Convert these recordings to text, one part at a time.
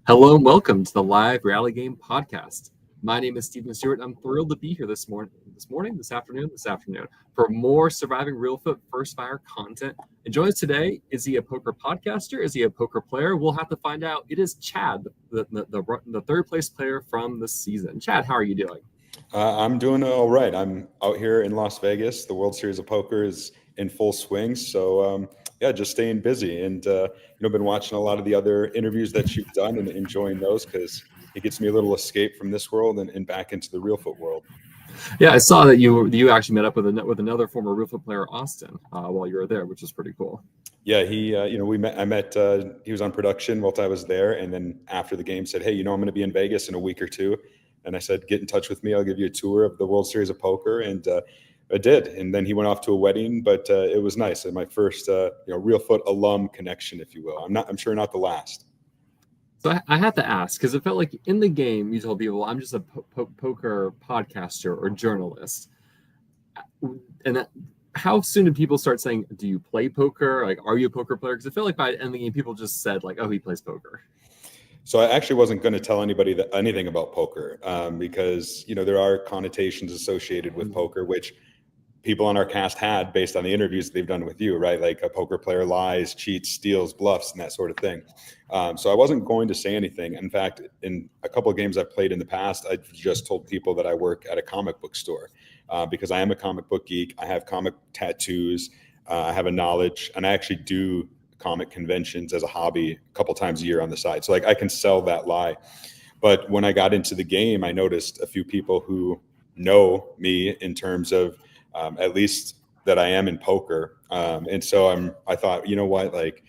Hello and welcome to the Live Rally Game Podcast. My name is Stephen Stewart. I'm thrilled to be here this afternoon, for more Surviving Reelfoot First Fire content. And join us today. Is he a poker podcaster? Is he a poker player? We'll have to find out. It is Chad, the third place player from the season. Chad, how are you doing? I'm doing all right. I'm out here in Las Vegas. The World Series of Poker is in full swing. So, just staying busy and, been watching a lot of the other interviews that you've done and enjoying those because it gets me a little escape from this world and back into the Reelfoot world. Yeah, I saw that you actually met up with another former Reelfoot player, Austin, while you were there, which is pretty cool. Yeah, he, I met, he was on production while I was there. And then after the game said, hey, I'm going to be in Vegas in a week or two. And I said, get in touch with me. I'll give you a tour of the World Series of Poker. And I did. And then he went off to a wedding, but it was nice. And my first, Reelfoot alum connection, if you will. I'm sure not the last. So I have to ask, because it felt like in the game, you told people, I'm just a poker podcaster or journalist. And how soon did people start saying, do you play poker? Like, are you a poker player? Because it felt like by the end of the game, people just said, like, oh, he plays poker. So I actually wasn't going to tell anybody anything about poker because, there are connotations associated with poker, which people on our cast had based on the interviews they've done with you, right? Like a poker player lies, cheats, steals, bluffs, and that sort of thing. So I wasn't going to say anything. In fact, in a couple of games I've played in the past, I just told people that I work at a comic book store because I am a comic book geek. I have comic tattoos. I have a knowledge, and I actually do comic conventions as a hobby a couple times a year on the side. So I can sell that lie. But when I got into the game, I noticed a few people who know me in terms of at least that I am in poker. And so I thought, you know what, like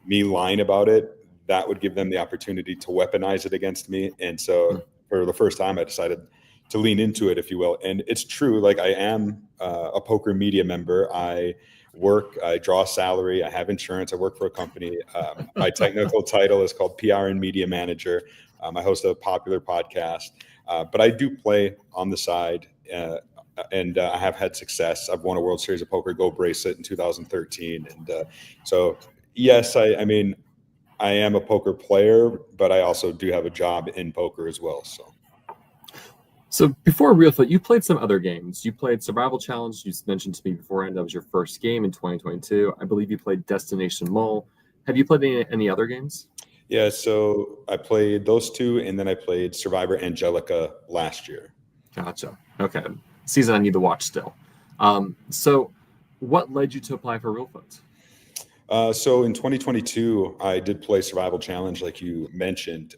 me lying about it, that would give them the opportunity to weaponize it against me. And so for the first time, I decided to lean into it, if you will. And it's true. Like I am a poker media member. I draw a salary, I have insurance, I work for a company. My technical title is called PR and Media Manager. I host a popular podcast, but I do play on the side and I have had success. I've won a World Series of Poker Gold bracelet in 2013. And so, yes, I am a poker player, but I also do have a job in poker as well. So before Reelfoot, you played some other games. You played Survival Challenge. You mentioned to me beforehand that was your first game in 2022. I believe you played Destination Mole. Have you played any other games? Yeah, so I played those two, and then I played Survivor Angelica last year. Gotcha. Okay. Season I need to watch still. So what led you to apply for Reelfoot? So in 2022, I did play Survival Challenge, like you mentioned.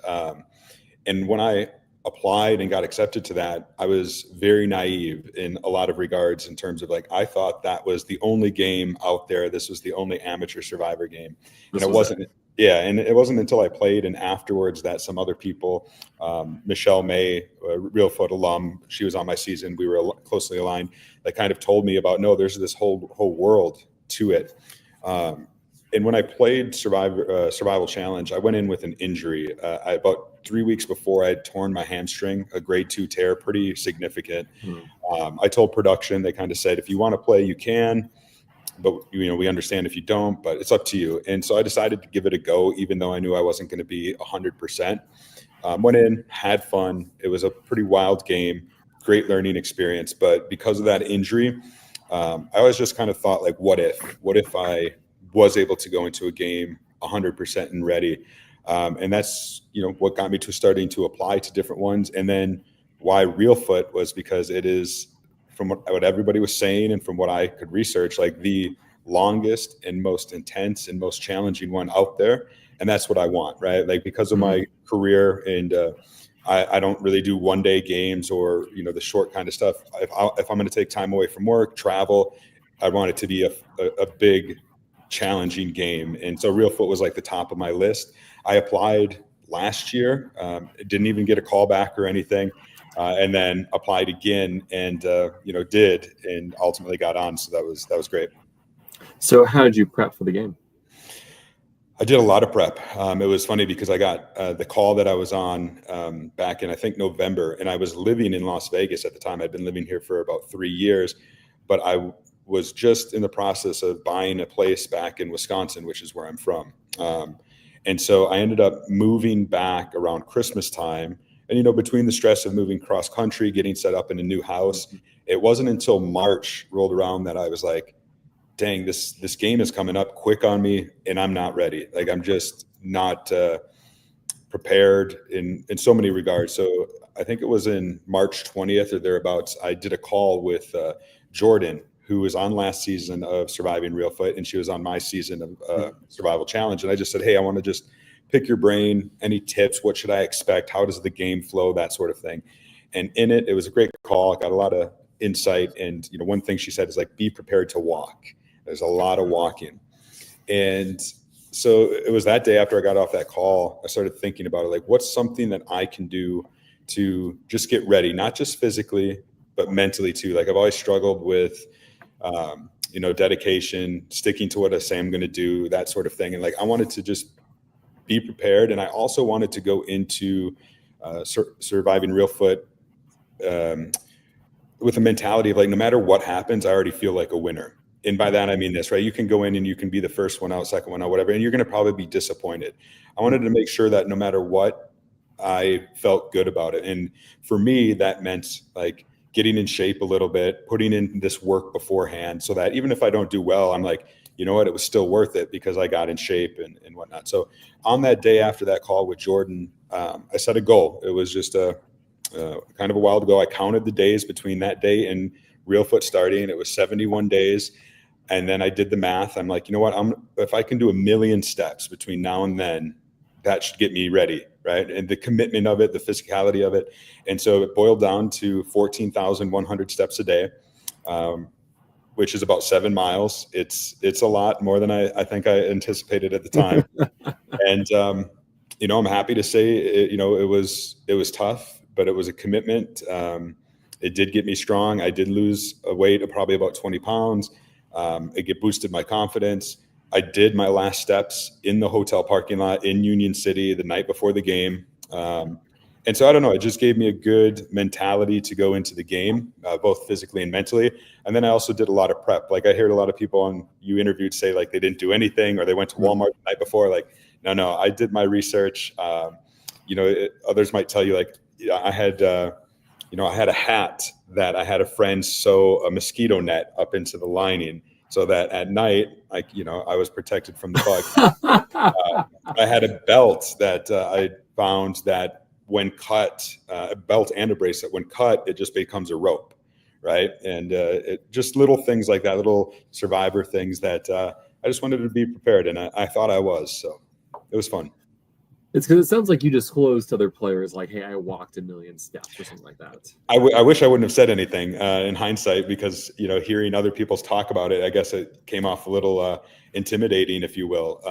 And when I applied and got accepted to that, I was very naive in a lot of regards in terms of like, I thought that was the only game out there. This was the only amateur Survivor game. And it wasn't. Yeah, and it wasn't until I played and afterwards that some other people, Michelle May, a Reelfoot alum, she was on my season. We were closely aligned. They kind of told me about, no, there's this whole world to it. And when I played Survival Challenge, I went in with an injury. About 3 weeks before, I had torn my hamstring, a grade 2 tear, pretty significant. I told production, they kind of said, if you want to play, you can. But, we understand if you don't, but it's up to you. And so I decided to give it a go, even though I knew I wasn't going to be 100%. Went in, had fun. It was a pretty wild game, great learning experience. But because of that injury, I always just kind of thought, like, what if I was able to go into a game 100% and ready? And that's, what got me to starting to apply to different ones. And then why Reelfoot was because it is, from what everybody was saying and from what I could research, like the longest and most intense and most challenging one out there. And that's what I want, right? Like because of my career and I don't really do one-day games or, the short kind of stuff. If I'm going to take time away from work, travel, I want it to be a big, challenging game. And so Reelfoot was like the top of my list. I applied last year, didn't even get a call back or anything. And then applied again and, did and ultimately got on. So that was great. So how did you prep for the game? I did a lot of prep. It was funny because I got the call that I was on back in, I think, November, and I was living in Las Vegas at the time. I'd been living here for about 3 years, but I was just in the process of buying a place back in Wisconsin, which is where I'm from. And so I ended up moving back around Christmas time. And, between the stress of moving cross country, getting set up in a new house, it wasn't until March rolled around that I was like, dang, this game is coming up quick on me and I'm not ready. Like, I'm just not prepared in so many regards. So I think it was in March 20th or thereabouts, I did a call with Jordan, who was on last season of Surviving Reelfoot, and she was on my season of Survival Challenge. And I just said, hey, I want to just pick your brain. Any tips? What should I expect? How does the game flow? That sort of thing. And in it was a great call. I got a lot of insight. And one thing she said is like, be prepared to walk. There's a lot of walking. And so it was that day after I got off that call, I started thinking about it, like, what's something that I can do to just get ready, not just physically, but mentally too. Like, I've always struggled with, dedication, sticking to what I say I'm going to do, that sort of thing. And like, I wanted to just be prepared. And I also wanted to go into Surviving Reelfoot with a mentality of like, no matter what happens, I already feel like a winner. And by that, I mean this, right? You can go in and you can be the first one out, second one out, whatever, and you're going to probably be disappointed. I wanted to make sure that no matter what, I felt good about it. And for me, that meant like getting in shape a little bit, putting in this work beforehand so that even if I don't do well, I'm like, you know what, it was still worth it because I got in shape and whatnot. So on that day after that call with Jordan, I set a goal. It was just kind of a while ago. I counted the days between that day and Reelfoot starting. It was 71 days. And then I did the math. I'm like, you know what? If I can do 1 million steps between now and then, that should get me ready, right? And the commitment of it, the physicality of it. And so it boiled down to 14,100 steps a day, which is about 7 miles. It's a lot more than I think I anticipated at the time. And, I'm happy to say, it was tough, but it was a commitment. It did get me strong. I did lose a weight of probably about 20 pounds. It boosted my confidence. I did my last steps in the hotel parking lot in Union City the night before the game. And so I don't know, it just gave me a good mentality to go into the game, both physically and mentally. And then I also did a lot of prep. Like, I heard a lot of people you interviewed say like they didn't do anything or they went to Walmart the night before. Like, no, I did my research. Others might tell you like, I had a hat that I had a friend sew a mosquito net up into the lining so that at night, I was protected from the bug. I had a belt that I found that when cut, a belt and a bracelet, when cut, it just becomes a rope, right? And just little things like that, little survivor things that I just wanted to be prepared, and I thought I was, so it was fun. It's because it sounds like you disclosed to other players, like, hey, I walked 1 million steps or something like that. I wish I wouldn't have said anything in hindsight because, hearing other people's talk about it, I guess it came off a little intimidating, if you will.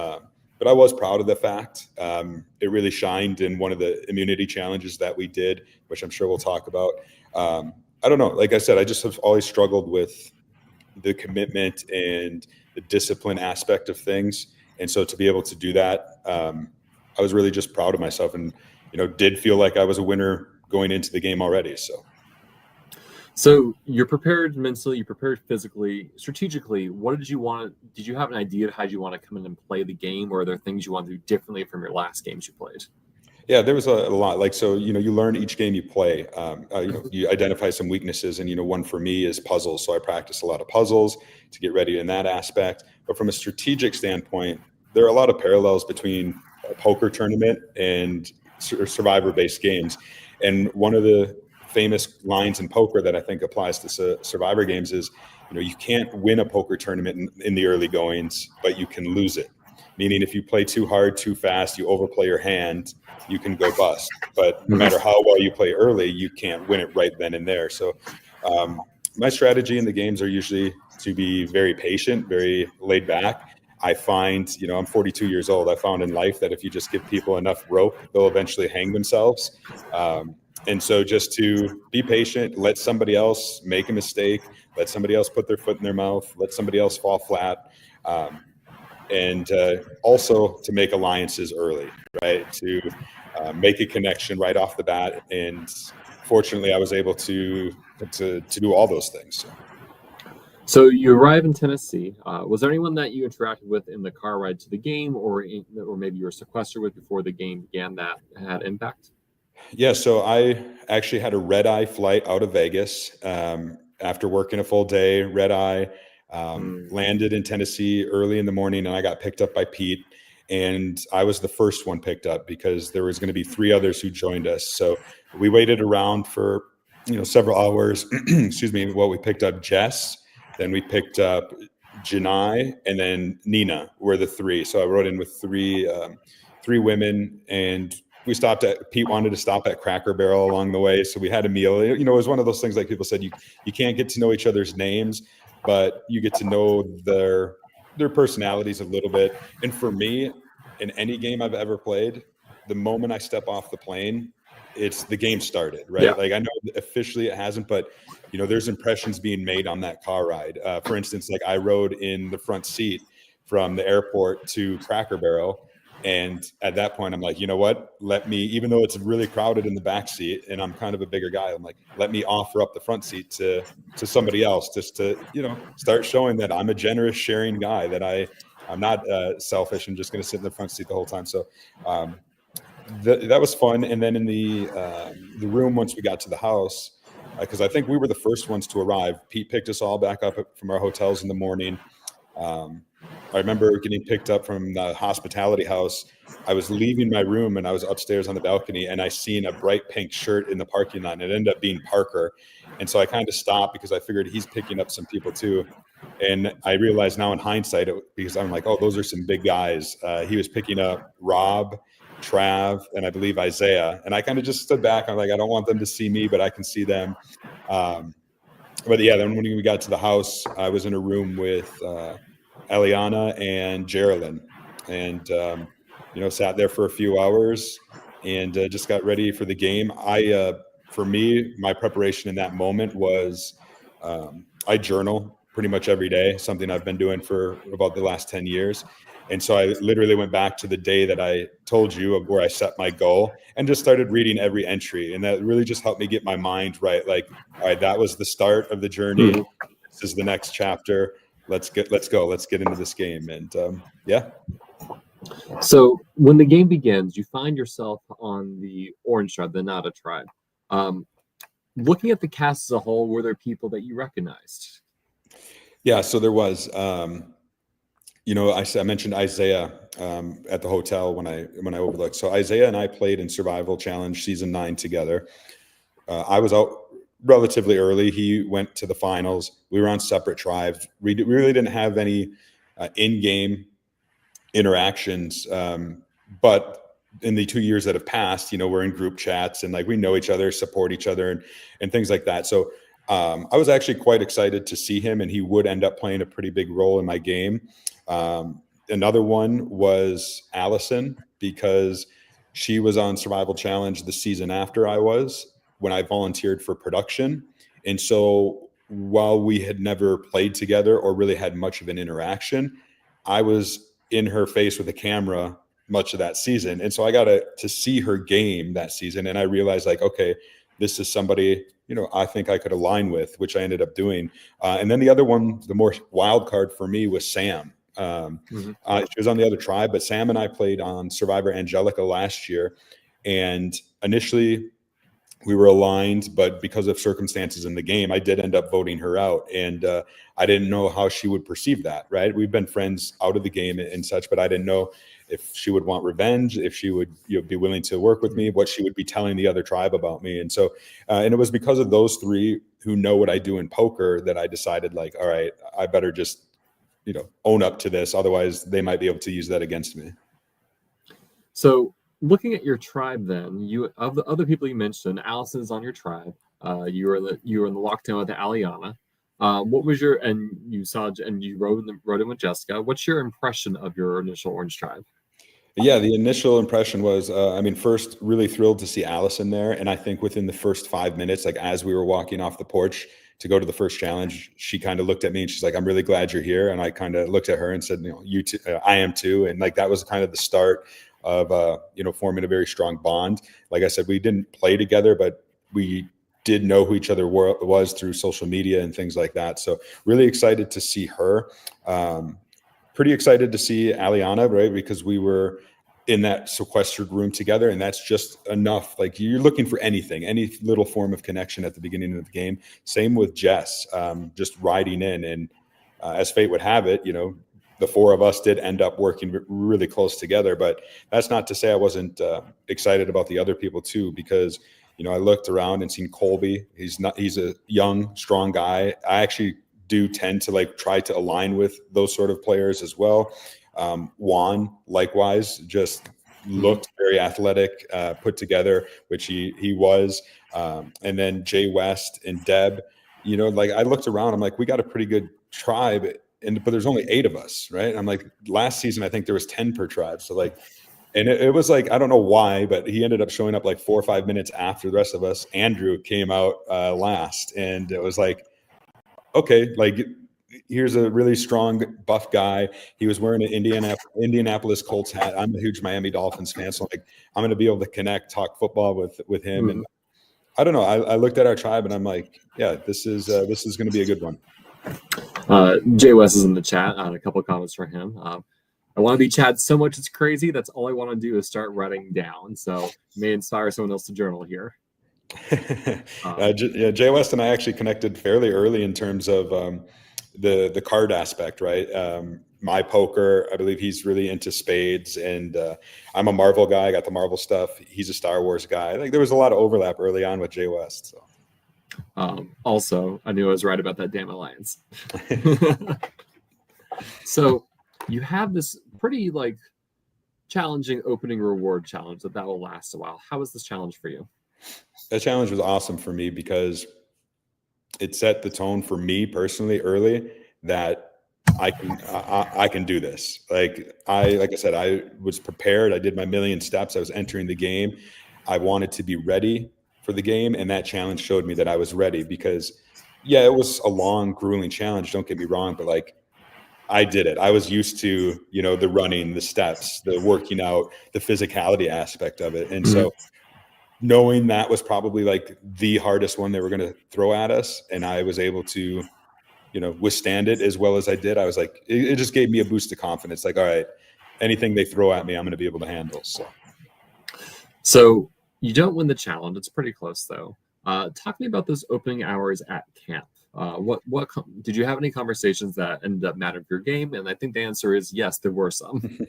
But I was proud of the fact. It really shined in one of the immunity challenges that we did, which I'm sure we'll talk about. I don't know. Like I said, I just have always struggled with the commitment and the discipline aspect of things. And so to be able to do that, I was really just proud of myself and, did feel like I was a winner going into the game already. So you're prepared mentally, you're prepared physically, strategically. What did you want? Did you have an idea of how you want to come in and play the game, or are there things you want to do differently from your last games you played? Yeah, there was a lot. Like, so, you learn each game you play. You identify some weaknesses, and, one for me is puzzles. So I practice a lot of puzzles to get ready in that aspect. But from a strategic standpoint, there are a lot of parallels between a poker tournament and survivor-based games. And one of the famous lines in poker that I think applies to survivor games is, you can't win a poker tournament in the early goings, but you can lose it. Meaning if you play too hard, too fast, you overplay your hand, you can go bust. But no matter how well you play early, you can't win it right then and there. So my strategy in the games are usually to be very patient, very laid back. I find, I'm 42 years old. I found in life that if you just give people enough rope, they'll eventually hang themselves. And so just to be patient, let somebody else make a mistake, let somebody else put their foot in their mouth, let somebody else fall flat. And also to make alliances early, right? To make a connection right off the bat. And fortunately, I was able to do all those things. So. So you arrive in Tennessee. Was there anyone that you interacted with in the car ride to the game, or maybe you were sequestered with before the game began that had impact? Yeah, so I actually had a red eye flight out of Vegas after working a full day. Red eye Mm. landed in Tennessee early in the morning, and I got picked up by Pete. And I was the first one picked up because there was going to be three others who joined us. So we waited around for several hours. Excuse me. Well, we picked up Jess, then we picked up Janai, and then Nina were the three. So I rode in with three women, and we stopped at Pete wanted to stop at Cracker Barrel along the way, so we had a meal. It was one of those things like people said you can't get to know each other's names, but you get to know their personalities a little bit. And for me, in any game I've ever played, the moment I step off the plane, it's the game started, Yeah. right? Like I know officially it hasn't, but there's impressions being made on that car ride. For instance, like I rode in the front seat from the airport to Cracker Barrel. And at that point, I'm like, you know what? Let me, even though it's really crowded in the back seat, and I'm kind of a bigger guy, I'm like, let me offer up the front seat to somebody else, just to start showing that I'm a generous, sharing guy. That I'm not selfish and just going to sit in the front seat the whole time. So um, that was fun. And then in the room once we got to the house, because I think we were the first ones to arrive. Pete picked us all back up from our hotels in the morning. Um, I remember getting picked up from the hospitality house. I was leaving my room and I was upstairs on the balcony, and I seen a bright pink shirt in the parking lot, and it ended up being Parker. And so I kind of stopped because I figured he's picking up some people too. And I realized now in hindsight, because I'm like, oh, those are some big guys. He was picking up Rob, Trav, and I believe Isaiah. And I kind of just stood back. I'm like, I don't want them to see me, but I can see them. Um, but yeah, then when we got to the house, I was in a room with Eliana and Geraldine, and sat there for a few hours and just got ready for the game. For me, my preparation in that moment was I journal pretty much every day, something I've been doing for about the last 10 years. And so I literally went back to the day that I told you of where I set my goal and just started reading every entry. And that really just helped me get my mind right. Like, all right, that was the start of the journey. Mhm. This is the next chapter. Let's go. Let's get into this game. And yeah. So when the game begins, you find yourself on the Orange Tribe, the Nada Tribe. Um, Looking at the cast as a whole, were there people that you recognized? Yeah. So there was, I mentioned Isaiah at the hotel when I overlooked. So Isaiah and I played in Survival Challenge Season 9 together. I was out relatively early. He went to the finals. We were on separate tribes. We really didn't have any in-game interactions. But in the 2 years that have passed, we're in group chats and like we know each other, support each other, and things like that. So I was actually quite excited to see him, and he would end up playing a pretty big role in my game. Another one was Allison, because she was on Survival Challenge the season after I was, when I volunteered for production. And so while we had never played together or really had much of an interaction, I was in her face with a camera much of that season. And so I got to see her game that season. And I realized, like, okay, this is somebody, I think I could align with, which I ended up doing. And then the other one, the more wild card for me, was Sam. Mhm. She was on the other tribe, but Sam and I played on Survivor Angelica last year. And initially, we were aligned, but because of circumstances in the game, I did end up voting her out. And I didn't know how she would perceive that, right? We've been friends out of the game and such, but I didn't know if she would want revenge, if she would be willing to work with me, what she would be telling the other tribe about me. And so, and it was because of those three who know what I do in poker that I decided, like, all right, I better just, own up to this. Otherwise, they might be able to use that against me. So looking at your tribe, then you of the other people you mentioned, Allison is on your tribe. You were in the lockdown with Aliana. What was your and you saw and you rode in with Jessica. What's your impression of your initial Orange Tribe? Yeah, the initial impression was, first, really thrilled to see Allison there. And I think within the first 5 minutes, like as we were walking off the porch to go to the first challenge, she kind of looked at me and she's like, "I'm really glad you're here." And I kind of looked at her and said, "You too, I am too." And like that was kind of the start of, forming a very strong bond. Like I said, we didn't play together, but we did know who each other was through social media and things like that. So really excited to see her. Pretty excited to see Aliana, right? Because we were in that sequestered room together, and that's just enough. Like, you're looking for anything, any little form of connection at the beginning of the game. Same with Jess, just riding in. And as fate would have it, the four of us did end up working really close together. But that's not to say I wasn't excited about the other people too, because I looked around and seen Colby. He's a young, strong guy. I actually do tend to try to align with those sort of players as well. Juan, likewise, just looked very athletic, put together, which he was. And then Jay West and Deb, I looked around, I'm like, we got a pretty good tribe, but there's only 8 of us, right? And I'm like, last season, I think there was 10 per tribe. So and it was I don't know why, but he ended up showing up 4 or 5 minutes after the rest of us. Andrew came out last, and it was okay, here's a really strong, buff guy. He was wearing an Indianapolis Colts hat. I'm a huge Miami Dolphins fan, so I'm going to be able to connect, talk football with him. And I don't know. I looked at our tribe, and I'm like, yeah, this is going to be a good one. Jay West is in the chat. A couple of comments for him. I want to be Chad so much it's crazy. That's all I want to do is start writing down. So may inspire someone else to journal here. Jay West and I actually connected fairly early in terms of the card aspect, right? My poker, I believe he's really into spades, and I'm a Marvel guy. I got the Marvel stuff. He's a Star Wars guy. I think there was a lot of overlap early on with Jay West. So. Also, I knew I was right about that damn alliance. So you have this pretty challenging opening reward challenge that will last a while. How was this challenge for you? That challenge was awesome for me because it set the tone for me personally early that I can do this. Like I said, I was prepared. I did my million steps. I was entering the game. I wanted to be ready for the game, and that challenge showed me that I was ready because, yeah, it was a long, grueling challenge. Don't get me wrong, but I did it. I was used to, the running, the steps, the working out, the physicality aspect of it. And so knowing that was probably the hardest one they were going to throw at us, and I was able to, withstand it as well as I did. I was it just gave me a boost of confidence. All right, anything they throw at me, I'm going to be able to handle. So you don't win the challenge. It's pretty close though. Talk to me about those opening hours at camp. What did you have any conversations that ended up mattering for your game? And I think the answer is yes, there were some.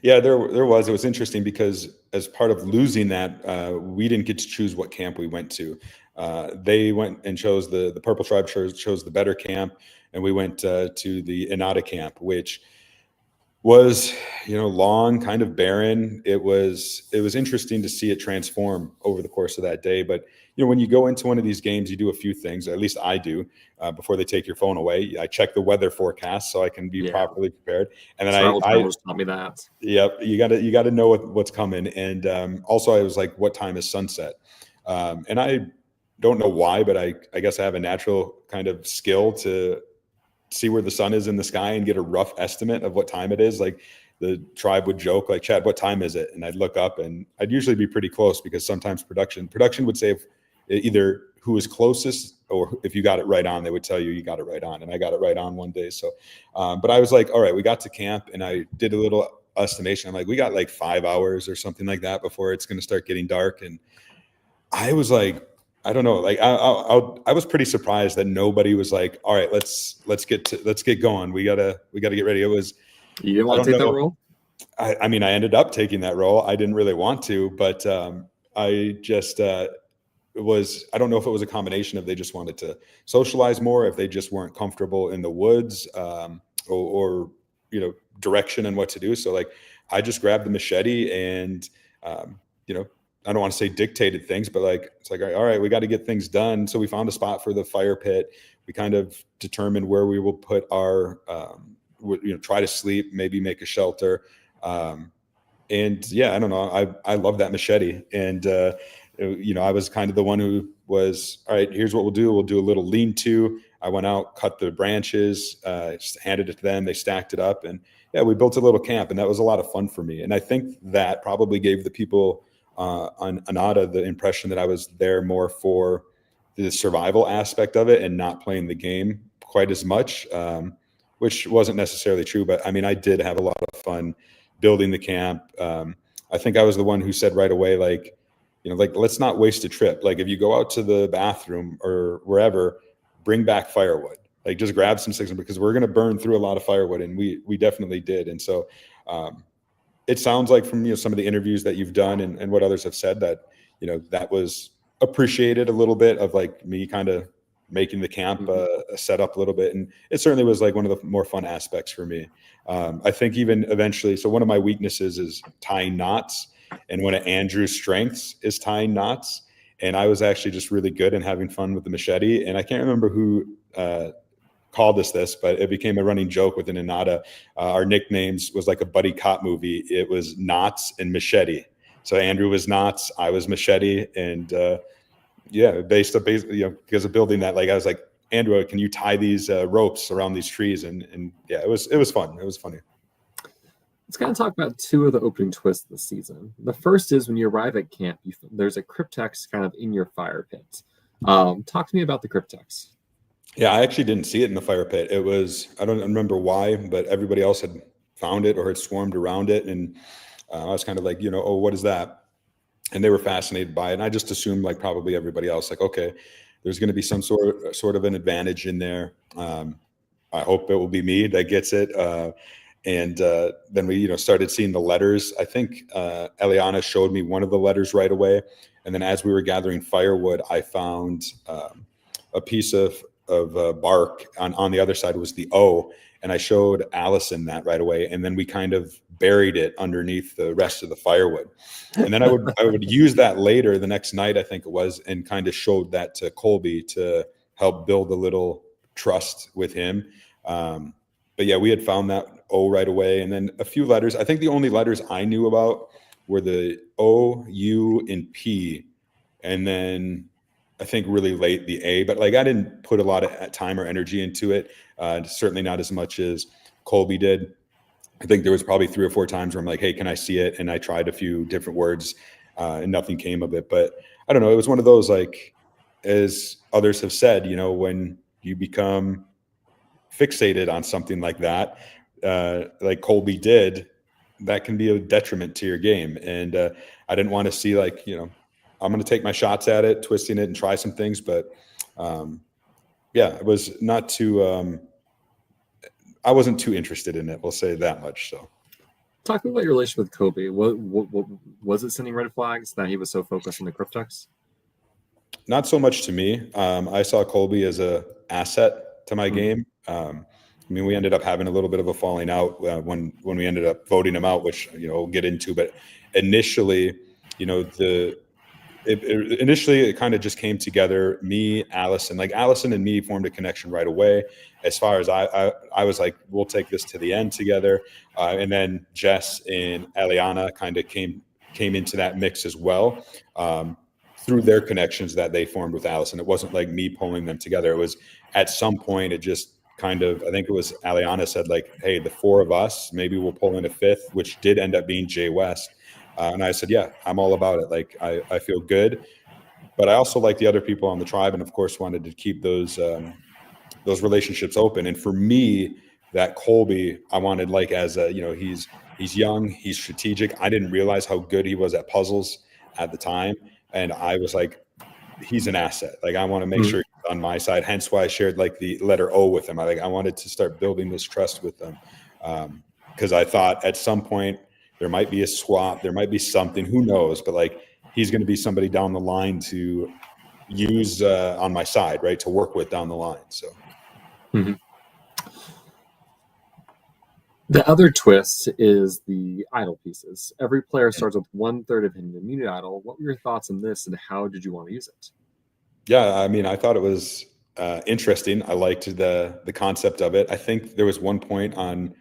Yeah, there was. It was interesting because as part of losing that, we didn't get to choose what camp we went to. They went and chose the Purple Tribe chose the better camp, and we went to the Inada camp, which was long, kind of barren. It was interesting to see it transform over the course of that day. But when you go into one of these games, you do a few things, or at least I do, before they take your phone away. I check the weather forecast so I can be properly prepared. And then Travel taught me that. Yep, you got to know what's coming. And also I was what time is sunset? And I don't know why, but I guess I have a natural kind of skill to see where the sun is in the sky and get a rough estimate of what time it is. The tribe would joke Chad, what time is it? And I'd look up, and I'd usually be pretty close because sometimes production would say either who was closest, or if you got it right on, they would tell you got it right on. And I got it right on one day. So, but I was all right, we got to camp, and I did a little estimation. I'm we got 5 hours or something like that before it's going to start getting dark. And I was I don't know. I was pretty surprised that nobody was all right, let's get going. We gotta get ready. It was. You didn't want to take that role? I mean, I ended up taking that role. I didn't really want to, but I just it was. I don't know if it was a combination of they just wanted to socialize more, if they just weren't comfortable in the woods, or direction and what to do. So I just grabbed the machete and I don't want to say dictated things, but it's all right, we got to get things done. So we found a spot for the fire pit. We kind of determined where we will put our, try to sleep, maybe make a shelter. And yeah, I don't know. I love that machete. And, I was kind of the one who was, all right, here's what we'll do. We'll do a little lean-to. I went out, cut the branches, just handed it to them. They stacked it up, and yeah, we built a little camp, and that was a lot of fun for me. And I think that probably gave the people on Inada the impression that I was there more for the survival aspect of it and not playing the game quite as much, which wasn't necessarily true. But I mean, I did have a lot of fun building the camp. I think I was the one who said right away, like, like, let's not waste a trip. Like, if you go out to the bathroom or wherever, bring back firewood. Like, just grab some sticks, because we're going to burn through a lot of firewood, and we definitely did. And so it sounds like from some of the interviews that you've done and what others have said that that was appreciated a little bit, of like me kind of making the camp set up a little bit, and it certainly was like one of the more fun aspects for me. I think even eventually, so one of my weaknesses is tying knots, and one of Andrew's strengths is tying knots. And I was actually just really good and having fun with the machete. And I can't remember who called us this, but it became a running joke within Inada. Our nicknames was like a buddy cop movie. It was Knots and Machete. So Andrew was Knots, I was Machete, and based because of building that, like I was like, Andrew, can you tie these ropes around these trees? And yeah, it was fun. It was funny. Let's kind of talk about two of the opening twists this season. The first is when you arrive at camp, there's a cryptex kind of in your fire pit. Talk to me about the cryptex. Yeah, I actually didn't see it in the fire pit. It was, I don't remember why, but everybody else had found it or had swarmed around it. And I was kind of like, oh, what is that? And they were fascinated by it. And I just assumed, like probably everybody else, like, okay, there's going to be some sort of an advantage in there. I hope it will be me that gets it. And then we, started seeing the letters. I think Eliana showed me one of the letters right away. And then as we were gathering firewood, I found a piece of bark on the other side was the O. And I showed Allison that right away. And then we kind of buried it underneath the rest of the firewood. And then I would use that later the next night, I think it was, and kind of showed that to Colby to help build a little trust with him. But yeah, we had found that O right away. And then a few letters. I think the only letters I knew about were the O, U, and P. And then I think really late the A. But like I didn't put a lot of time or energy into it. Certainly not as much as Colby did. I think there was probably 3 or 4 times where I'm like, hey, can I see it? And I tried a few different words and nothing came of it. But I don't know. It was one of those, like, as others have said, when you become fixated on something like that, like Colby did, that can be a detriment to your game. And I didn't want to see, like, I'm going to take my shots at it, twisting it and try some things. But it was not too, I wasn't too interested in it. We'll say that much. So talk about your relationship with Colby. What was it sending red flags that he was so focused on the cryptex? Not so much to me. I saw Colby as a asset to my game. I mean, we ended up having a little bit of a falling out when we ended up voting him out, which we'll get into. But initially, initially it kind of just came together. Me, Allison, like Allison and me formed a connection right away. As far as I was like, we'll take this to the end together. And then Jess and Eliana kind of came into that mix as well. Through their connections that they formed with Allison. It wasn't like me pulling them together. It was at some point, it just kind of, I think it was Eliana said, like, hey, the 4 of us, maybe we'll pull in a 5th, which did end up being Jay West. And I said, yeah, I'm all about it. Like, I feel good. But I also like the other people on the tribe, and of course wanted to keep those relationships open. And for me, that Colby, I wanted, like, as a, he's young, he's strategic. I didn't realize how good he was at puzzles at the time. And I was like, he's an asset. Like, I want to make sure he's on my side. Hence why I shared, like, the letter O with him. I wanted to start building this trust with them. Because I thought at some point there might be a swap, there might be something, who knows, but like, he's going to be somebody down the line to use on my side, right, to work with down the line. So The other twist is the idol pieces. Every player starts with 1/3 of hidden immunity idol. What were your thoughts on this, and how did you want to use it? Yeah, I mean, I thought it was interesting. I liked the concept of it. I think there was one point on,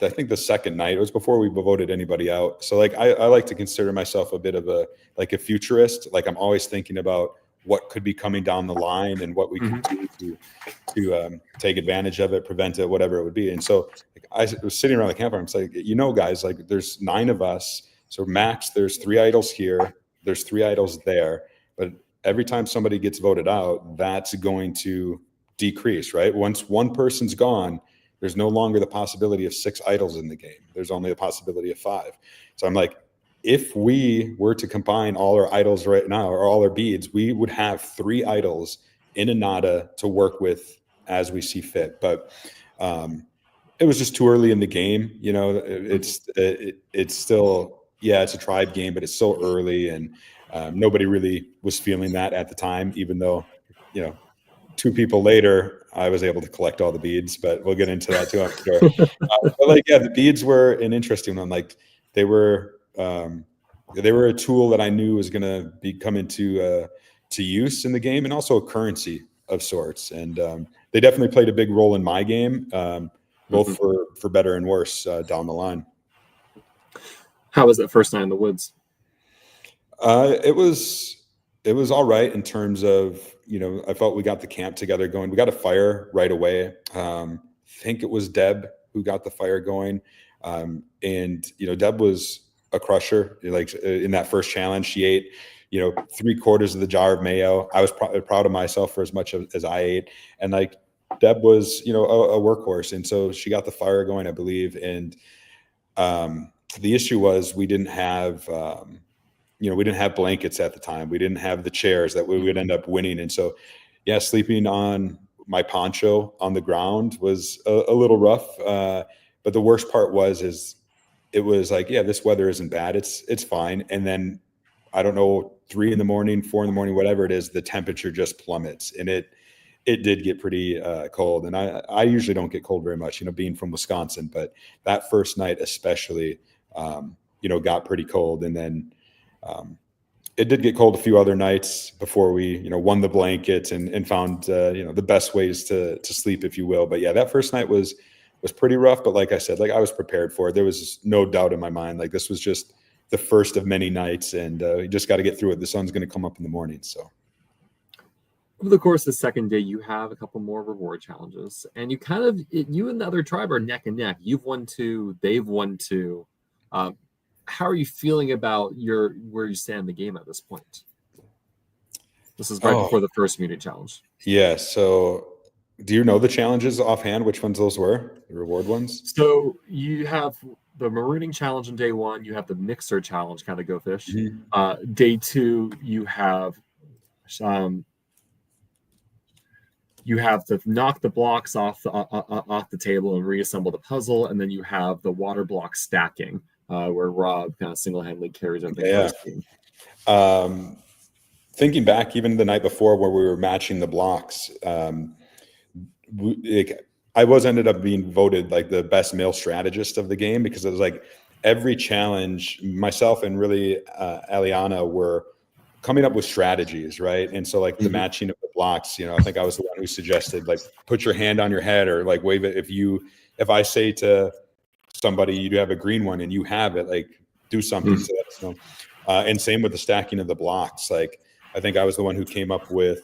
I think the second night, it was before we voted anybody out. So like, I like to consider myself a bit of a futurist. Like, I'm always thinking about what could be coming down the line and what we can do to take advantage of it, prevent it, whatever it would be. And so like, I was sitting around the campfire. I'm like, guys, like, there's 9 of us. So max, there's 3 idols here. There's 3 idols there. But every time somebody gets voted out, that's going to decrease, right? Once one person's gone, there's no longer the possibility of 6 idols in the game. There's only a possibility of 5. So I'm like, if we were to combine all our idols right now, or all our beads, we would have 3 idols in a nada to work with as we see fit. But it was just too early in the game. It's still, it's a tribe game, but it's so early, and nobody really was feeling that at the time, even though, 2 people later, I was able to collect all the beads, but we'll get into that too, I'm sure. But the beads were an interesting one. Like they were a tool that I knew was going to be coming to use in the game, and also a currency of sorts. And they definitely played a big role in my game, both for better and worse down the line. How was that first night in the woods? It was all right in terms of, I felt we got the camp together going. We got a fire right away. I think it was Deb who got the fire going. And, Deb was a crusher. Like in that first challenge, she ate, 3/4 of the jar of mayo. I was proud of myself for as much as I ate. And like Deb was, a workhorse. And so she got the fire going, I believe. And the issue was we didn't have blankets at the time. We didn't have the chairs that we would end up winning. And so, sleeping on my poncho on the ground was a little rough. But the worst part is it was like, this weather isn't bad. It's fine. And then I don't know, 3 in the morning, 4 in the morning, whatever it is, the temperature just plummets, and it did get pretty cold. And I usually don't get cold very much, being from Wisconsin, but that first night especially, got pretty cold. And then it did get cold a few other nights before we, won the blankets and found, the best ways to sleep, if you will. But that first night was pretty rough. But like I said, I was prepared for it. There was no doubt in my mind. Like this was just the first of many nights, and you just got to get through it. The sun's going to come up in the morning. So over the course of the second day, you have a couple more reward challenges, and you and the other tribe are neck and neck. You've won 2, they've won 2. How are you feeling about where you stand in the game at this point? This is right before the first community challenge. Yeah. So do you know the challenges offhand? Which ones those were? The reward ones? So you have the marooning challenge on day 1. You have the mixer challenge, kind of go fish. Mm-hmm. Day 2, you have to knock the blocks off the table and reassemble the puzzle, and then you have the water block stacking, where Rob kind of single-handedly carries everything. Thinking back, even the night before, where we were matching the blocks, I ended up being voted like the best male strategist of the game, because it was like every challenge, myself and really Aliana were coming up with strategies, right? And so like the matching of the blocks, I think I was the one who suggested like put your hand on your head, or like wave it. If I say to somebody you have a green one and you have it, like do something to let us know. And same with the stacking of the blocks. Like I think I was the one who came up with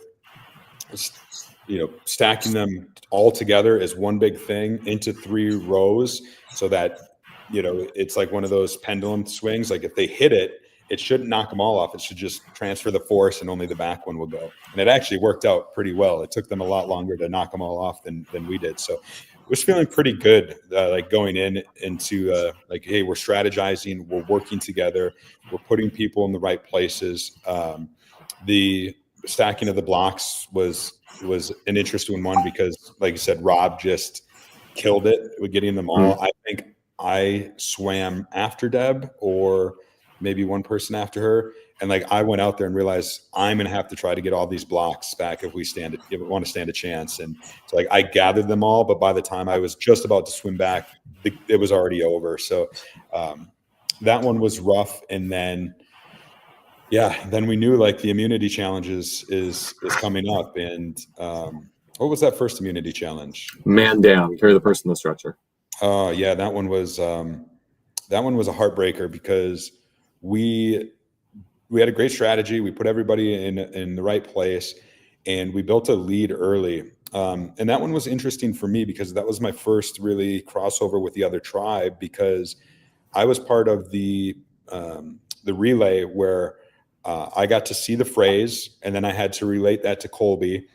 stacking them all together as one big thing into 3 rows, so that it's like one of those pendulum swings. Like if they hit it, it shouldn't knock them all off. It should just transfer the force, and only the back one will go. And it actually worked out pretty well. It took them a lot longer to knock them all off than we did. So I was feeling pretty good, like going into like, hey, we're strategizing, we're working together, we're putting people in the right places. The stacking of the blocks was an interesting one, because like you said, Rob just killed it with getting them all. I think I swam after Deb, or maybe one person after her. And like, I went out there and realized I'm going to have to try to get all these blocks back if we want to stand a chance. And so like, I gathered them all, but by the time I was just about to swim back, it was already over. So that one was rough. And then, then we knew like the immunity challenges is coming up. And what was that first immunity challenge? Man down, carry the person in the stretcher. That one was a heartbreaker, because we had a great strategy. We put everybody in the right place, and we built a lead early. And that one was interesting for me, because that was my first really crossover with the other tribe, because I was part of the relay where I got to see the phrase, and then I had to relate that to Colby,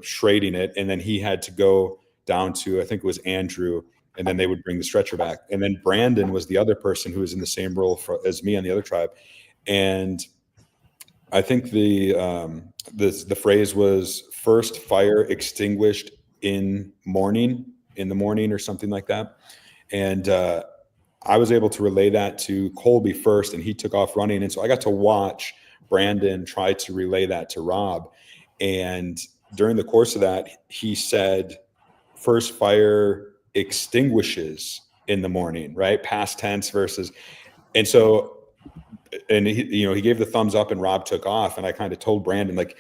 shredding it. And then he had to go down to, I think it was Andrew, and then they would bring the stretcher back. And then Brandon was the other person who was in the same role as me on the other tribe. And I think the phrase was first fire extinguished in the morning or something like that. And I was able to relay that to Colby first, and he took off running. And so I got to watch Brandon try to relay that to Rob. And during the course of that, he said, first fire extinguishes in the morning, right? Past tense versus, and so, and he gave the thumbs up and Rob took off. And I kind of told Brandon, like,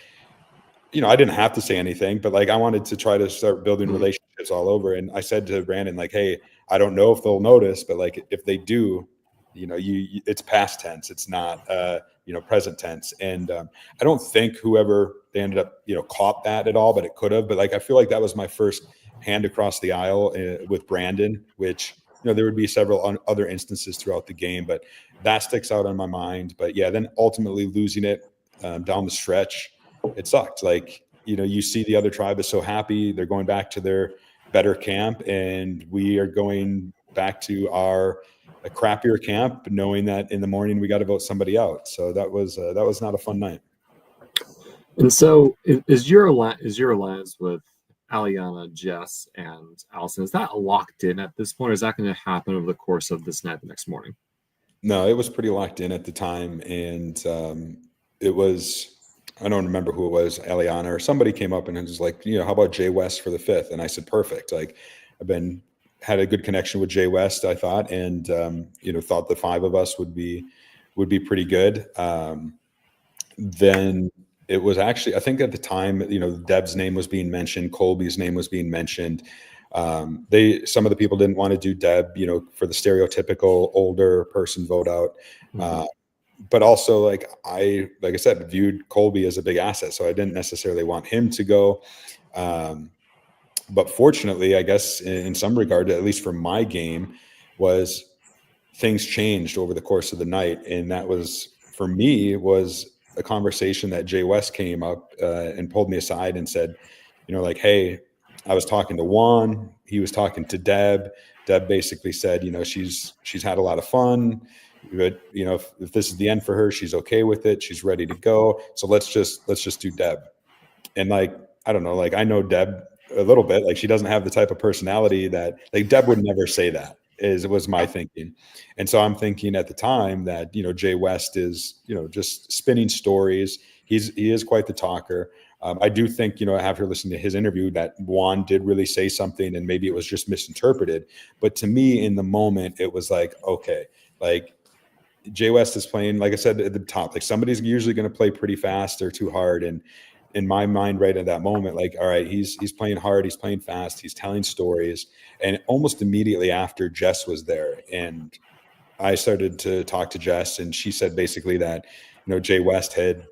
I didn't have to say anything, but like I wanted to try to start building relationships all over. And I said to Brandon, like, hey, I don't know if they'll notice, but like if they do, it's past tense. It's not present tense. And I don't think whoever they ended up caught that at all, but it could have. But like I feel like that was my first hand across the aisle with Brandon, which there would be several other instances throughout the game, but that sticks out on my mind. But yeah, then ultimately losing it down the stretch, it sucked. Like, you see the other tribe is so happy. They're going back to their better camp, and we are going back to a crappier camp, knowing that in the morning we got to vote somebody out. So that was not a fun night. And so is your alliance with Aliana, Jess, and Allison, is that locked in at this point, or is that going to happen over the course of this night the next morning? No, it was pretty locked in at the time. And it was, I don't remember who it was, Aliana or somebody came up and was like, how about Jay West for the 5th? And I said, perfect. Like had a good connection with Jay West, I thought, and thought the 5 of us would be pretty good. Then it was actually, I think at the time, Deb's name was being mentioned, Colby's name was being mentioned. Some of the people didn't want to do Deb, for the stereotypical older person vote out. But also, like I said, viewed Colby as a big asset, so I didn't necessarily want him to go. But fortunately, I guess in some regard, at least for my game, was things changed over the course of the night, and that was for me was a conversation that Jay West came up and pulled me aside and said, like, hey, I was talking to Juan, he was talking to Deb. Deb basically said, she's had a lot of fun. But if this is the end for her, she's okay with it. She's ready to go. So let's just do Deb. And like, I don't know, like I know Deb a little bit. Like she doesn't have the type of personality that like Deb would never say that. Was my thinking. And so I'm thinking at the time that Jay West is just spinning stories. He is quite the talker. I do think after listening to his interview that Juan did really say something, and maybe it was just misinterpreted. But to me, in the moment, it was like, okay, like Jay West is playing, like I said at the top, like somebody's usually going to play pretty fast or too hard. And in my mind, right at that moment, like, all right, he's playing hard, he's playing fast, he's telling stories. And almost immediately after, Jess was there, and I started to talk to Jess, and she said basically that Jay West had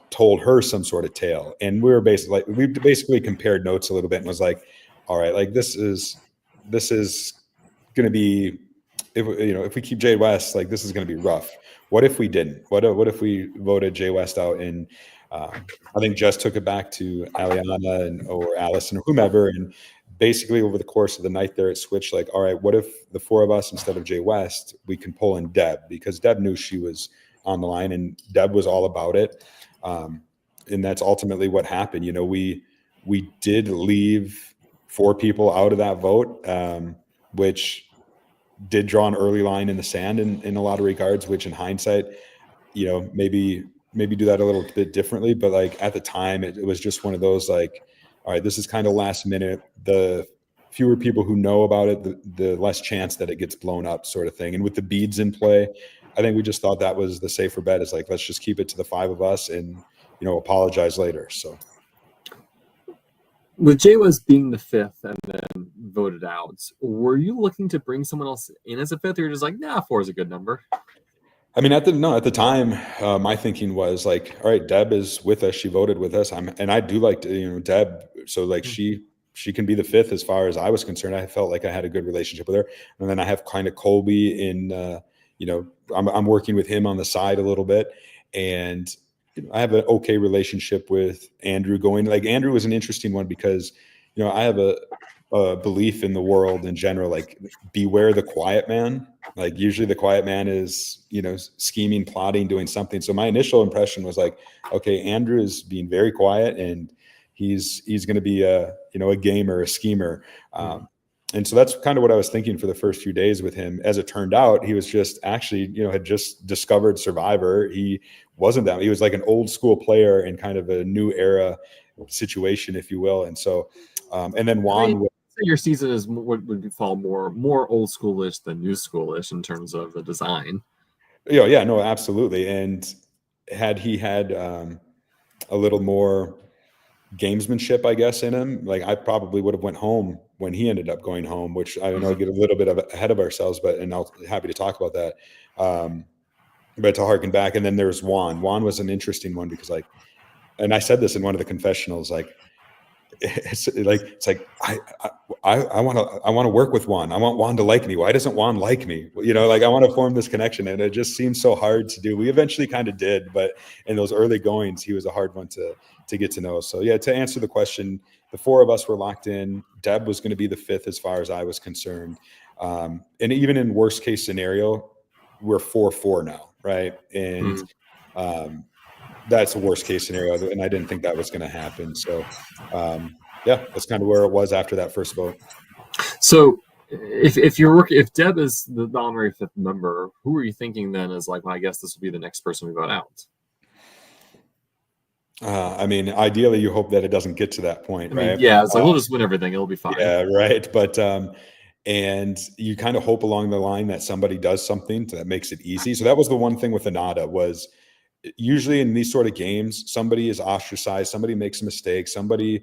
told her some sort of tale, and we basically compared notes a little bit and was like, all right, like this is going to be, if we keep Jay West, like this is going to be rough. What if we didn't? What if we voted Jay West out? And I think Jess took it back to Aliana or Allison or whomever, and basically over the course of the night there, it switched like, all right, what if the 4 of us, instead of Jay West, we can pull in Deb, because Deb knew she was on the line, and Deb was all about it. And that's ultimately what happened. We did leave 4 people out of that vote, which did draw an early line in the sand in a lot of regards, which in hindsight, maybe do that a little bit differently. But like at the time, it was just one of those like, all right, this is kind of last minute. The fewer people who know about it, the less chance that it gets blown up, sort of thing. And with the beads in play, I think we just thought that was the safer bet, is like, let's just keep it to the 5 of us and, apologize later. So with Jay West being the 5th and then voted out, were you looking to bring someone else in as a 5th, or you're just like, nah, 4 is a good number? I mean, at the time, my thinking was like, all right, Deb is with us. She voted with us. And I do like to, Deb. So like she can be the 5th as far as I was concerned. I felt like I had a good relationship with her. And then I have kind of Colby in, I'm working with him on the side a little bit. And I have an okay relationship with Andrew going. Like Andrew was an interesting one because, I have a belief in the world in general, like beware the quiet man. Like usually the quiet man is, scheming, plotting, doing something. So my initial impression was like, okay, Andrew is being very quiet and he's going to be a gamer, a schemer. And so that's kind of what I was thinking for the first few days with him. As it turned out, he was just actually, had just discovered Survivor. He wasn't that. He was like an old school player in kind of a new era situation, if you will. And so, and then Juan. Your season is would fall more old schoolish than new schoolish in terms of the design. Yeah, no, absolutely. And had he had a little more gamesmanship, I guess, in him, like I probably would have went home when he ended up going home, which I know get a little bit ahead of ourselves, and I'll be happy to talk about that. But to harken back, and then there's Juan. Juan was an interesting one because and I said this in one of the confessionals, it's like I want to work with Juan. I want Juan to like me. Why doesn't Juan like me? I want to form this connection, and it just seems so hard to do. We eventually kind of did, but in those early goings, he was a hard one to get to know. So yeah, to answer the question, the four of us were locked in. Deb was going to be the fifth as far as I was concerned. And even in worst case scenario, we're 4-4 now, right? And that's the worst case scenario, and I didn't think that was going to happen. So, yeah, that's kind of where it was after that first vote. So, if Deb is the honorary fifth member, who are you thinking then is like, well, I guess this will be the next person we vote out? I mean, ideally, you hope that it doesn't get to that point, right? Yeah, it's like we'll just win everything; it'll be fine. Yeah, right. But and you kind of hope along the line that somebody does something that makes it easy. So that was the one thing with Anada was. Usually in these sort of games, somebody is ostracized, somebody makes a mistake, somebody,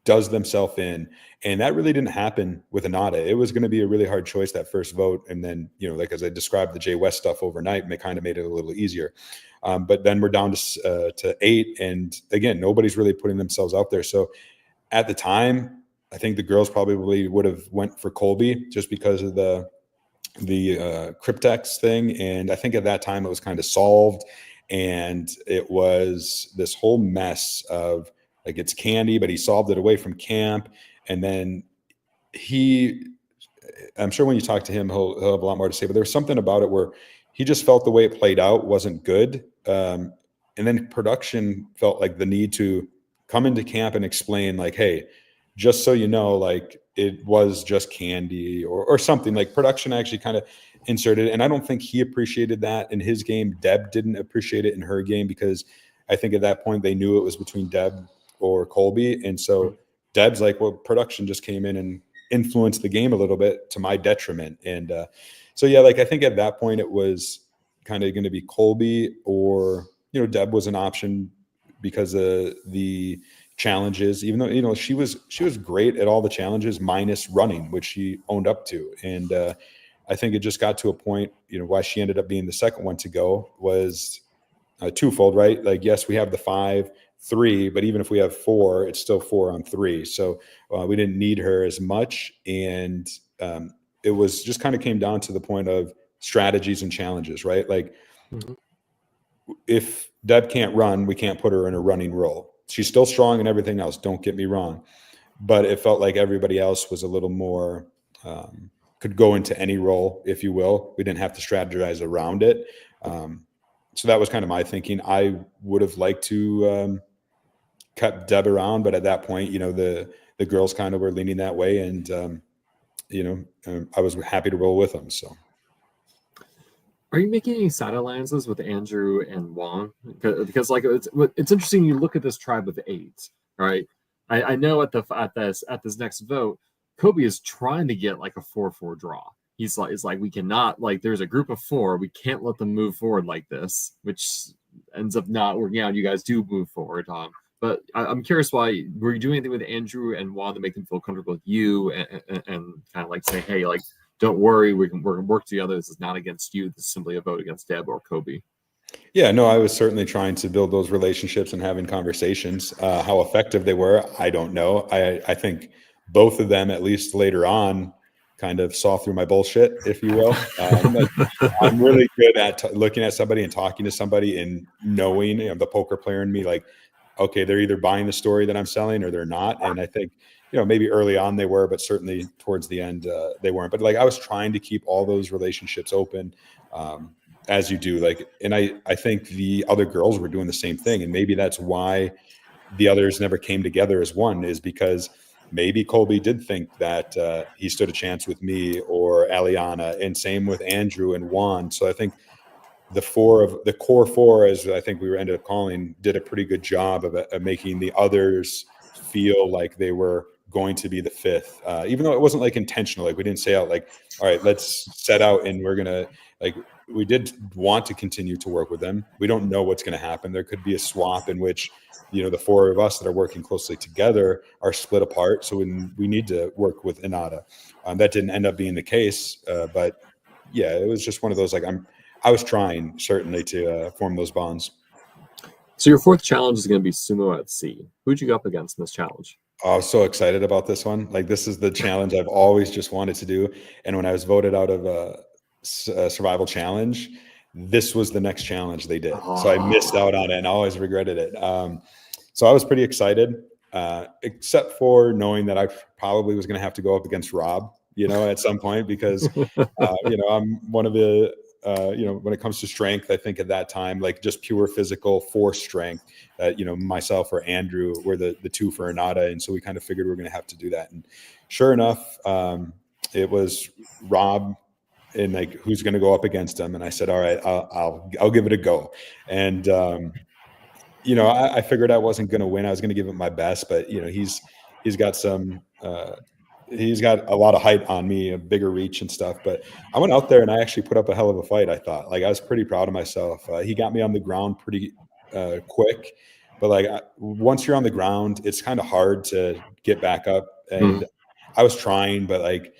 does themselves in. And that really didn't happen with Anada. It was going to be a really hard choice, that first vote. And then, like as I described the Jay West stuff overnight, and it kind of made it a little easier. But then we're down to 8. And again, nobody's really putting themselves out there. So at the time, I think the girls probably would have went for Colby just because of the Cryptex thing. And I think at that time it was kind of solved, and it was this whole mess of like, it's Candy, but he solved it away from camp. And then I'm sure when you talk to him, he'll have a lot more to say, but there was something about it where he just felt the way it played out wasn't good. And then production felt like the need to come into camp and explain like, hey, just so you know, like it was just Candy or something. Like production actually kind of inserted it. And I don't think he appreciated that in his game. Deb didn't appreciate it in her game because I think at that point they knew it was between Deb or Colby. And so Deb's like, well, production just came in and influenced the game a little bit to my detriment. And so, yeah, like I think at that point it was kind of going to be Colby or, Deb was an option because of the challenges, even though she was great at all the challenges minus running, which she owned up to. And I think it just got to a point, why she ended up being the second one to go was twofold, right? Like, yes, we have the 5-3, but even if we have 4, it's still 4 on 3. So we didn't need her as much. And it was just kind of came down to the point of strategies and challenges, right? Like if Deb can't run, we can't put her in a running role. She's still strong and everything else, don't get me wrong. But it felt like everybody else was a little more, could go into any role, if you will. We didn't have to strategize around it. So that was kind of my thinking. I would have liked to cut Deb around, but at that point, the girls kind of were leaning that way. And, I was happy to roll with them, so. Are you making any side alliances with Andrew and Juan? Because like it's interesting. You look at this tribe of 8, right? I know at this next vote, Kobe is trying to get like a 4-4 draw. He's like we cannot, like there's a group of 4, we can't let them move forward like this, which ends up not working out. You guys do move forward, but I'm curious, why were you doing anything with Andrew and Juan to make them feel comfortable with you and kind of like say, hey, like, don't worry, we're going to work together. This is not against you. This is simply a vote against Deb or Kobe. Yeah, no, I was certainly trying to build those relationships and having conversations. How effective they were, I don't know. I think both of them, at least later on, kind of saw through my bullshit, if you will. Like I'm really good at looking at somebody and talking to somebody and knowing, the poker player in me, like, okay, they're either buying the story that I'm selling or they're not. And I think, maybe early on they were, but certainly towards the end they weren't. But like I was trying to keep all those relationships open, as you do. Like, and I think the other girls were doing the same thing, and maybe that's why the others never came together as one, is because maybe Colby did think that he stood a chance with me or Aliana, and same with Andrew and Juan. So I think the core four, as I think we ended up calling, did a pretty good job of making the others feel like they were going to be the fifth, even though it wasn't like intentional. Like we didn't say out like, all right, let's set out and we're gonna like. We did want to continue to work with them. We don't know what's going to happen. There could be a swap in which, the four of us that are working closely together are split apart. So we need to work with Inada. That didn't end up being the case, but yeah, it was just one of those, like, I was trying certainly to form those bonds. So your fourth challenge is going to be sumo at sea. Who'd you go up against in this challenge? I was so excited about this one. Like, this is the challenge I've always just wanted to do. And when I was voted out of a survival challenge, this was the next challenge they did. So I missed out on it and I always regretted it. So I was pretty excited, except for knowing that I probably was going to have to go up against Rob, at some point, because, I'm one of the, when it comes to strength, I think at that time, like just pure physical force strength, myself or Andrew were the two for Inada. And so we kind of figured we are going to have to do that. And sure enough, it was Rob, and like, who's going to go up against him? And I said, all right, I'll give it a go. And, I figured I wasn't going to win. I was going to give it my best, but he's got some, he's got a lot of height on me, a bigger reach and stuff. But I went out there and I actually put up a hell of a fight. I thought, like, I was pretty proud of myself. He got me on the ground pretty quick, but like once you're on the ground, it's kind of hard to get back up. And I was trying, but like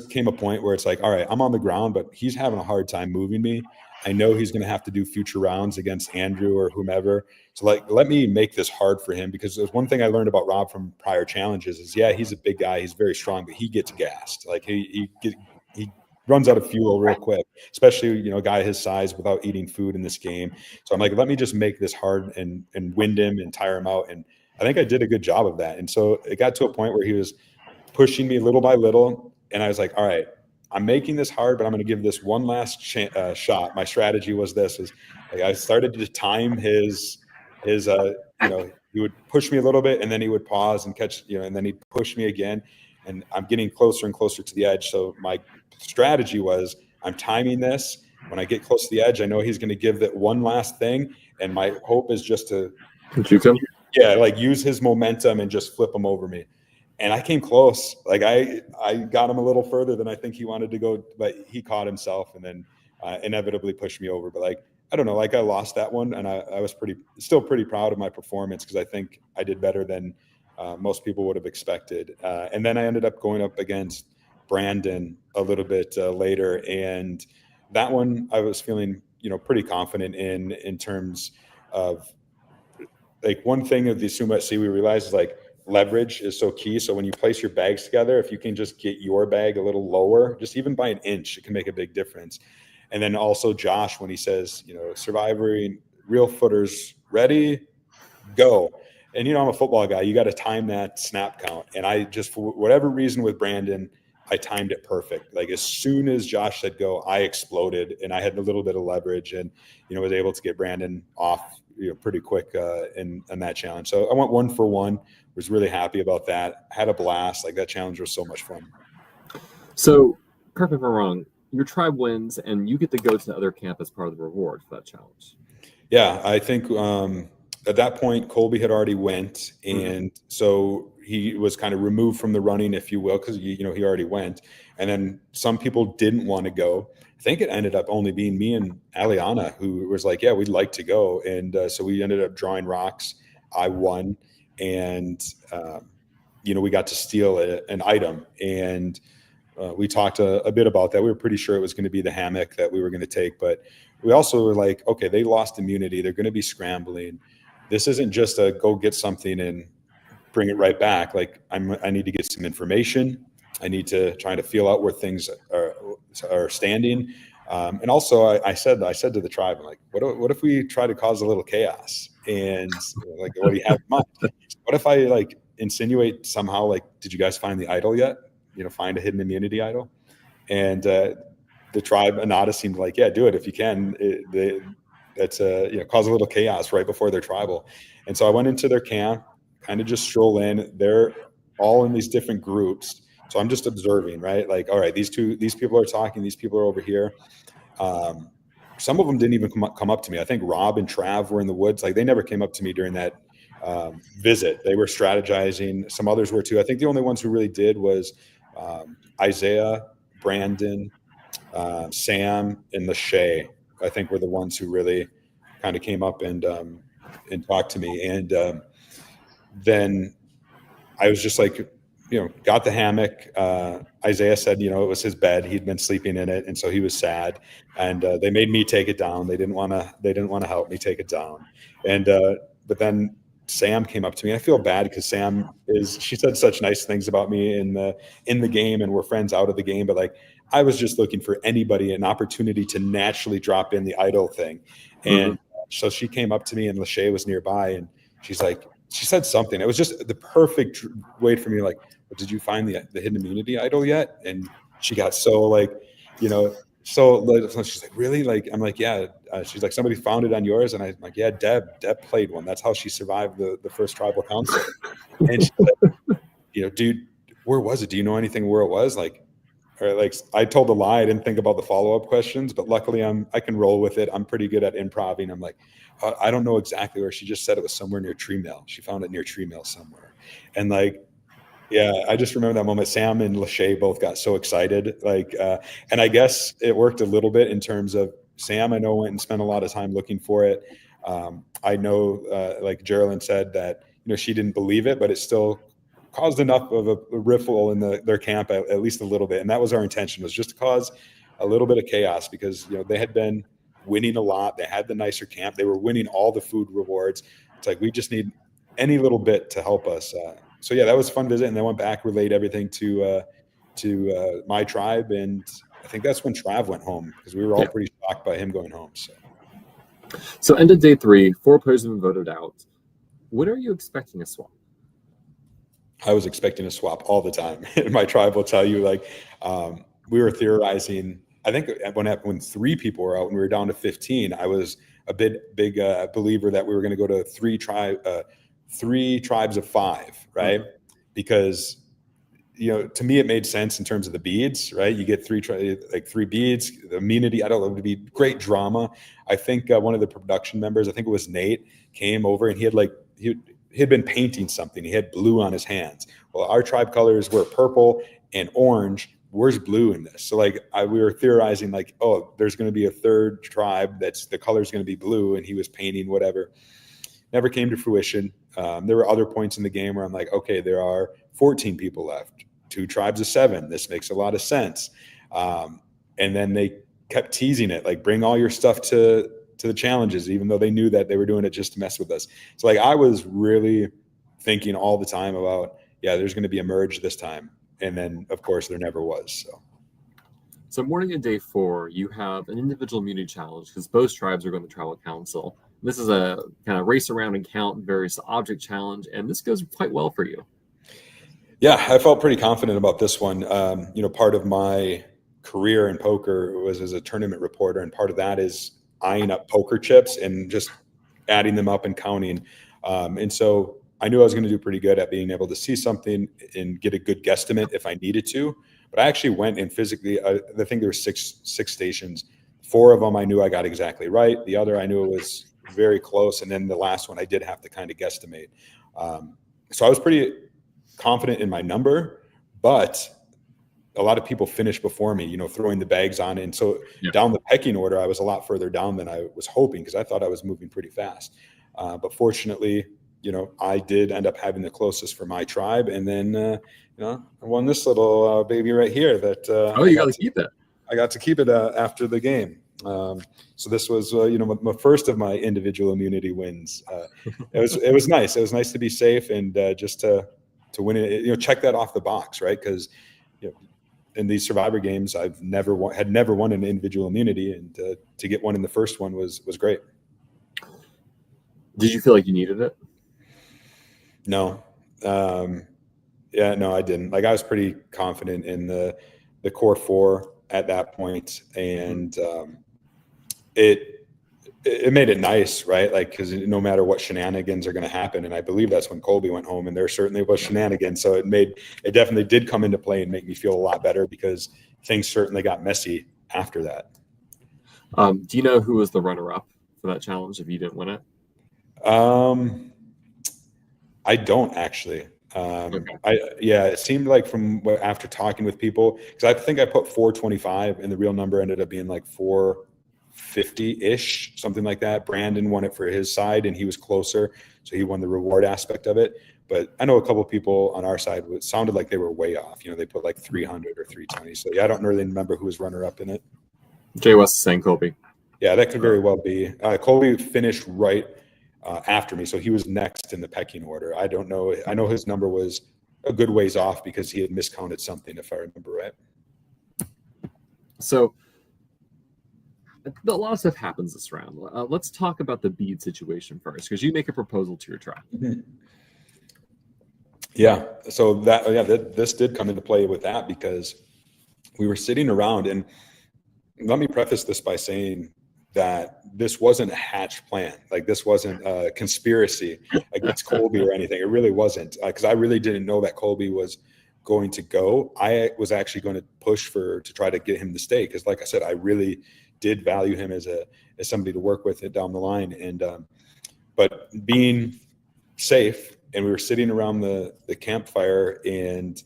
came a point where it's like, all right, I'm on the ground, but he's having a hard time moving me. I know he's going to have to do future rounds against Andrew or whomever. So like, let me make this hard for him, because there's one thing I learned about Rob from prior challenges is, yeah, he's a big guy. He's very strong, but he gets gassed. Like he runs out of fuel real quick, especially, a guy his size without eating food in this game. So I'm like, let me just make this hard and wind him and tire him out. And I think I did a good job of that. And so it got to a point where he was pushing me little by little. And I was like, all right, I'm making this hard, but I'm going to give this one last shot. My strategy was like I started to time his he would push me a little bit and then he would pause and catch, and then he'd push me again. And I'm getting closer and closer to the edge. So my strategy was, I'm timing this. When I get close to the edge, I know he's going to give that one last thing. And my hope is just to juke him. Yeah, like use his momentum and just flip him over me. And I came close. Like I got him a little further than I think he wanted to go, but he caught himself and then inevitably pushed me over. But like, I don't know, like I lost that one, and I was still pretty proud of my performance, because I think I did better than most people would have expected. And then I ended up going up against Brandon a little bit later, and that one I was feeling pretty confident in terms of, like, one thing of the sumo at sea we realized is like leverage is so key. So when you place your bags together, if you can just get your bag a little lower, just even by an inch, it can make a big difference. And then also Josh, when he says, Surviving Reelfooters ready, go. And, I'm a football guy. You got to time that snap count. And I just, for whatever reason with Brandon, I timed it perfect. Like as soon as Josh said go, I exploded, and I had a little bit of leverage and, was able to get Brandon off, pretty quick in that challenge. So I went 1 for 1, was really happy about that. Had a blast. Like that challenge was so much fun. So correct me if I'm wrong, your tribe wins and you get to go to the other camp as part of the reward for that challenge. Yeah, I think at that point, Colby had already went. And so he was kind of removed from the running, if you will, because, he already went. And then some people didn't want to go. I think it ended up only being me and Aliana who was like, yeah, we'd like to go. And so we ended up drawing rocks. I won. And, we got to steal an item. And we talked a bit about that. We were pretty sure it was going to be the hammock that we were going to take. But we also were like, okay, they lost immunity. They're going to be scrambling. This isn't just a go get something and bring it right back. Like I need to get some information. I need to try to feel out where things are standing. And also, I said to the tribe, I'm like, what if we try to cause a little chaos? And like, what do you have in mind? What if I like insinuate somehow, like, did you guys find the idol yet? Find a hidden immunity idol. And the tribe Anada seemed like, yeah, do it if you can. That's cause a little chaos right before their tribal. And so I went into their camp, kind of just stroll in. They're all in these different groups. So I'm just observing, right? Like, all right, these people are talking, these people are over here. Some of them didn't even come up to me. I think Rob and Trav were in the woods. Like, they never came up to me during that visit. They were strategizing. Some others were too. I think the only ones who really did was Isaiah, Brandon, Sam, and Lachey, I think, were the ones who really kind of came up and talked to me. And then I was just like, got the hammock. Isaiah said, it was his bed. He'd been sleeping in it, and so he was sad. And they made me take it down. They didn't want to help me take it down. And but then Sam came up to me. I feel bad because she said such nice things about me in the game, and we're friends out of the game. But like, I was just looking for anybody, an opportunity to naturally drop in the idol thing. And so she came up to me, and Lachey was nearby, and she said something. It was just the perfect way for me. Like, well, did you find the hidden immunity idol yet? And she got so like, so she's like, really? Like, I'm like, yeah. She's like, somebody found it on yours, and I'm like, yeah, Deb played one. That's how she survived the first tribal council. And she's like, dude, where was it? Do you know anything where it was? Like, or like, I told a lie. I didn't think about the follow-up questions, but luckily I can roll with it. I'm pretty good at improvising. I'm like, I don't know exactly where. She just said it was somewhere near Tree Mill. She found it near Tree Mill somewhere. And like, yeah, I just remember that moment. Sam and Lachey both got so excited. Like, and I guess it worked a little bit in terms of Sam, I know, went and spent a lot of time looking for it. I know, like Geraldine said, that, she didn't believe it, but it still caused enough of a riffle in their camp, at least a little bit. And that was our intention, was just to cause a little bit of chaos, because, they had been winning a lot. They had the nicer camp. They were winning all the food rewards. It's like, we just need any little bit to help us. So yeah, that was a fun visit. And then went back, relayed everything to my tribe. And I think that's when Trav went home, because we were all pretty shocked by him going home. So end of day 3, 4 players have been voted out. When are you expecting a swap? I was expecting a swap all the time. My tribe will tell you, like, we were theorizing. I think when 3 people were out and we were down to 15, I was a big believer that we were going to go to 3 tribes of 5, right? Mm-hmm. Because, to me, it made sense in terms of the beads, right? You get 3 beads, the immunity. I don't know, it would be great drama. I think one of the production members, I think it was Nate, came over, and he had been painting something. He had blue on his hands. Well, our tribe colors were purple and orange. Where's blue in this? So like, we were theorizing, like, oh, there's going to be a 3rd tribe that's the color's going to be blue, and he was painting whatever. Never came to fruition. There were other points in the game where I'm like, okay, there are 14 people left, 2 tribes of 7. This makes a lot of sense. And then they kept teasing it, like, bring all your stuff to the challenges, even though they knew that they were doing it just to mess with us. So like, I was really thinking all the time about, yeah, there's going to be a merge this time. And then, of course, there never was. So morning of day 4, you have an individual immunity challenge, because both tribes are going to tribal council. This is a kind of race around and count various object challenge, and this goes quite well for you. Yeah, I felt pretty confident about this one. Part of my career in poker was as a tournament reporter, and part of that is eyeing up poker chips and just adding them up and counting. And so I knew I was going to do pretty good at being able to see something and get a good guesstimate if I needed to. But I actually went and physically, I think there were six stations. 4 of them I knew I got exactly right. The other I knew it was very close. And then the last one I did have to kind of guesstimate. So I was pretty confident in my number, but a lot of people finished before me, throwing the bags on. And so down the pecking order, I was a lot further down than I was hoping, because I thought I was moving pretty fast. But fortunately, I did end up having the closest for my tribe. And then, I won this little baby right here that you got to keep it. I got to keep it after the game. So this was, my first of my individual immunity wins. It was nice. It was nice to be safe and just to win it, check that off the box, right? Because, in these Survivor games, I've never won an individual immunity, and to get one in the first one was great. Did you feel like you needed it? No. No, I didn't. Like, I was pretty confident in the core four at that point, and it made it nice, right? Like, because no matter what shenanigans are going to happen, and I believe that's when Colby went home, and there certainly was shenanigans. So it definitely did come into play and make me feel a lot better, because things certainly got messy after that. Do you know who was the runner-up for that challenge if you didn't win it? I don't actually. Okay. It seemed like after talking with people, because I think I put 425 and the real number ended up being like 450-ish, something like that. Brandon won it for his side and he was closer, so he won the reward aspect of it. But I know a couple of people on our side, it sounded like they were way off. They put like 300 or 320. So I don't really remember who was runner-up in it. Jay West is saying Colby. Yeah, that could very well be. Colby finished right after me, so he was next in the pecking order. I don't know. I know his number was a good ways off because he had miscounted something, if I remember right. So a lot of stuff happens this round. Let's talk about the bead situation first, because you make a proposal to your tribe. Yeah. So this did come into play with that, because we were sitting around, and let me preface this by saying that this wasn't a hatched plan. Like, this wasn't a conspiracy against Colby or anything. It really wasn't, because I really didn't know that Colby was going to go. I was actually going to push to try to get him to stay, because, like I said, I really did value him as somebody to work with it down the line. And but being safe, and we were sitting around the campfire, and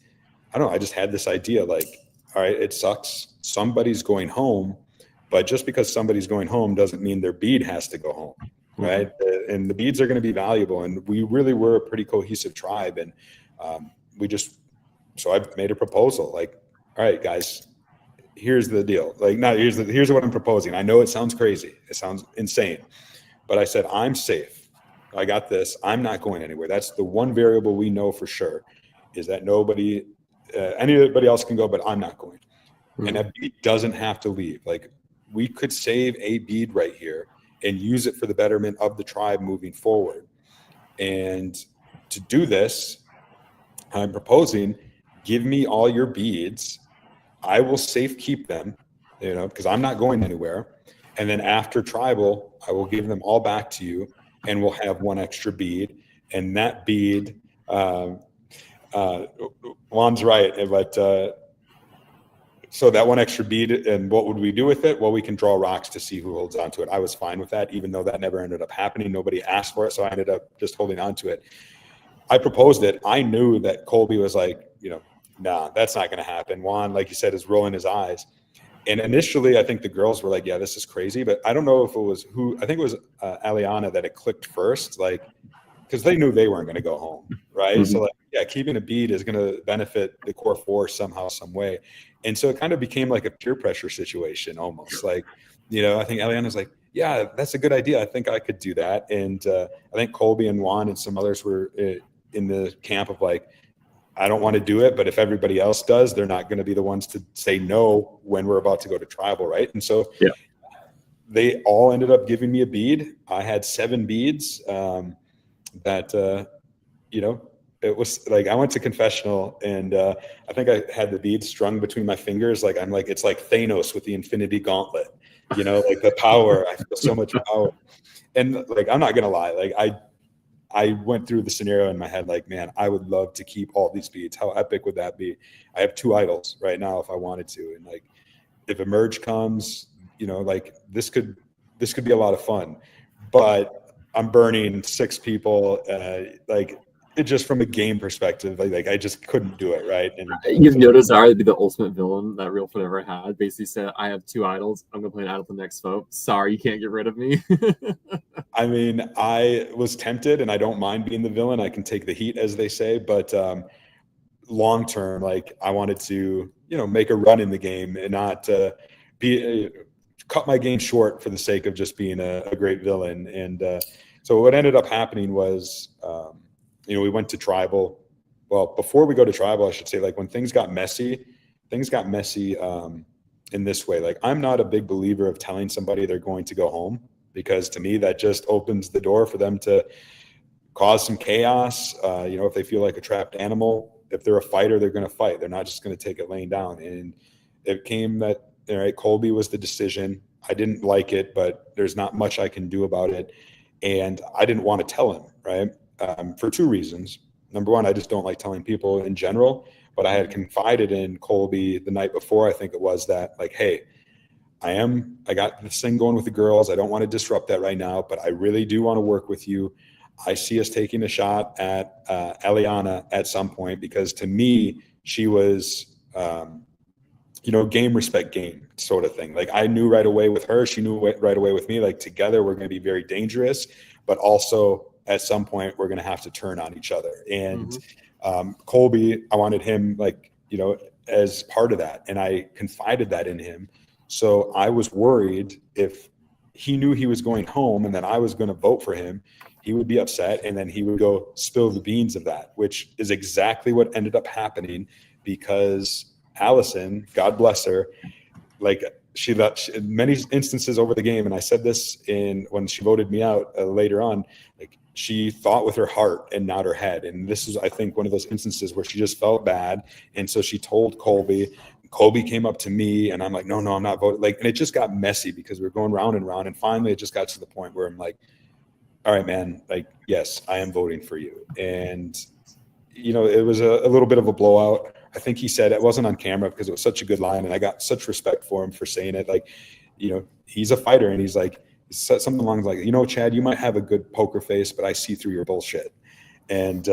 I don't know, I just had this idea, like, all right, it sucks, somebody's going home. But just because somebody's going home doesn't mean their bead has to go home, right? Mm-hmm. And the beads are going to be valuable. And we really were a pretty cohesive tribe. And so I've made a proposal, like, all right, guys, here's the deal. Like, no, here's what I'm proposing. I know it sounds crazy. It sounds insane. But I said, I'm safe. I got this. I'm not going anywhere. That's the one variable we know for sure, is that anybody else can go, but I'm not going. Mm-hmm. And that bead doesn't have to leave. Like, we could save a bead right here and use it for the betterment of the tribe moving forward. And to do this, I'm proposing, give me all your beads. I will safe keep them, because I'm not going anywhere. And then after tribal, I will give them all back to you, and we'll have one extra bead. And that bead, Juan's right, but so that one extra bead, and what would we do with it? Well, we can draw rocks to see who holds on to it. I was fine with that, even though that never ended up happening. Nobody asked for it, so I ended up just holding on to it. I proposed it. I knew that Colby was like, nah, that's not going to happen. Juan, like you said, is rolling his eyes. And initially, I think the girls were like, yeah, this is crazy. But I don't know if it was I think it was Aliana that it clicked first, like, because they knew they weren't going to go home, right? Mm-hmm. So, like, yeah, keeping a bead is going to benefit the core four somehow, some way. And so it kind of became like a peer pressure situation almost. Like, I think Eliana's like, yeah, that's a good idea. I think I could do that. And I think Colby and Juan and some others were in the camp of like, I don't want to do it, but if everybody else does, they're not going to be the ones to say no when we're about to go to tribal, right? And so they all ended up giving me a bead. I had 7 beads it was like, I went to confessional, and I think I had the beads strung between my fingers. Like, I'm like, it's like Thanos with the Infinity Gauntlet, like the power. I feel so much power. And like, I'm not going to lie. Like, I went through the scenario in my head, like, man, I would love to keep all these beads. How epic would that be? I have 2 idols right now if I wanted to. And like, if a merge comes, like, this could be a lot of fun, but I'm burning 6 people. Like, it just from a game perspective, like I just couldn't do it, right? And you've noticed I would be the ultimate villain that Reelfoot ever had. Basically said, I have 2 idols. I'm gonna play an idol for the next vote. Sorry, you can't get rid of me. I mean, I was tempted, and I don't mind being the villain. I can take the heat, as they say, but long term, like, I wanted to, make a run in the game and not cut my game short for the sake of just being a great villain. And so what ended up happening was, we went to tribal. Well, before we go to tribal, I should say, like, when things got messy, things got messy in this way. Like, I'm not a big believer of telling somebody they're going to go home, because to me that just opens the door for them to cause some chaos. If they feel like a trapped animal, if they're a fighter, they're going to fight. They're not just going to take it laying down. And it came that, all right, Colby was the decision. I didn't like it, but there's not much I can do about it. And I didn't want to tell him, right? For two reasons. Number one, I just don't like telling people in general, but I had confided in Colby the night before, I think it was, that like, hey, I got this thing going with the girls. I don't want to disrupt that right now, but I really do want to work with you. I see us taking a shot at Eliana at some point, because to me, she was, game, respect, game sort of thing. Like, I knew right away with her, she knew right away with me, like together we're going to be very dangerous, but also at some point we're going to have to turn on each other. And Colby, I wanted him as part of that. And I confided that in him. So I was worried if he knew he was going home and then I was going to vote for him, he would be upset, and then he would go spill the beans of that, which is exactly what ended up happening, because Allison, God bless her, like she many instances over the game, and I said this when she voted me out later on, like she thought with her heart and not her head. And this is, I think, one of those instances where she just felt bad. And so she told Colby. Colby came up to me and I'm like, no, I'm not voting. Like, and it just got messy because we were going round and round. And finally it just got to the point where I'm like, all right, man, like, yes, I am voting for you. And, it was a little bit of a blowout. I think he said, it wasn't on camera because it was such a good line, and I got such respect for him for saying it. Like, he's a fighter, and he's like, said something along like, Chad, you might have a good poker face, but I see through your bullshit. And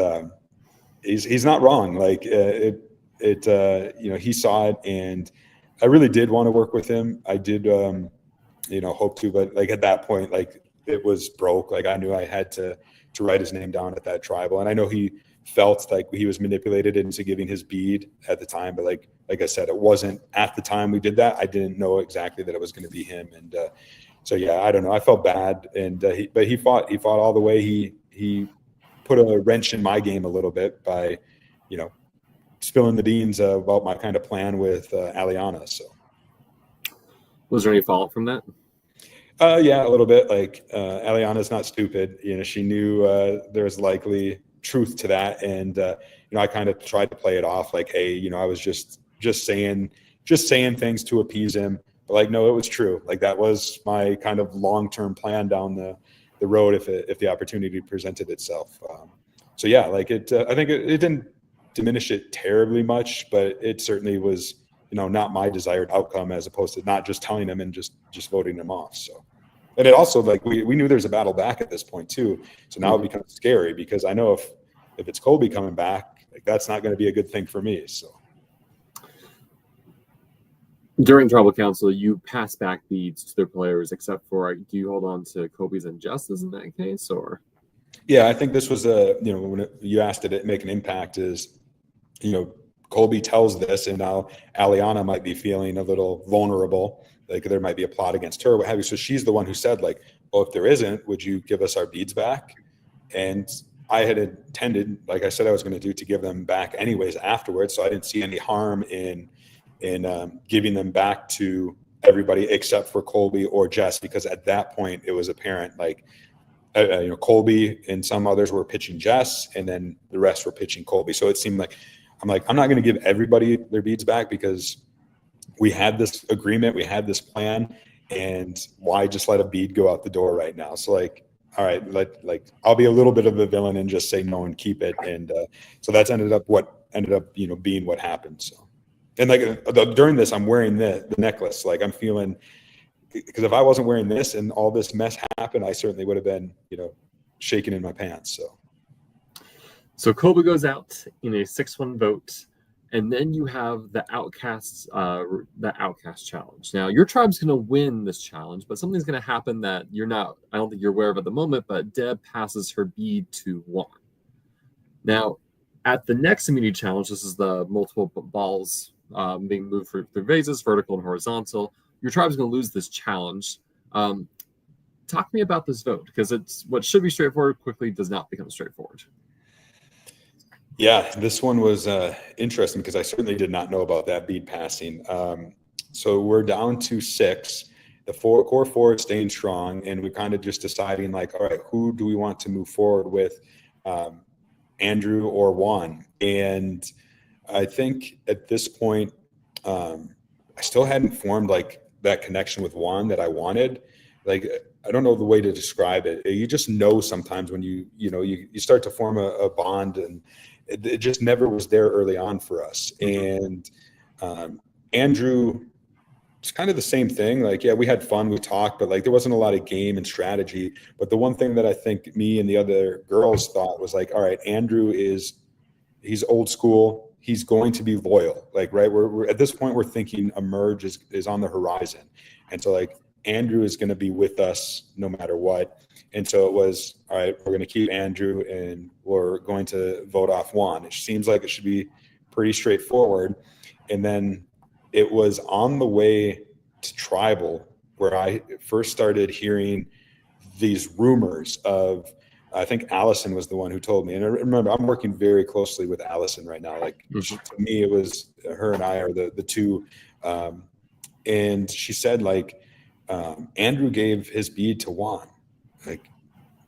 he's not wrong. Like, he saw it, and I really did want to work with him. I did, hope to, but like at that point, like it was broke. Like, I knew I had to write his name down at that tribal, and I know he felt like he was manipulated into giving his bead at the time, but like I said, it wasn't at the time we did that. I didn't know exactly that it was going to be him, and so yeah, I don't know. I felt bad, and but he fought all the way. He put a wrench in my game a little bit by, spilling the beans about my kind of plan with Aliana. So, was there any fallout from that? Yeah, a little bit. Like, Aliana's not stupid. She knew there was likely truth to that, and I kind of tried to play it off like, hey, I was just saying things to appease him, but like, no, it was true. Like, that was my kind of long-term plan down the road if the opportunity presented itself. So yeah, like I think it didn't diminish it terribly much, but it certainly was, not my desired outcome, as opposed to not just telling him and just voting him off. So, and it also, like, we knew there's a battle back at this point too. So now it becomes scary, because I know if it's Colby coming back, like, that's not going to be a good thing for me. So during tribal council, you pass back beads to their players, except for, do you hold on to Colby's injustice in that case, or? Yeah, I think this was when you asked, did it make an impact, is, Colby tells this, and now Aliana might be feeling a little vulnerable. Like, there might be a plot against her, what have you. So she's the one who said, like, well, if there isn't, would you give us our beads back? And I had intended, like I said I was going to do, to give them back anyways afterwards. So I didn't see any harm in giving them back to everybody except for Colby or Jess, because at that point it was apparent, like, Colby and some others were pitching Jess, and then the rest were pitching Colby. So it seemed like, I'm not going to give everybody their beads back, because we had this agreement, we had this plan, and why just let a bead go out the door right now? So, like, all right, I'll be a little bit of a villain and just say no and keep it. And so that's ended up being what happened. So, and like during this, I'm wearing the necklace. Like, I'm feeling, because if I wasn't wearing this and all this mess happened, I certainly would have been, shaking in my pants. So Colby goes out in a 6-1 vote, and then you have the outcast challenge. Now, your tribe's going to win this challenge, but something's going to happen that I don't think you're aware of at the moment, but Deb passes her bead to Juan. Now, at the next immunity challenge, this is the multiple balls being moved through vases, vertical and horizontal. Your tribe's going to lose this challenge. Talk to me about this vote, because it's what should be straightforward quickly does not become straightforward. Yeah, this one was interesting because I certainly did not know about that bead passing. So we're down to 6. The core four is staying strong, and we're kind of just deciding like, all right, who do we want to move forward with, um, Andrew or Juan? And I think at this point, um, I still hadn't formed like that connection with Juan that I wanted. Like, I don't know the way to describe it. You just know sometimes when you start to form a bond, and it just never was there early on for us. And Andrew, it's kind of the same thing. Like, yeah, we had fun, we talked, but like there wasn't a lot of game and strategy. But the one thing that I think me and the other girls thought was like, all right, he's old school. He's going to be loyal. Like, right. We're at this point, we're thinking a merge is on the horizon. And so like Andrew is going to be with us no matter what. And so it was, all right, we're going to keep Andrew and we're going to vote off Juan. It seems like it should be pretty straightforward. And then it was on the way to tribal where I first started hearing these rumors of, I think Allison was the one who told me. And I remember I'm working very closely with Allison right now. Like, to me, it was her and I are the two. And she said like, Andrew gave his bead to Juan. Like,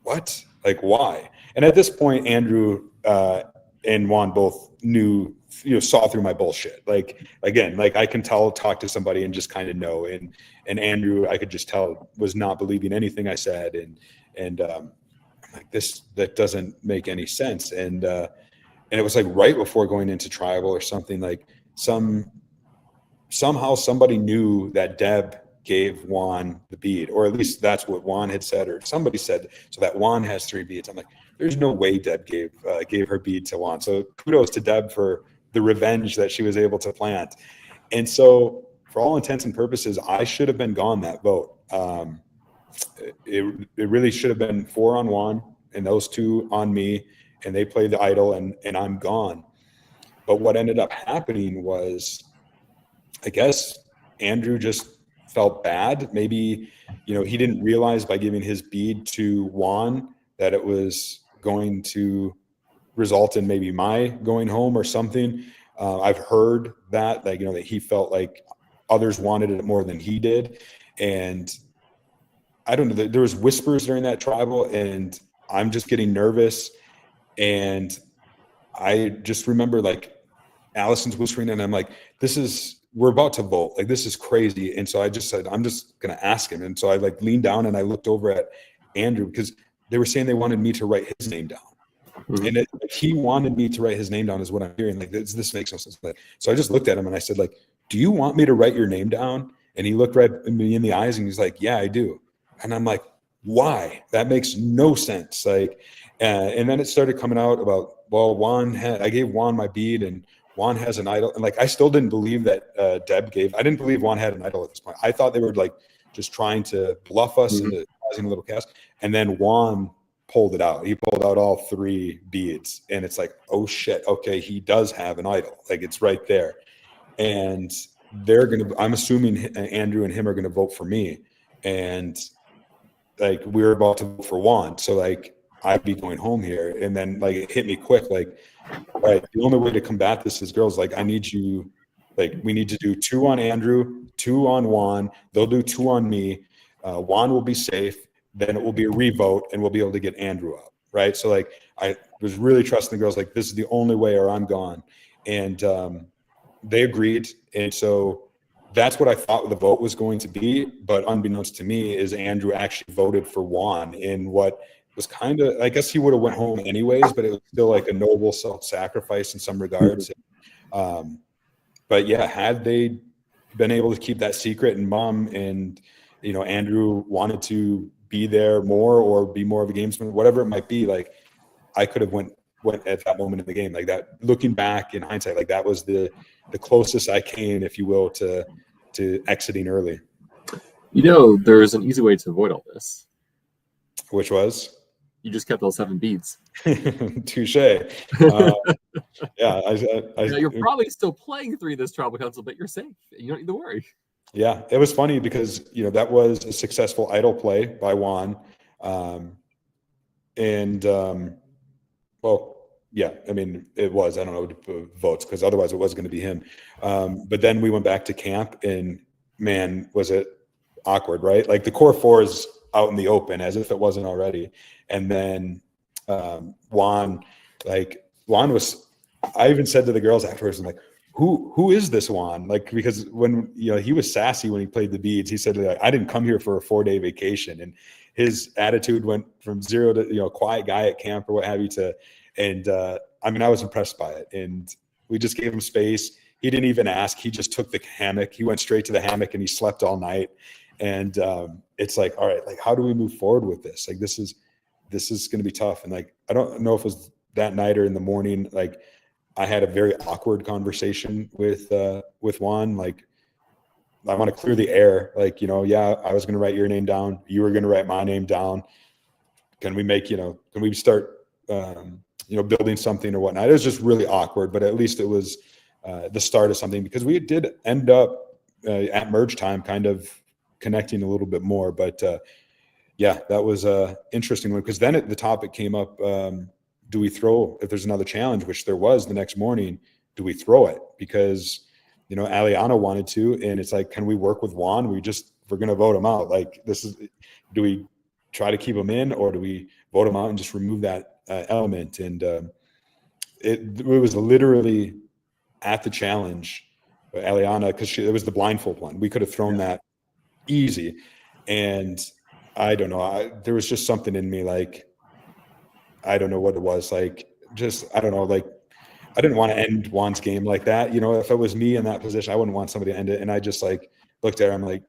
what? Like, why? And at this point, Andrew and Juan both knew, saw through my bullshit. Like, again, like I can talk to somebody and just kind of know. And Andrew, I could just tell was not believing anything I said. And like, that doesn't make any sense. And it was like right before going into tribal or something, like somehow somebody knew that Deb gave Juan the bead, or at least that's what Juan had said, or somebody said, so that Juan has 3 beads. I'm like, there's no way Deb gave her bead to Juan. So kudos to Deb for the revenge that she was able to plant. And so for all intents and purposes, I should have been gone that vote. It really should have been 4 on Juan and those 2 on me, and they played the idol, and I'm gone. But what ended up happening was, I guess Andrew just felt bad. Maybe, he didn't realize by giving his bead to Juan that it was going to result in maybe my going home or something. I've heard that, like, that he felt like others wanted it more than he did. And I don't know, there was whispers during that tribal, and I'm just getting nervous. And I just remember like Allison's whispering, and I'm like, we're about to vote. Like, this is crazy. And so I just said, I'm just going to ask him. And so I like leaned down and I looked over at Andrew because they were saying they wanted me to write his name down. And he wanted me to write his name down is what I'm hearing. Like, this makes no sense. Like, so I just looked at him and I said, like, do you want me to write your name down? And he looked right at me in the eyes and he's like, yeah, I do. And I'm like, why? That makes no sense. Like, and then it started coming out about, well, I gave Juan my bead, and Juan has an idol. And like, I still didn't believe that I didn't believe Juan had an idol at this point. I thought they were like just trying to bluff us into causing a little chaos. And then Juan pulled it out. He pulled out all 3 beads, and it's like, oh shit, okay, he does have an idol. Like, it's right there. And I'm assuming Andrew and him are gonna vote for me. And like, we're about to vote for Juan. So like, I'd be going home here. And then like, it hit me quick, like, all right, the only way to combat this is, girls, like, we need to do 2 on Andrew, 2 on Juan. They'll do 2 on me. Juan will be safe. Then it will be a revote, and we'll be able to get Andrew up. Right. So like, I was really trusting the girls, like, this is the only way or I'm gone. And they agreed. And so that's what I thought the vote was going to be. But unbeknownst to me is Andrew actually voted for Juan in what was kind of, I guess he would have went home anyways, but it was still like a noble self-sacrifice in some regards. But yeah, had they been able to keep that secret, and Mom and, Andrew wanted to be there more or be more of a gamesman, whatever it might be, like, I could have went at that moment in the game. Like, that, looking back in hindsight, like, that was the closest I came, if you will, to exiting early. There's an easy way to avoid all this. Which was? You just kept all 7 beads. Touche. Yeah, you're probably still playing 3 this tribal council, but you're safe. You don't need to worry. Yeah, it was funny because that was a successful idol play by Juan, well, yeah, I mean, it was, I don't know, votes, because otherwise it was going to be him. But then we went back to camp, and man, was it awkward, right? Like the core four is out in the open as if it wasn't already. And then Juan, Juan was, I even said to the girls afterwards, I'm like, who is this Juan? Like, because when, he was sassy when he played the beads. He said, like, I didn't come here for a 4-day vacation. And his attitude went from zero to, quiet guy at camp or what have you to, and I mean, I was impressed by it. And we just gave him space. He didn't even ask. He just took the hammock. He went straight to the hammock and he slept all night. And it's like, all right, like, how do we move forward with this? Like, this is going to be tough. And like, I don't know if it was that night or in the morning, like, I had a very awkward conversation with Juan. Like, I want to clear the air. Like, yeah, I was going to write your name down. You were going to write my name down. Can we make, can we start, building something or whatnot? It was just really awkward, but at least it was the start of something, because we did end up at merge time kind of connecting a little bit more. But yeah, that was a interesting one, because then the topic came up, do we throw, if there's another challenge, which there was the next morning, do we throw it? Because, Aliana wanted to, and it's like, can we work with Juan? We're going to vote him out. Like, do we try to keep him in, or do we vote him out and just remove that element? And it was literally at the challenge, Aliana, because it was the blindfold one. We could have thrown that easy. And I don't know, there was just something in me, like, I don't know what it was, like, just, I don't know, like, I didn't want to end Juan's game like that. If it was me in that position, I wouldn't want somebody to end it. And I just like looked at her, I'm like,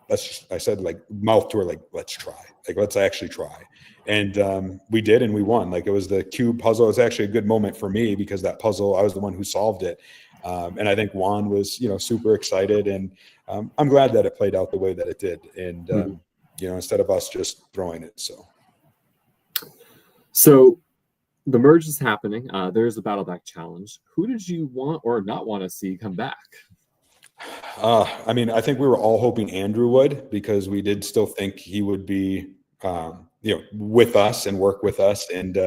I said, like, mouth to her, like, let's try, like, let's actually try. And we did, and we won. Like, it was the cube puzzle. It was actually a good moment for me, because that puzzle, I was the one who solved it. And I think Juan was, super excited, and I'm glad that it played out the way that it did. And, instead of us just throwing it. So the merge is happening. There's a battle back challenge. Who did you want or not want to see come back? I mean, I think we were all hoping Andrew would, because we did still think he would be, with us and work with us. And,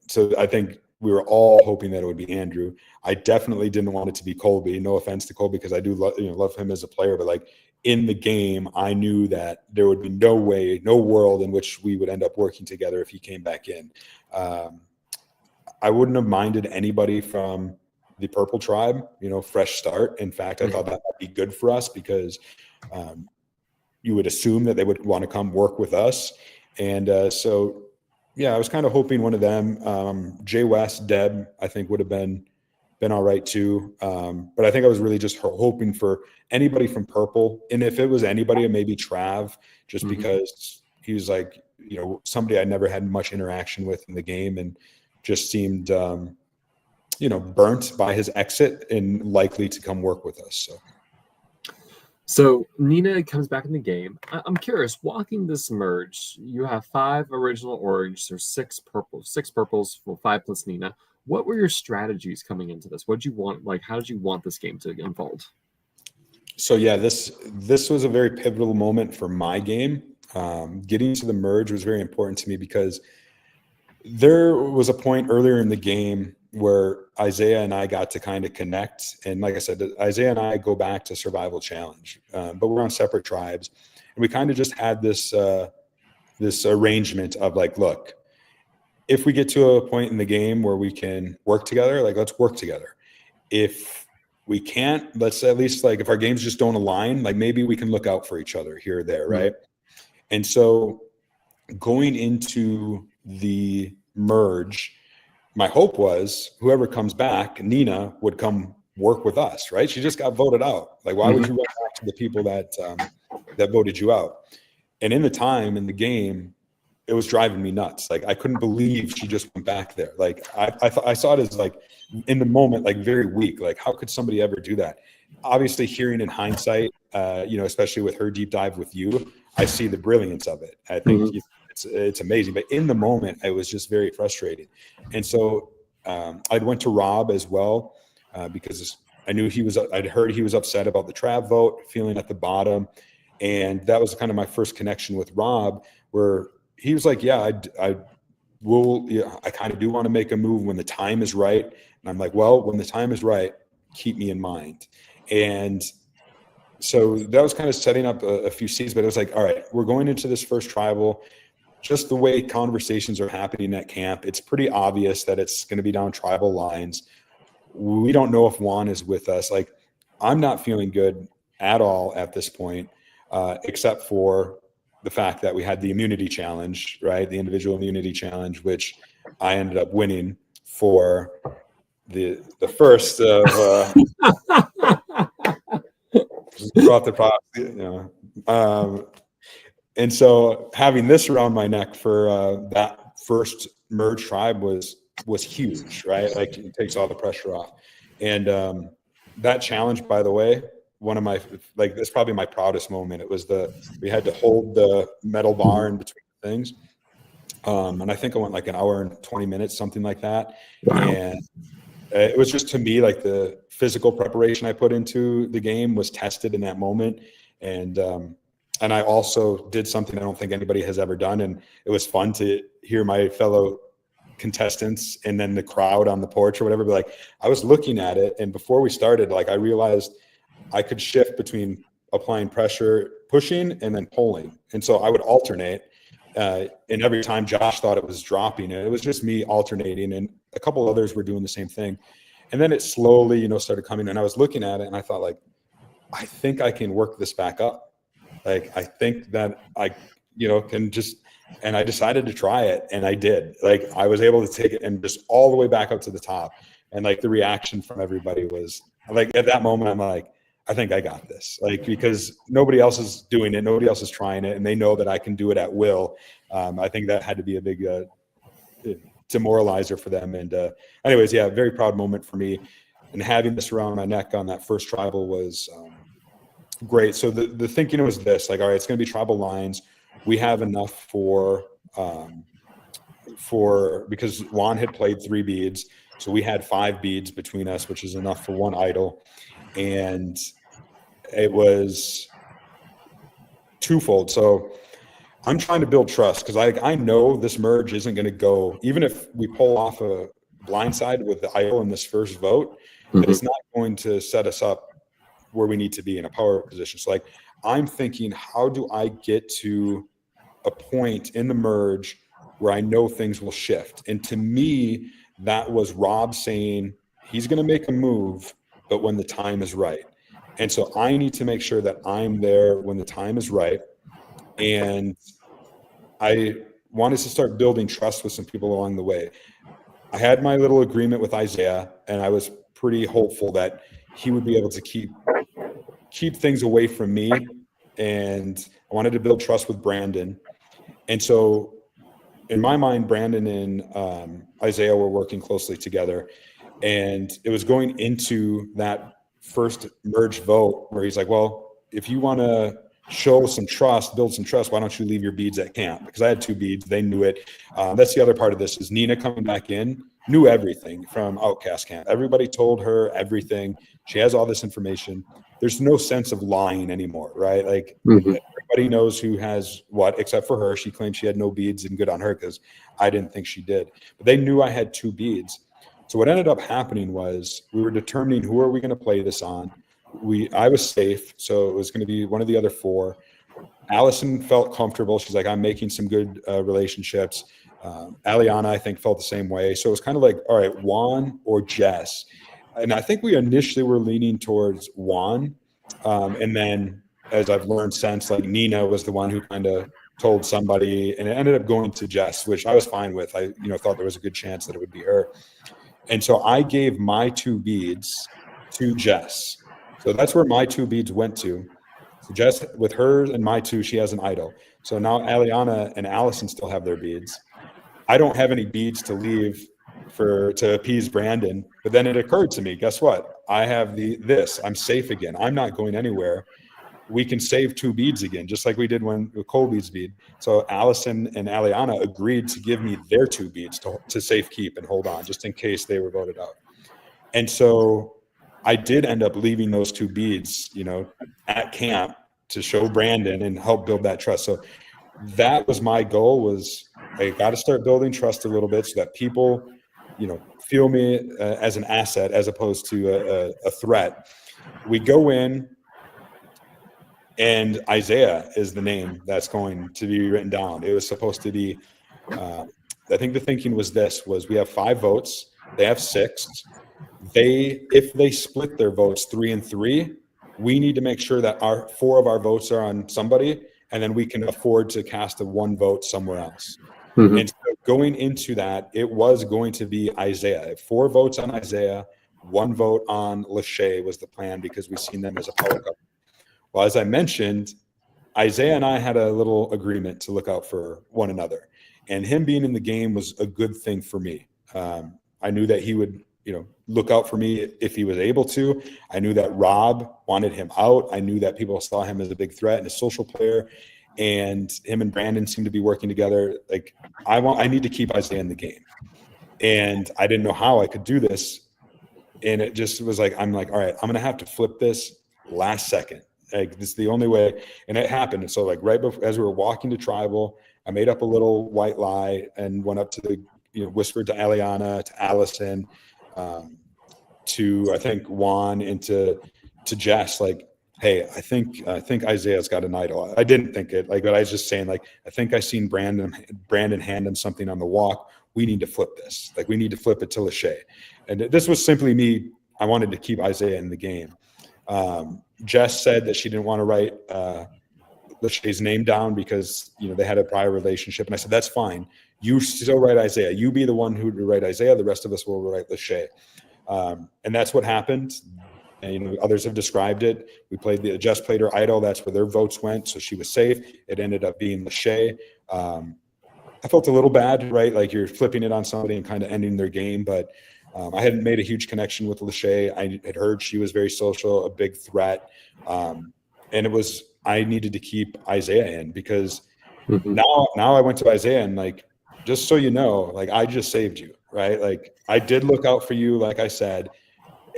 so I think we were all hoping that it would be Andrew. I definitely didn't want it to be Colby. No offense to Colby, because I do love him as a player, but like, in the game, I knew that there would be no way, no world in which we would end up working together if he came back in. I wouldn't have minded anybody from the Purple Tribe, fresh start. In fact, I thought that might be good for us, because you would assume that they would want to come work with us. And so, yeah, I was kind of hoping one of them, Jay West, Deb, I think would have been all right too. But I think I was really just hoping for anybody from Purple. And if it was anybody, maybe Trav, just because he was like, somebody I never had much interaction with in the game, and just seemed, burnt by his exit and likely to come work with us. So Nina comes back in the game. I'm curious, walking this merge, you have 5 original orange, there's 6 purples, well, 5 plus Nina. What were your strategies coming into this? What did you want? Like, how did you want this game to unfold? So yeah, this was a very pivotal moment for my game. Getting to the merge was very important to me, because there was a point earlier in the game where Isaiah and I got to kind of connect. And like I said, Isaiah and I go back to Survival Challenge, but we're on separate tribes. And we kind of just had this arrangement of like, look, if we get to a point in the game where we can work together, like, let's work together. If we can't, let's at least, like, if our games just don't align, like, maybe we can look out for each other here or there, right? And so going into the merge, my hope was whoever comes back, Nina, would come work with us, right? She just got voted out. Like, why would you run back to the people that voted you out? And in the time in the game, it was driving me nuts. Like, I couldn't believe she just went back there. Like, I saw it as, like, in the moment, like, very weak. Like, how could somebody ever do that? Obviously, hearing in hindsight, especially with her deep dive with you, I see the brilliance of it. I think it's amazing. But in the moment, it was just very frustrating. And so I went to Rob as well, because I knew I'd heard he was upset about the Trav vote, feeling at the bottom. And that was kind of my first connection with Rob, where he was like, yeah, I I kind of do want to make a move when the time is right. And I'm like, well, when the time is right, keep me in mind. And so that was kind of setting up a few seeds, but it was like, all right, we're going into this first tribal. Just the way conversations are happening at camp, it's pretty obvious that it's going to be down tribal lines. We don't know if Juan is with us. Like, I'm not feeling good at all at this point, except for the fact that we had the immunity challenge, right? The individual immunity challenge, which I ended up winning for the first of brought the prop, and so having this around my neck for that first merge tribe was huge, right? Like, it takes all the pressure off. And that challenge, by the way, one of my, like, that's probably my proudest moment. It was we had to hold the metal bar in between things. And I think I went like an hour and 20 minutes, something like that. Wow. And it was just, to me, like, the physical preparation I put into the game was tested in that moment. And I also did something I don't think anybody has ever done. And it was fun to hear my fellow contestants and then the crowd on the porch or whatever, but like, I was looking at it, and before we started, like, I realized I could shift between applying pressure, pushing, and then pulling. And so I would alternate. And every time Josh thought it was dropping, and it was just me alternating, and a couple others were doing the same thing. And then it slowly, started coming, and I was looking at it and I thought, like, I think I can work this back up. Like, I think that I, can just, and I decided to try it, and I did. Like, I was able to take it and just all the way back up to the top. And like, the reaction from everybody was like, at that moment, I'm like, I think I got this, like, because nobody else is doing it. Nobody else is trying it. And they know that I can do it at will. I think that had to be a big demoralizer for them. And anyways, yeah, very proud moment for me. And having this around my neck on that first tribal was great. So the thinking was this, like, all right, it's going to be tribal lines. We have enough because Juan had played 3 beads. So we had 5 beads between us, which is enough for 1 idol. And it was twofold. So I'm trying to build trust, because I know this merge isn't going to go, even if we pull off a blindside with the idol in this first vote, that it's not going to set us up where we need to be in a power position. So, like, I'm thinking, how do I get to a point in the merge where I know things will shift? And to me, that was Rob saying he's going to make a move, but when the time is right. And so I need to make sure that I'm there when the time is right. And I wanted to start building trust with some people along the way. I had my little agreement with Isaiah, and I was pretty hopeful that he would be able to keep things away from me. And I wanted to build trust with Brandon. And so in my mind, Brandon and Isaiah were working closely together. And it was going into that first merge vote where he's like, well, if you want to show some trust, build some trust, why don't you leave your beads at camp? Because I had 2 beads. They knew it. That's the other part of this, is Nina coming back in, knew everything from Outcast camp. Everybody told her everything. She has all this information. There's no sense of lying anymore, right? Like, everybody knows who has what, except for her. She claimed she had no beads, and good on her, because I didn't think she did. But they knew I had 2 beads. So what ended up happening was we were determining who are we going to play this on. I was safe, so it was going to be one of the other 4. Allison felt comfortable. She's like, I'm making some good relationships. Aliana, I think, felt the same way. So it was kind of like, all right, Juan or Jess. And I think we initially were leaning towards Juan. And then, as I've learned since, like, Nina was the one who kind of told somebody, and it ended up going to Jess, which I was fine with. I thought there was a good chance that it would be her. And so I gave my 2 beads to Jess. So that's where my 2 beads went to. So Jess, with hers and my 2, she has an idol. So now Aliana and Allison still have their beads. I don't have any beads to leave to appease Brandon. But then it occurred to me, guess what? I have this. I'm safe again. I'm not going anywhere. We can save 2 beads again, just like we did when Colby's bead. So Allison and Aliana agreed to give me their 2 beads to safe keep and hold on, just in case they were voted out. And so I did end up leaving those 2 beads, at camp to show Brandon and help build that trust. So that was my goal. Was I got to start building trust a little bit so that people, feel me as an asset as opposed to a threat. We go in, and Isaiah is the name that's going to be written down. It was supposed to be, I think the thinking was we have 5 votes, they have 6. If they split their votes 3 and 3, we need to make sure that 4 of our votes are on somebody, and then we can afford to cast a 1 vote somewhere else. Mm-hmm. And so going into that, it was going to be Isaiah. 4 votes on Isaiah, 1 vote on Lachey was the plan, because we've seen them as a power couple. Well, as I mentioned, Isaiah and I had a little agreement to look out for one another, and him being in the game was a good thing for me. I knew that he would, look out for me if he was able to. I knew that Rob wanted him out. I knew that people saw him as a big threat and a social player, and him and Brandon seemed to be working together. Like, I need to keep Isaiah in the game, and I didn't know how I could do this. And it just was like, I'm like, all right, I'm going to have to flip this last second. Like, this is the only way. And it happened. And so, like, right before, as we were walking to tribal, I made up a little white lie and went up to whispered to Aliana, to Allison, to, I think, Juan, and to Jess, like, hey, I think Isaiah's got an idol. I didn't think it, like, but I was just saying, like, I think I seen Brandon hand him something on the walk. We need to flip this. Like, we need to flip it to Lachey. And this was simply me. I wanted to keep Isaiah in the game. Jess said that she didn't want to write Lachey's name down because, they had a prior relationship. And I said, that's fine. You still write Isaiah. You be the one who would write Isaiah. The rest of us will write Lachey. And that's what happened. And, others have described it. Jess played her idol. That's where their votes went. So she was safe. It ended up being Lachey. I felt a little bad, right? Like, you're flipping it on somebody and kind of ending their game. But I hadn't made a huge connection with Lachey. I had heard she was very social, a big threat. And I needed to keep Isaiah in, because now I went to Isaiah and, like, just so you know, like, I just saved you, right? Like, I did look out for you, like I said.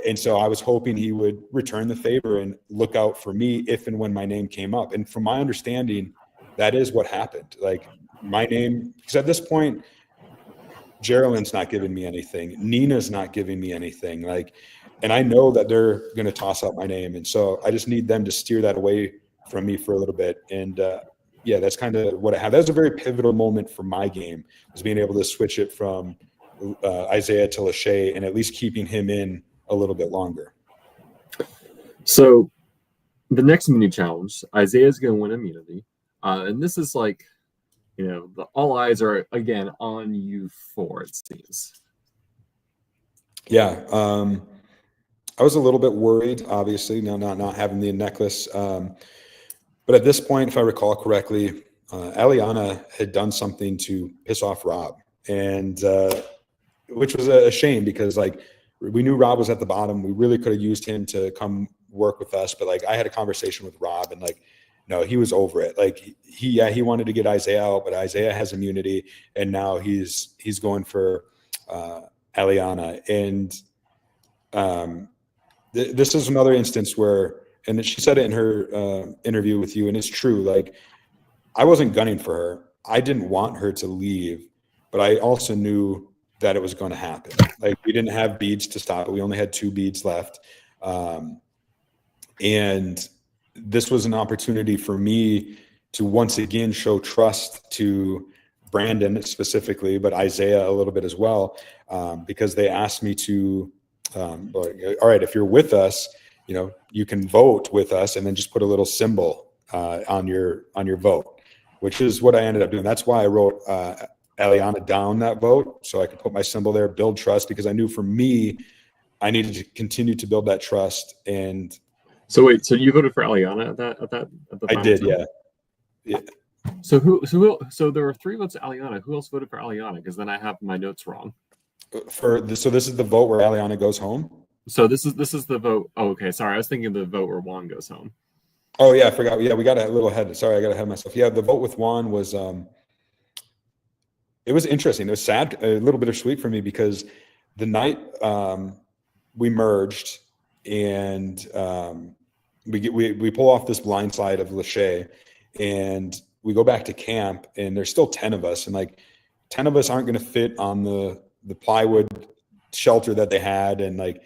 And so I was hoping he would return the favor and look out for me if and when my name came up. And from my understanding, that is what happened. Like, my name, because at this point, Geraldine's not giving me anything. Nina's not giving me anything. Like, and I know that they're going to toss out my name. And so I just need them to steer that away from me for a little bit. And that's kind of what I have. That was a very pivotal moment for my game, was being able to switch it from Isaiah to Lachey, and at least keeping him in a little bit longer. So the next mini challenge, Isaiah's going to win immunity. And this is like, all eyes are again on you for, it seems. Yeah. I was a little bit worried, obviously, not having the necklace. But at this point, if I recall correctly, Aliana had done something to piss off Rob, and which was a shame, because, like, we knew Rob was at the bottom. We really could have used him to come work with us. But, like, I had a conversation with Rob, and, like, no, he was over it. Like, he wanted to get Isaiah out, but Isaiah has immunity, and now he's going for Aliana. And this is another instance where, and she said it in her interview with you, and it's true. Like, I wasn't gunning for her. I didn't want her to leave, but I also knew that it was going to happen. Like, we didn't have beads to stop it. We only had 2 beads left. And this was an opportunity for me to once again show trust to Brandon specifically, but Isaiah a little bit as well, because they asked me to, all right, if you're with us, you can vote with us, and then just put a little symbol on your vote, which is what I ended up doing. That's why I wrote Aliana down that vote, so I could put my symbol there, build trust, because I knew for me, I needed to continue to build that trust. And so wait, so you voted for Aliana at the I did, time? Yeah. So there were 3 votes to Aliana. Who else voted for Aliana? Because then I have my notes wrong. So this is the vote where Aliana goes home. So this is the vote. Oh, okay. Sorry, I was thinking the vote where Juan goes home. Oh yeah, I forgot. Yeah, we got a little ahead. Sorry, I got ahead of myself. Yeah, the vote with Juan was it was interesting. It was sad, a little bittersweet for me, because the night we merged, and we pull off this blind side of Lachey, and we go back to camp, and there's still 10 of us, and like 10 of us aren't going to fit on the plywood shelter that they had. And like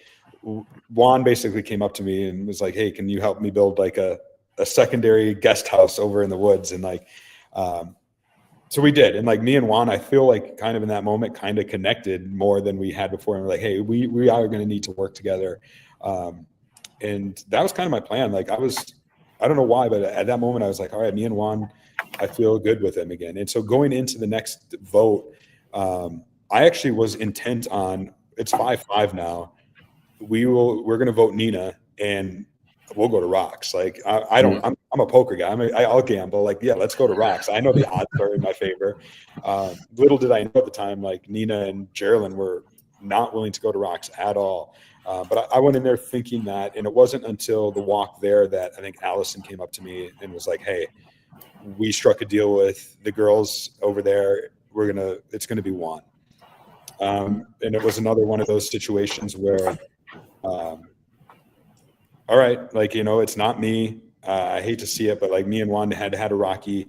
Juan basically came up to me and was like, hey, can you help me build like a secondary guest house over in the woods? And like, so we did. And like me and Juan, I feel like kind of in that moment kind of connected more than we had before. And we're like, hey, we are going to need to work together. And that was kind of my plan. Like I don't know why, but at that moment I was like, all right, me and Juan, I feel good with him again. And so going into the next vote, I actually was intent on, it's 5-5 now. We're going to vote Nina, and we'll go to rocks. Like I'm a poker guy. I'll gamble. Like, yeah, let's go to rocks. I know the odds are in my favor. Little did I know at the time, like Nina and Geraldine were not willing to go to rocks at all. But I went in there thinking that, and it wasn't until the walk there that I think Allison came up to me and was like, hey, we struck a deal with the girls over there. It's gonna be Juan. And it was another one of those situations where, all right, like, it's not me. I hate to see it, but like me and Juan had a rocky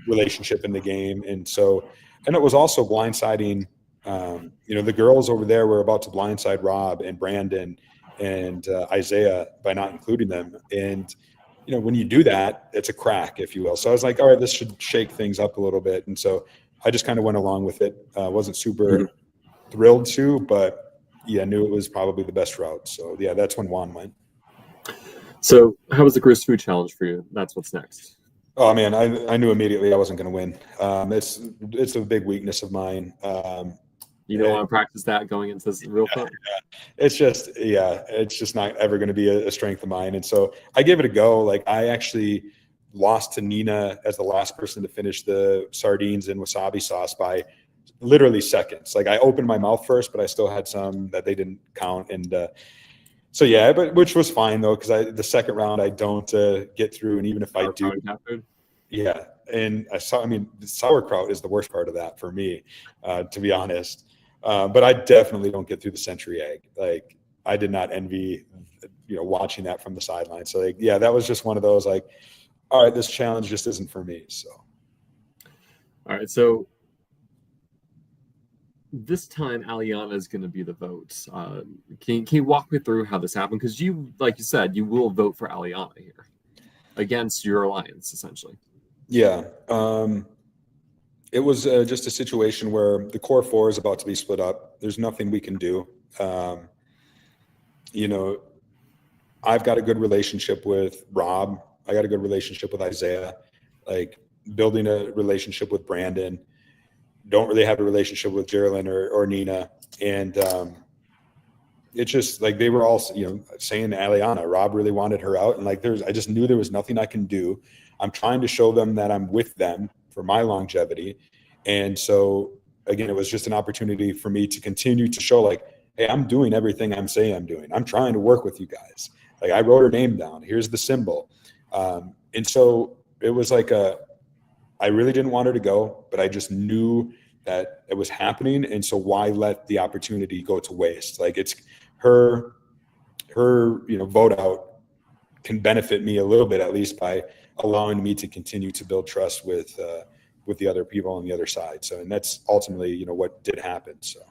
relationship in the game. And it was also blindsiding, the girls over there were about to blindside Rob and Brandon and Isaiah by not including them. And, when you do that, it's a crack, if you will. So I was like, all right, this should shake things up a little bit. And so I just kind of went along with it. Wasn't super thrilled to, but yeah, knew it was probably the best route. So yeah, that's when Juan went. So how was the Grist Food Challenge for you? That's what's next. Oh man, I knew immediately I wasn't going to win. It's a big weakness of mine. You don't want to practice that going into this Reelfoot? It's just not ever going to be a strength of mine. And so I gave it a go. Like I actually lost to Nina as the last person to finish the sardines and wasabi sauce by literally seconds. Like I opened my mouth first, but I still had some that they didn't count. And so yeah, but which was fine though, because the second round I don't get through, and even if I do, yeah. And the sauerkraut is the worst part of that for me, to be honest. But I definitely don't get through the century egg. Like I did not envy, watching that from the sidelines. So like, yeah, that was just one of those like, all right, this challenge just isn't for me. So, all right, so this time Aliana is going to be the vote. Can you walk me through how this happened? Because you, like you said, you will vote for Aliana here against your alliance, essentially. Yeah. It was just a situation where the core four is about to be split up. There's nothing we can do. I've got a good relationship with Rob. I got a good relationship with Isaiah. Like building a relationship with Brandon. Don't really have a relationship with Geraldine or Nina. And it's just like they were all, saying Aliana. Rob really wanted her out. And like I just knew there was nothing I can do. I'm trying to show them that I'm with them for my longevity. And so again, it was just an opportunity for me to continue to show like, hey, I'm doing everything I'm saying I'm doing. I'm trying to work with you guys. Like I wrote her name down. Here's the symbol. And so it was like I really didn't want her to go, but I just knew that it was happening. And so why let the opportunity go to waste? Like it's her vote out can benefit me a little bit, at least by allowing me to continue to build trust with the other people on the other side. So, and that's ultimately, what did happen. So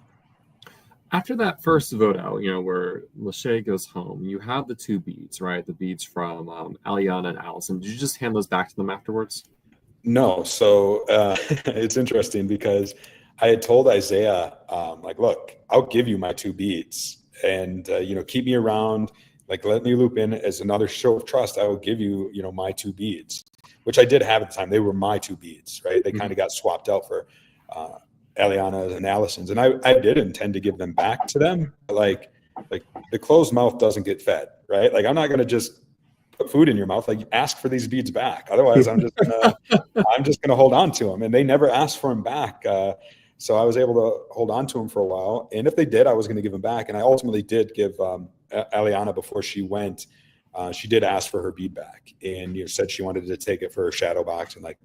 after that first vote out, where Lachey goes home, you have the two beads, right? The beads from Aliana and Allison. Did you just hand those back to them afterwards? No. So it's interesting because I had told Isaiah, like, look, I'll give you my two beads and, keep me around, like let me loop in as another show of trust. I will give you, my two beads, which I did have at the time. They were my two beads, right? They kind of got swapped out for Aliana and Allison's. And I did intend to give them back to them. But like the closed mouth doesn't get fed, right? Like I'm not going to just put food in your mouth. Like ask for these beads back. Otherwise I'm just gonna hold on to them. And they never asked for them back. So I was able to hold on to them for a while. And if they did, I was going to give them back. And I ultimately did give Aliana before she went. She did ask for her bead back and said she wanted to take it for her shadow box. And like,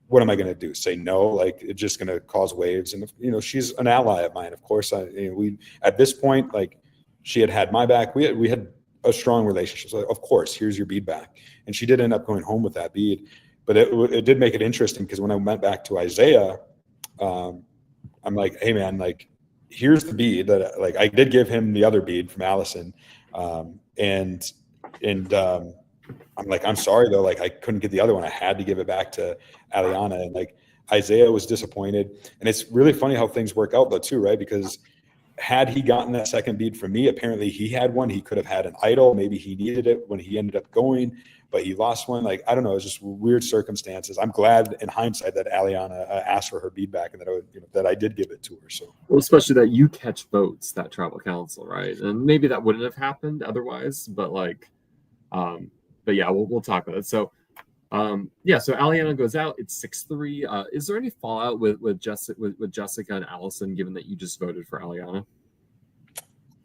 what am I going to do? Say no? Like it's just going to cause waves. And she's an ally of mine. Of course, we at this point, like she had my back. We had a strong relationship. So of course, here's your bead back. And she did end up going home with that bead. but it did make it interesting because when I went back to Isaiah, I'm like, hey man, like here's the bead that like I did give him the other bead from Allison, and I'm like, I'm sorry though, like I couldn't get the other one. I had to give it back to Aliana, and like Isaiah was disappointed. And it's really funny how things work out though too, right? Because had he gotten that second bead from me, apparently he had one. He could have had an idol. Maybe he needed it when he ended up going, but he lost one. Like, I don't know. It's just weird circumstances. I'm glad in hindsight that Aliana asked for her bead back and that I did give it to her. So, well, especially that you catch votes, that tribal council, right? And maybe that wouldn't have happened otherwise, but like, but yeah, we'll talk about it. So, yeah, so Aliana goes out. It's 6-3. Is there any fallout with Jessica and Allison, given that you just voted for Aliana?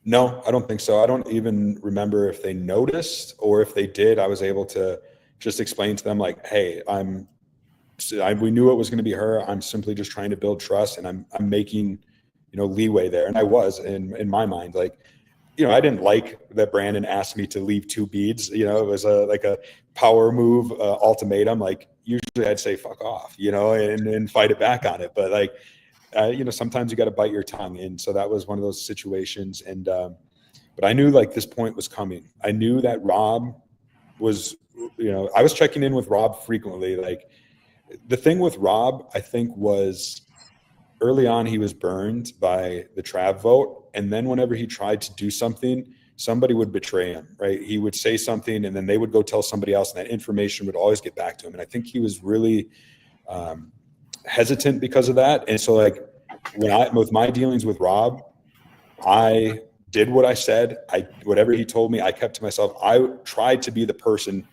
No, I don't think so. I don't even remember if they noticed, or if they did, I was able to just explain to them like, hey, we knew it was going to be her. I'm simply just trying to build trust, and I'm making, leeway there. And I was in my mind, like, I didn't like that Brandon asked me to leave 2 beads. It was like a power move, ultimatum. Like usually I'd say fuck off, and fight it back on it. But like, sometimes you got to bite your tongue. And so that was one of those situations. And, but I knew like this point was coming. I knew that Rob was, I was checking in with Rob frequently. Like the thing with Rob, I think, was early on, he was burned by the Trav vote. And then whenever he tried to do something, somebody would betray him, right? He would say something and then they would go tell somebody else, and that information would always get back to him. And I think he was really hesitant because of that. And so like with my dealings with Rob, I did what I said. Whatever he told me, I kept to myself. I tried to be the person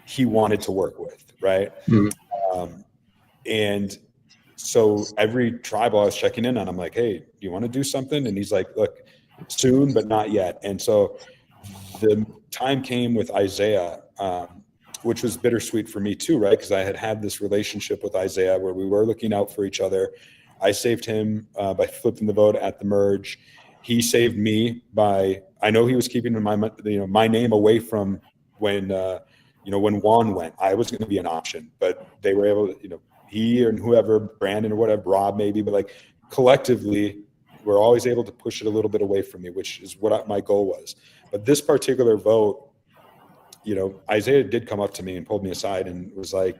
he wanted to work with, right? Mm-hmm. And so every tribal I was checking in on, I'm like, hey, do you want to do something? And he's like, look, soon, but not yet. And so the time came with Isaiah, which was bittersweet for me too, right? Because I had this relationship with Isaiah where we were looking out for each other. I saved him by flipping the vote at the merge. He saved me by, I know he was keeping my name away from when Juan went. I was going to be an option, but they were able to, he and whoever, Brandon or whatever, Rob maybe, but like collectively, we're always able to push it a little bit away from me, which is what my goal was. But this particular vote, Isaiah did come up to me and pulled me aside and was like,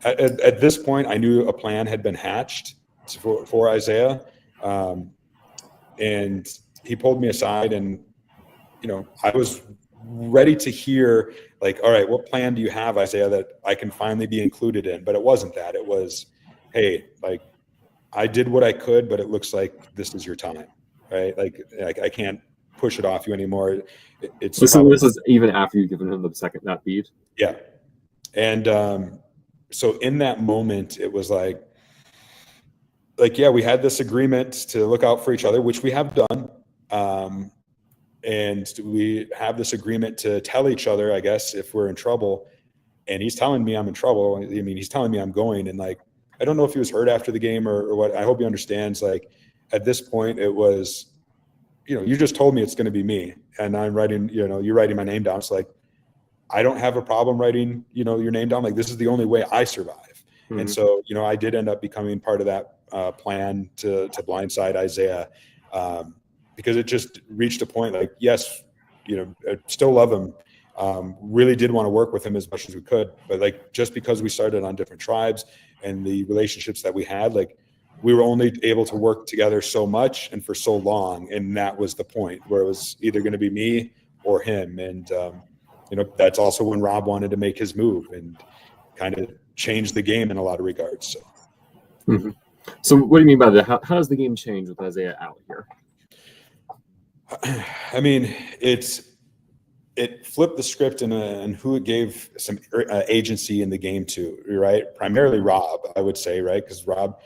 at this point, I knew a plan had been hatched for Isaiah. And he pulled me aside and, I was ready to hear like, all right, what plan do you have, Isaiah, that I can finally be included in? But it wasn't that. It was, hey, like I did what I could, but it looks like this is your time, right? Like I can't push it off you anymore. This is even after you've given him that bead. Yeah. And so in that moment, it was like, yeah, we had this agreement to look out for each other, which we have done. And we have this agreement to tell each other, I guess, if we're in trouble. And he's telling me I'm in trouble. I mean, he's telling me I'm going. And like, I don't know if he was hurt after the game or what. I hope he understands. Like, at this point, it was, you just told me it's going to be me. And I'm writing, you're writing my name down. It's like, I don't have a problem writing, your name down. Like, this is the only way I survive. Mm-hmm. And so, I did end up becoming part of that plan to blindside Isaiah. Because it just reached a point like, yes, I still love him. Really did want to work with him as much as we could. But like, just because we started on different tribes and the relationships that we had, like we were only able to work together so much and for so long. And that was the point where it was either going to be me or him. And, that's also when Rob wanted to make his move and kind of change the game in a lot of regards. So, mm-hmm. So what do you mean by that? How does the game change with Isaiah out here? I mean, it flipped the script and who it gave some agency in the game to, right? Primarily Rob, I would say, right? Because Rob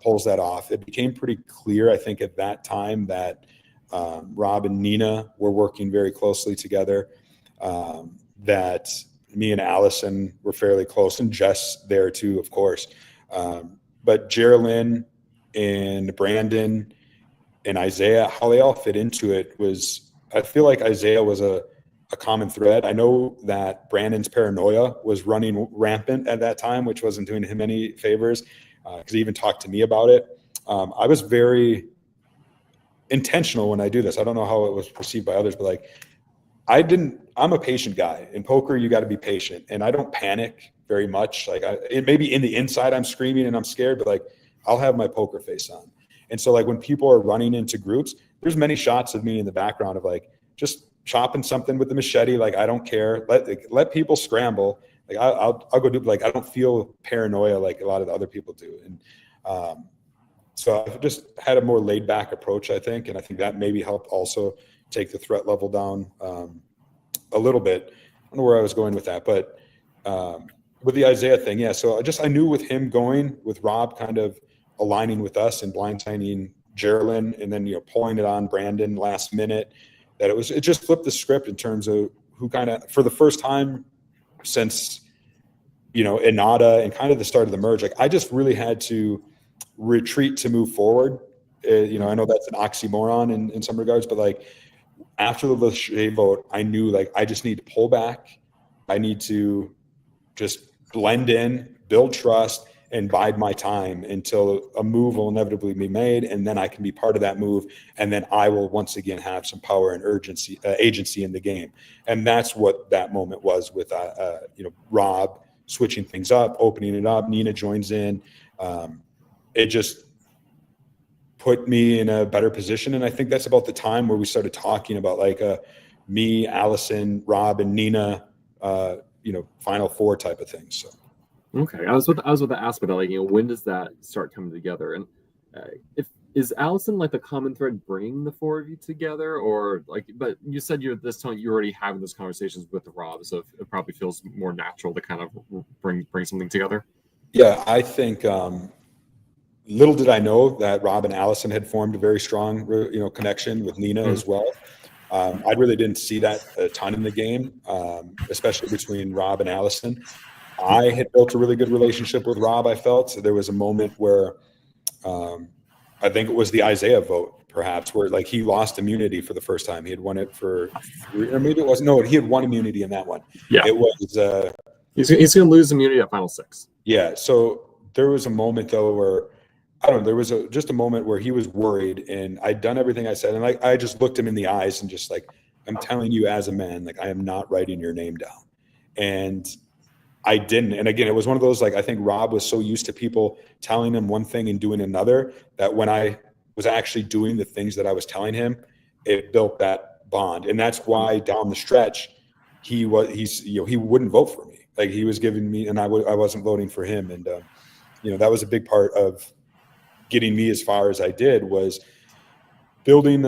pulls that off. It became pretty clear, I think, at that time that Rob and Nina were working very closely together, that me and Allison were fairly close, and Jess there too, of course. But Geraldine and Brandon and Isaiah, how they all fit into it was, I feel like Isaiah was a a common thread. I know that Brandon's paranoia was running rampant at that time, which wasn't doing him any favors, because he even talked to me about it. I was very intentional when I do this. I don't know how it was perceived by others, but like I'm a patient guy. In poker, you got to be patient, and I don't panic very much. Like it maybe in the inside I'm screaming and I'm scared, but like I'll have my poker face on. And so like when people are running into groups, there's many shots of me in the background of like just chopping something with the machete. Like I don't care. Let people scramble. Like I'll go do, like I don't feel paranoia like a lot of the other people do. And so I've just had a more laid back approach, I think, and I think that maybe helped also take the threat level down a little bit. I don't know where I was going with that, but with the Isaiah thing, yeah. So I knew with him going, with Rob kind of aligning with us and blindsiding Geraldine, and then pulling it on Brandon last minute, that it just flipped the script in terms of who kind of, for the first time since Inada and kind of the start of the merge, like I just really had to retreat to move forward. I know that's an oxymoron in some regards, but like after the Lachey vote, I knew like I just need to pull back. I need to just blend in, build trust, and bide my time until a move will inevitably be made, and then I can be part of that move, and then I will once again have some power and agency in the game. And that's what that moment was with Rob switching things up, opening it up. Nina joins in. It just put me in a better position, and I think that's about the time where we started talking about like me, Allison, Rob, and Nina, Final Four type of thing. So. Okay, I was about to ask about that, like, when does that start coming together? And is Allison like the common thread bringing the four of you together, or like? But you said you're already having those conversations with Rob, so it probably feels more natural to kind of bring something together. Yeah, I think little did I know that Rob and Allison had formed a very strong, connection with Nina as well. I really didn't see that a ton in the game, especially between Rob and Allison. I had built a really good relationship with Rob, I felt. So there was a moment where I think it was the Isaiah vote, perhaps, where like he lost immunity for the first time. He had won it for 3, or maybe it was, no, he had won immunity in that one. Yeah. It was he's going to lose immunity at Final Six. Yeah. So there was a moment though where there was just a moment where he was worried, and I'd done everything I said, and like I just looked him in the eyes and just like, I'm telling you as a man, like I am not writing your name down. And I didn't. And again, it was one of those, like, I think Rob was so used to people telling him one thing and doing another, that when I was actually doing the things that I was telling him, it built that bond. And that's why down the stretch, he wouldn't vote for me. Like he was giving me, and I wasn't voting for him. And, that was a big part of getting me as far as I did, was building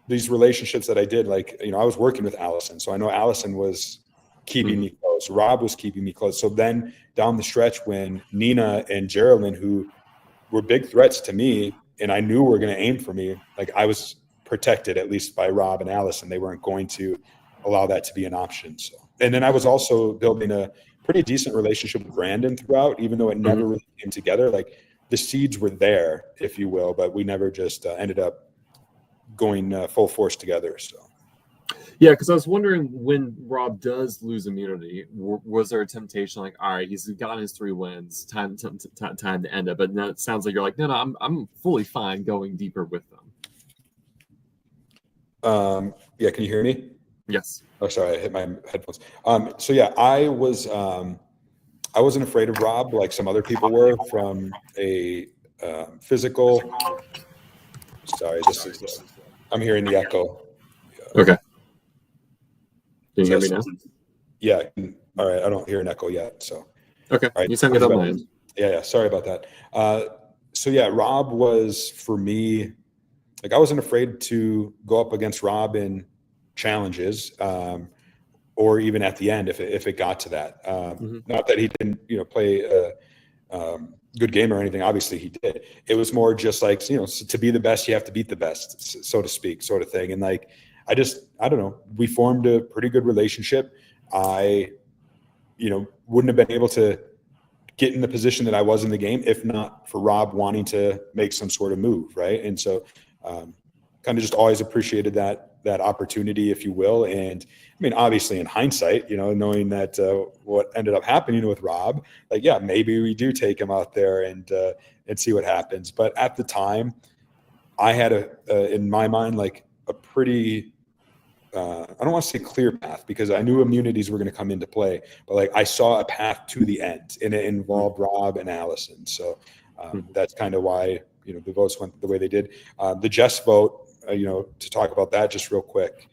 these relationships that I did. Like, I was working with Allison, so I know Allison was keeping me close. Rob was keeping me close. So then down the stretch, when Nina and Geraldine, who were big threats to me, and I knew were going to aim for me, like I was protected at least by Rob and Allison. They weren't going to allow that to be an option. So, and then I was also building a pretty decent relationship with Brandon throughout, even though it never really came together. Like the seeds were there, if you will, but we never just ended up going full force together. So. Yeah, because I was wondering, when Rob does lose immunity, was there a temptation like, all right, he's gotten his 3 wins, time to end it? But now it sounds like you're like, no, I'm fully fine going deeper with them. Yeah, can you hear me? Yes. Oh, sorry, I hit my headphones. So yeah, I wasn't afraid of Rob like some other people were from a physical. Sorry, I'm hearing the echo. Okay. Can you hear me now? Yeah. All right. I don't hear an echo yet. So. Okay. Right. You sound good on my end. Yeah. Sorry about that. So yeah, Rob was, for me, like I wasn't afraid to go up against Rob in challenges, or even at the end if it got to that. Not that he didn't, play a good game or anything. Obviously he did. It was more just like, to be the best, you have to beat the best, so to speak, sort of thing. And like, I don't know, we formed a pretty good relationship. I, wouldn't have been able to get in the position that I was in the game if not for Rob wanting to make some sort of move, right? And so kind of just always appreciated that that opportunity, if you will. And I mean, obviously in hindsight, knowing that what ended up happening with Rob, like, yeah, maybe we do take him out there and see what happens. But at the time, I had in my mind, like a pretty, I don't want to say clear path, because I knew immunities were going to come into play, but like I saw a path to the end, and it involved Rob and Allison. So that's kind of why, the votes went the way they did. The Jess vote, to talk about that just real quick.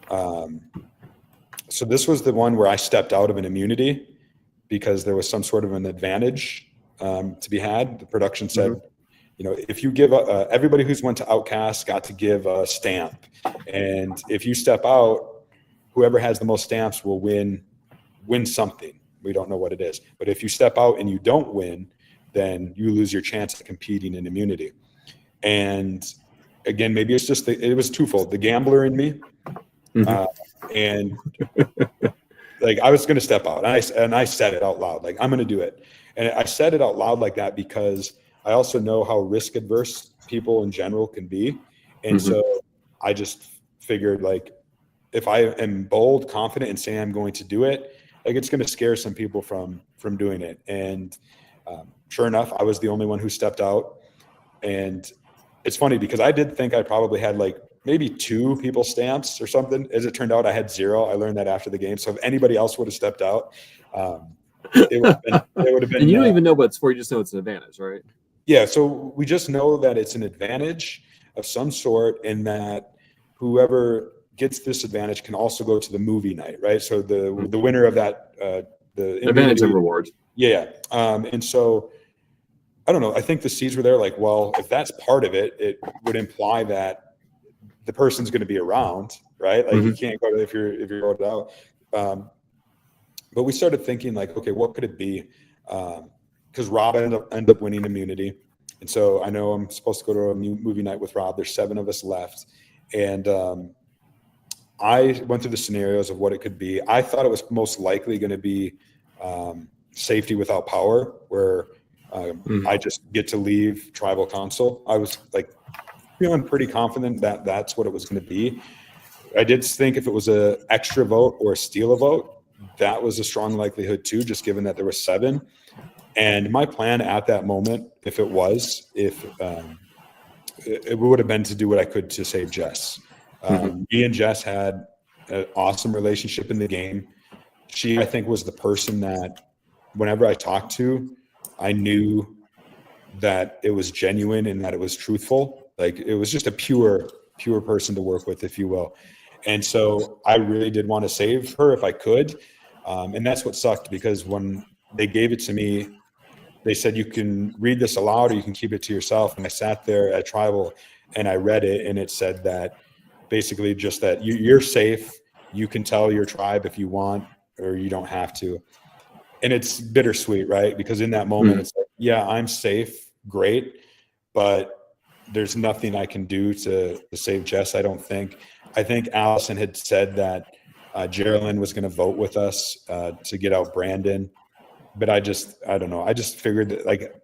So this was the one where I stepped out of an immunity because there was some sort of an advantage to be had. The production said, if you give everybody who's went to Outcast got to give a stamp, and if you step out, whoever has the most stamps will win something. We don't know what it is, but if you step out and you don't win, then you lose your chance of competing in immunity. And again, maybe it's just it was twofold: the gambler in me, and like I was going to step out, and I said it out loud, like I'm going to do it, and I said it out loud like that because I also know how risk adverse people in general can be. And so I just figured, like, if I am bold, confident, and say I'm going to do it, like it's going to scare some people from doing it. And sure enough, I was the only one who stepped out. And it's funny because I did think I probably had like maybe 2 people stamps or something. As it turned out, I had 0. I learned that after the game. So if anybody else would have stepped out, it would have been. And you don't even know what it's for. You just know it's an advantage, right? Yeah, so we just know that it's an advantage of some sort, and that whoever gets this advantage can also go to the movie night, right? So the winner of that, the advantage and reward. Yeah, and so I don't know. I think the seeds were there. Like, well, if that's part of it, it would imply that the person's going to be around, right? Like you can't go to if you're voted out. But we started thinking, like, okay, what could it be? Because Rob ended up winning immunity. And so I know I'm supposed to go to a movie night with Rob. There's 7 of us left. And I went through the scenarios of what it could be. I thought it was most likely going to be safety without power, where I just get to leave tribal council. I was like feeling pretty confident that that's what it was going to be. I did think if it was an extra vote or a steal a vote, that was a strong likelihood too, just given that there were 7. And my plan at that moment, it would have been to do what I could to save Jess. Me and Jess had an awesome relationship in the game. She, I think, was the person that whenever I talked to, I knew that it was genuine and that it was truthful. Like it was just a pure person to work with, if you will. And so I really did want to save her if I could. And that's what sucked, because when they gave it to me, they said, you can read this aloud or you can keep it to yourself. And I sat there at tribal and I read it, and it said that basically just that you're safe. You can tell your tribe if you want, or you don't have to. And it's bittersweet, right? Because in that moment, it's like, yeah, I'm safe. Great. But there's nothing I can do to save Jess, I don't think. I think Allison had said that Geraldine was going to vote with us to get out Brandon. But I don't know. I just figured that, like,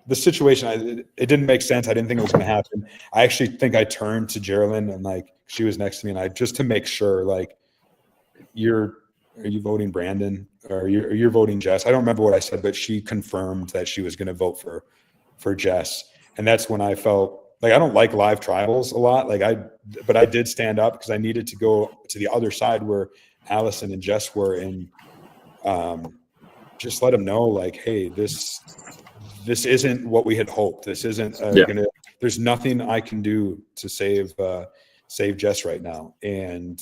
the situation, it didn't make sense. I didn't think it was going to happen. I actually think I turned to Geraldine, and like she was next to me, and I just to make sure, like, are you voting Brandon or you're voting Jess? I don't remember what I said, but she confirmed that she was going to vote for Jess. And that's when I felt like I don't like live tribals a lot. But I did stand up because I needed to go to the other side where Allison and Jess were, and just let them know, like, hey, this isn't what we had hoped. This isn't there's nothing I can do to save Jess right now. And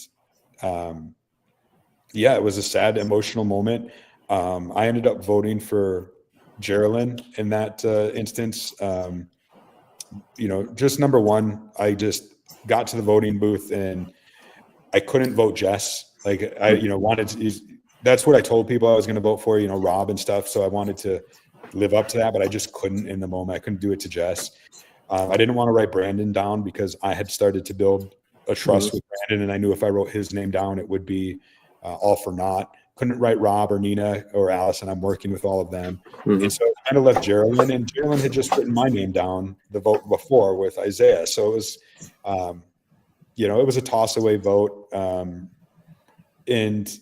it was a sad, emotional moment. I ended up voting for Geraldine in that instance. Just number one, I just got to the voting booth and I couldn't vote Jess. Like I wanted to, that's what I told people I was going to vote for, Rob and stuff. So I wanted to live up to that, but I just couldn't in the moment. I couldn't do it to Jess. I didn't want to write Brandon down because I had started to build a trust with Brandon, and I knew if I wrote his name down, it would be all for naught. Couldn't write Rob or Nina or Allison. I'm working with all of them. And so I kind of left Geraldine, and Geraldine had just written my name down the vote before with Isaiah. So it was, it was a toss away vote. And,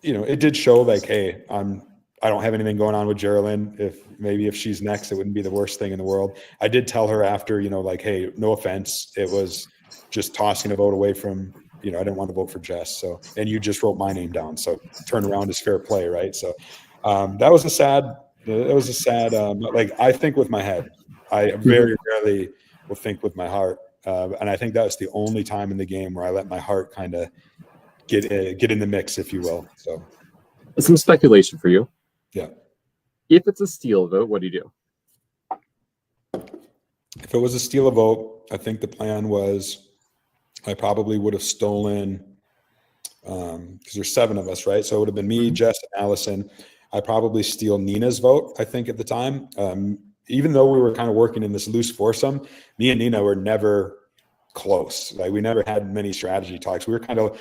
it did show like, hey, I don't have anything going on with Geraldine. If she's next, it wouldn't be the worst thing in the world. I did tell her after, like, hey, no offense. It was just tossing a vote away from, I didn't want to vote for Jess. So, and you just wrote my name down. So turn around is fair play. Right. So that was a sad, like I think with my head. I very rarely will think with my heart. And I think that was the only time in the game where I let my heart kind of get in the mix, if you will. So some speculation for you. Yeah. If it's a steal vote, what do you do? If it was a steal a vote, I think the plan was I probably would have stolen, because there's 7 of us, right? So it would have been me, Jess, and Allison. I probably steal Nina's vote, I think, at the time. Even though we were kind of working in this loose foursome, me and Nina were never close. Like we never had many strategy talks. We were kind of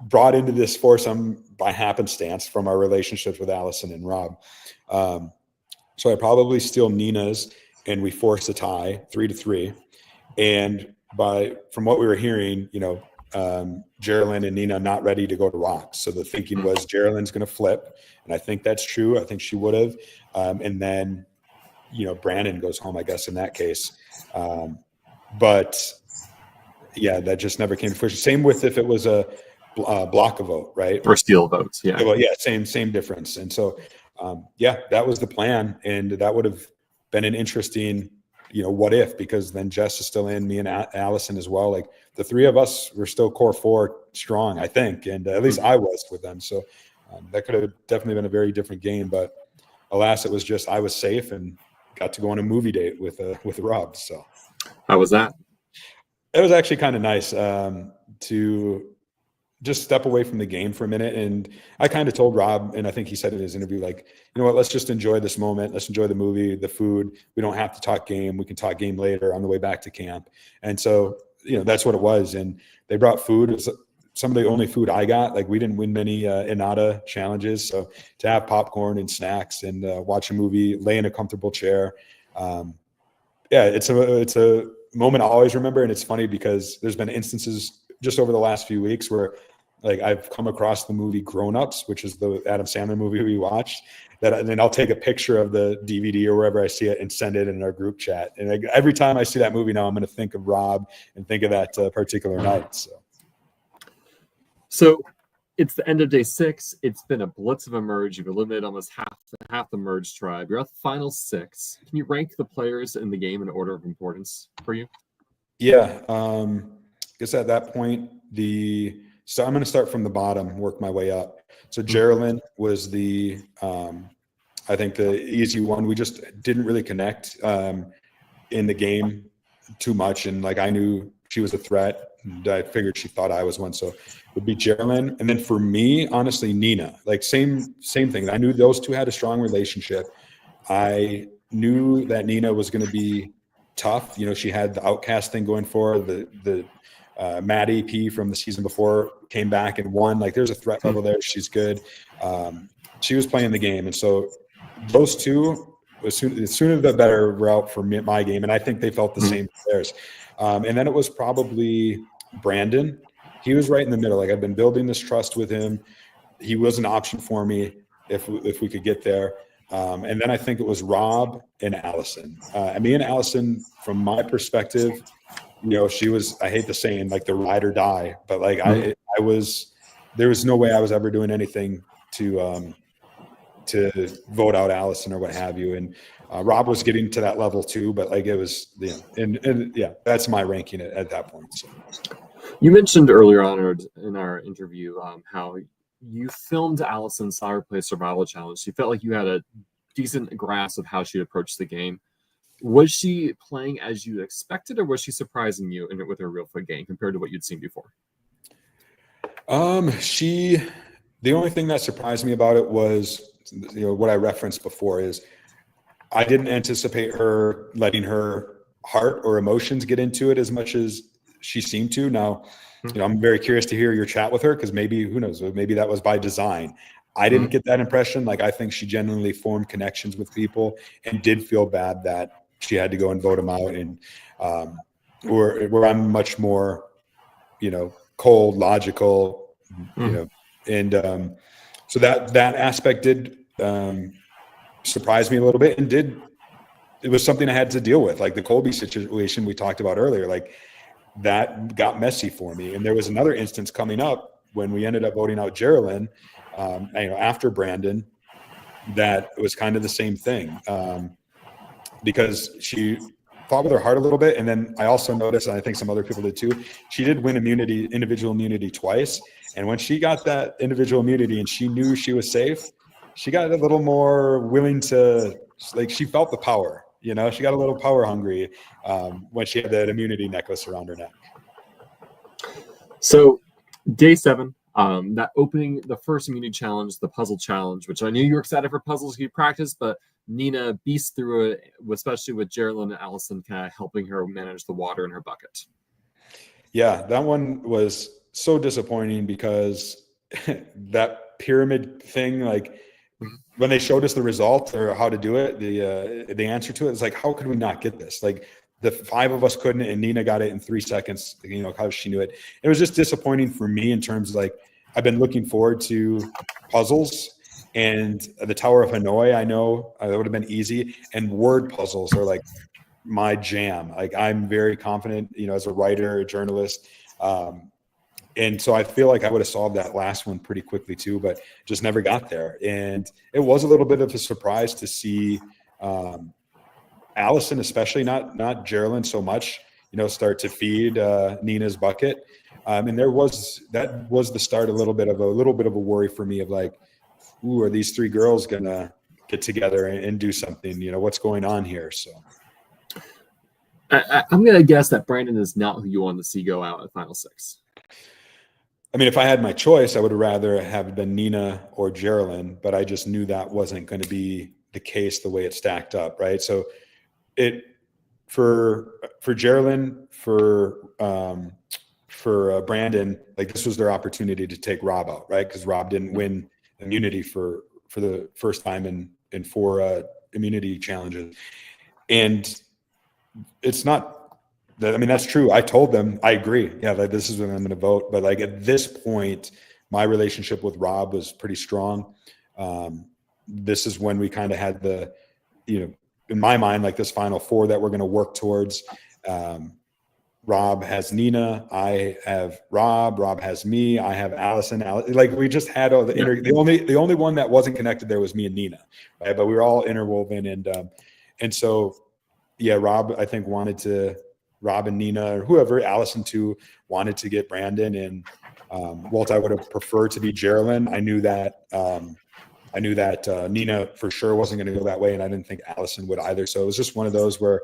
brought into this foursome by happenstance from our relationships with Allison and Rob. So I probably steal Nina's, and we force a tie 3-3. And from what we were hearing, Geraldine and Nina not ready to go to rocks. So the thinking was Geraldine's going to flip. And I think that's true. I think she would have. And then, Brandon goes home, I guess, in that case. But yeah, that just never came to fruition. Same with if it was a block a vote, right? Or steal votes. Yeah. Well, yeah, same difference. And so, that was the plan. And that would have been an interesting, what if, because then Jess is still in, me and Allison as well. Like the 3 of us were still core 4 strong, I think. And at least I was with them. So that could have definitely been a very different game. But alas, it was just, I was safe and got to go on a movie date with Rob. So how was that? It was actually kind of nice to just step away from the game for a minute. And I kind of told Rob, and I think he said in his interview, like, you know what, let's just enjoy this moment. Let's enjoy the movie, the food. We don't have to talk game. We can talk game later on the way back to camp. And so, that's what it was. And they brought food. It was some of the only food I got. Like we didn't win many Inada challenges. So to have popcorn and snacks and watch a movie, lay in a comfortable chair. It's a moment I always remember. And it's funny because there's been instances just over the last few weeks where like I've come across the movie Grown Ups, which is the Adam Sandler movie we watched, and then I'll take a picture of the DVD or wherever I see it and send it in our group chat. And every time I see that movie now, I'm going to think of Rob and think of that particular night. So it's the end of day 6. It's been a blitz of a merge. You've eliminated almost half the merge tribe. You're at the final 6. Can you rank the players in the game in order of importance for you? Yeah. I guess at that point, so I'm going to start from the bottom, work my way up. So Geraldine was I think the easy one. We just didn't really connect in the game too much. And like, I knew she was a threat and I figured she thought I was one. So it would be Geraldine. And then for me, honestly, Nina, like same thing. I knew those 2 had a strong relationship. I knew that Nina was going to be tough. She had the outcast thing going for her. The Maddie P from the season before came back and won. Like there's a threat level there. She's good. She was playing the game. And so those 2, as soon the better route for my game. And I think they felt the same for theirs. And then it was probably Brandon. He was right in the middle. Like I've been building this trust with him. He was an option for me if we could get there. And then I think it was Rob and Allison. Me and Allison, from my perspective, she was, I hate the saying, like the ride or die, but like there was no way I was ever doing anything to vote out Allison or what have you. And Rob was getting to that level too, but like it was, and that's my ranking at that point. So. You mentioned earlier on in our interview how you filmed Allison saw her play Survival Challenge. You felt like you had a decent grasp of how she approached the game. Was she playing as you expected, or was she surprising you with her Reelfoot game compared to what you'd seen before? The only thing that surprised me about it was, what I referenced before is I didn't anticipate her letting her heart or emotions get into it as much as she seemed to. Now, I'm very curious to hear your chat with her because maybe, who knows, maybe that was by design. I didn't get that impression. Like, I think she genuinely formed connections with people and did feel bad that she had to go and vote them out. And where I'm much more, cold, logical, and so that aspect did surprise me a little bit, and it was something I had to deal with, like the Colby situation we talked about earlier. Like that got messy for me. And there was another instance coming up when we ended up voting out Geraldine, after Brandon, that was kind of the same thing, because she fought with her heart a little bit. And then I also noticed, and I think some other people did too, she did win individual immunity twice. And when she got that individual immunity and she knew she was safe, she got a little more willing to, like, she felt the power, she got a little power hungry when she had that immunity necklace around her neck. So day 7, that opening, the first immunity challenge, the puzzle challenge, which I knew you were excited for puzzles you practice, but Nina beast through it, especially with Geraldine and Allison kind of helping her manage the water in her bucket. Yeah, that one was so disappointing because that pyramid thing, like when they showed us the result or how to do it, the answer to it is like, how could we not get this? Like the 5 of us couldn't, and Nina got it in 3 seconds, how she knew it. It was just disappointing for me in terms of, like, I've been looking forward to puzzles, and the Tower of Hanoi, I know that would have been easy, and word puzzles are like my jam. Like I'm very confident, as a writer, a journalist. And so I feel like I would have solved that last one pretty quickly too, but just never got there. And it was a little bit of a surprise to see Allison, especially not Geraldine so much, start to feed Nina's bucket. And that was the start, a little bit of a worry for me of like, ooh, are these 3 girls gonna get together and do something? What's going on here? So I'm gonna guess that Brandon is not who you want to see go out at Final 6. I mean, if I had my choice, I would have have been Nina or Geraldine, but I just knew that wasn't going to be the case the way it stacked up, right? So for Geraldine, for Brandon, like this was their opportunity to take Rob out, right? Because Rob didn't win immunity for the first time in 4 immunity challenges, and it's not. I mean, that's true. I told them, I agree. Yeah, like this is when I'm going to vote. But like at this point, my relationship with Rob was pretty strong. This is when we kind of had the, in my mind, like this final 4 that we're going to work towards. Rob has Nina. I have Rob. Rob has me. I have Allison. Like we just had all the only one that wasn't connected there was me and Nina, right? But we were all interwoven, and so yeah, Rob I think Rob and Nina or whoever, Allison too, wanted to get Brandon, and Walt, I would have preferred to be Geraldine. I knew that Nina for sure wasn't going to go that way, and I didn't think Allison would either. So it was just one of those where,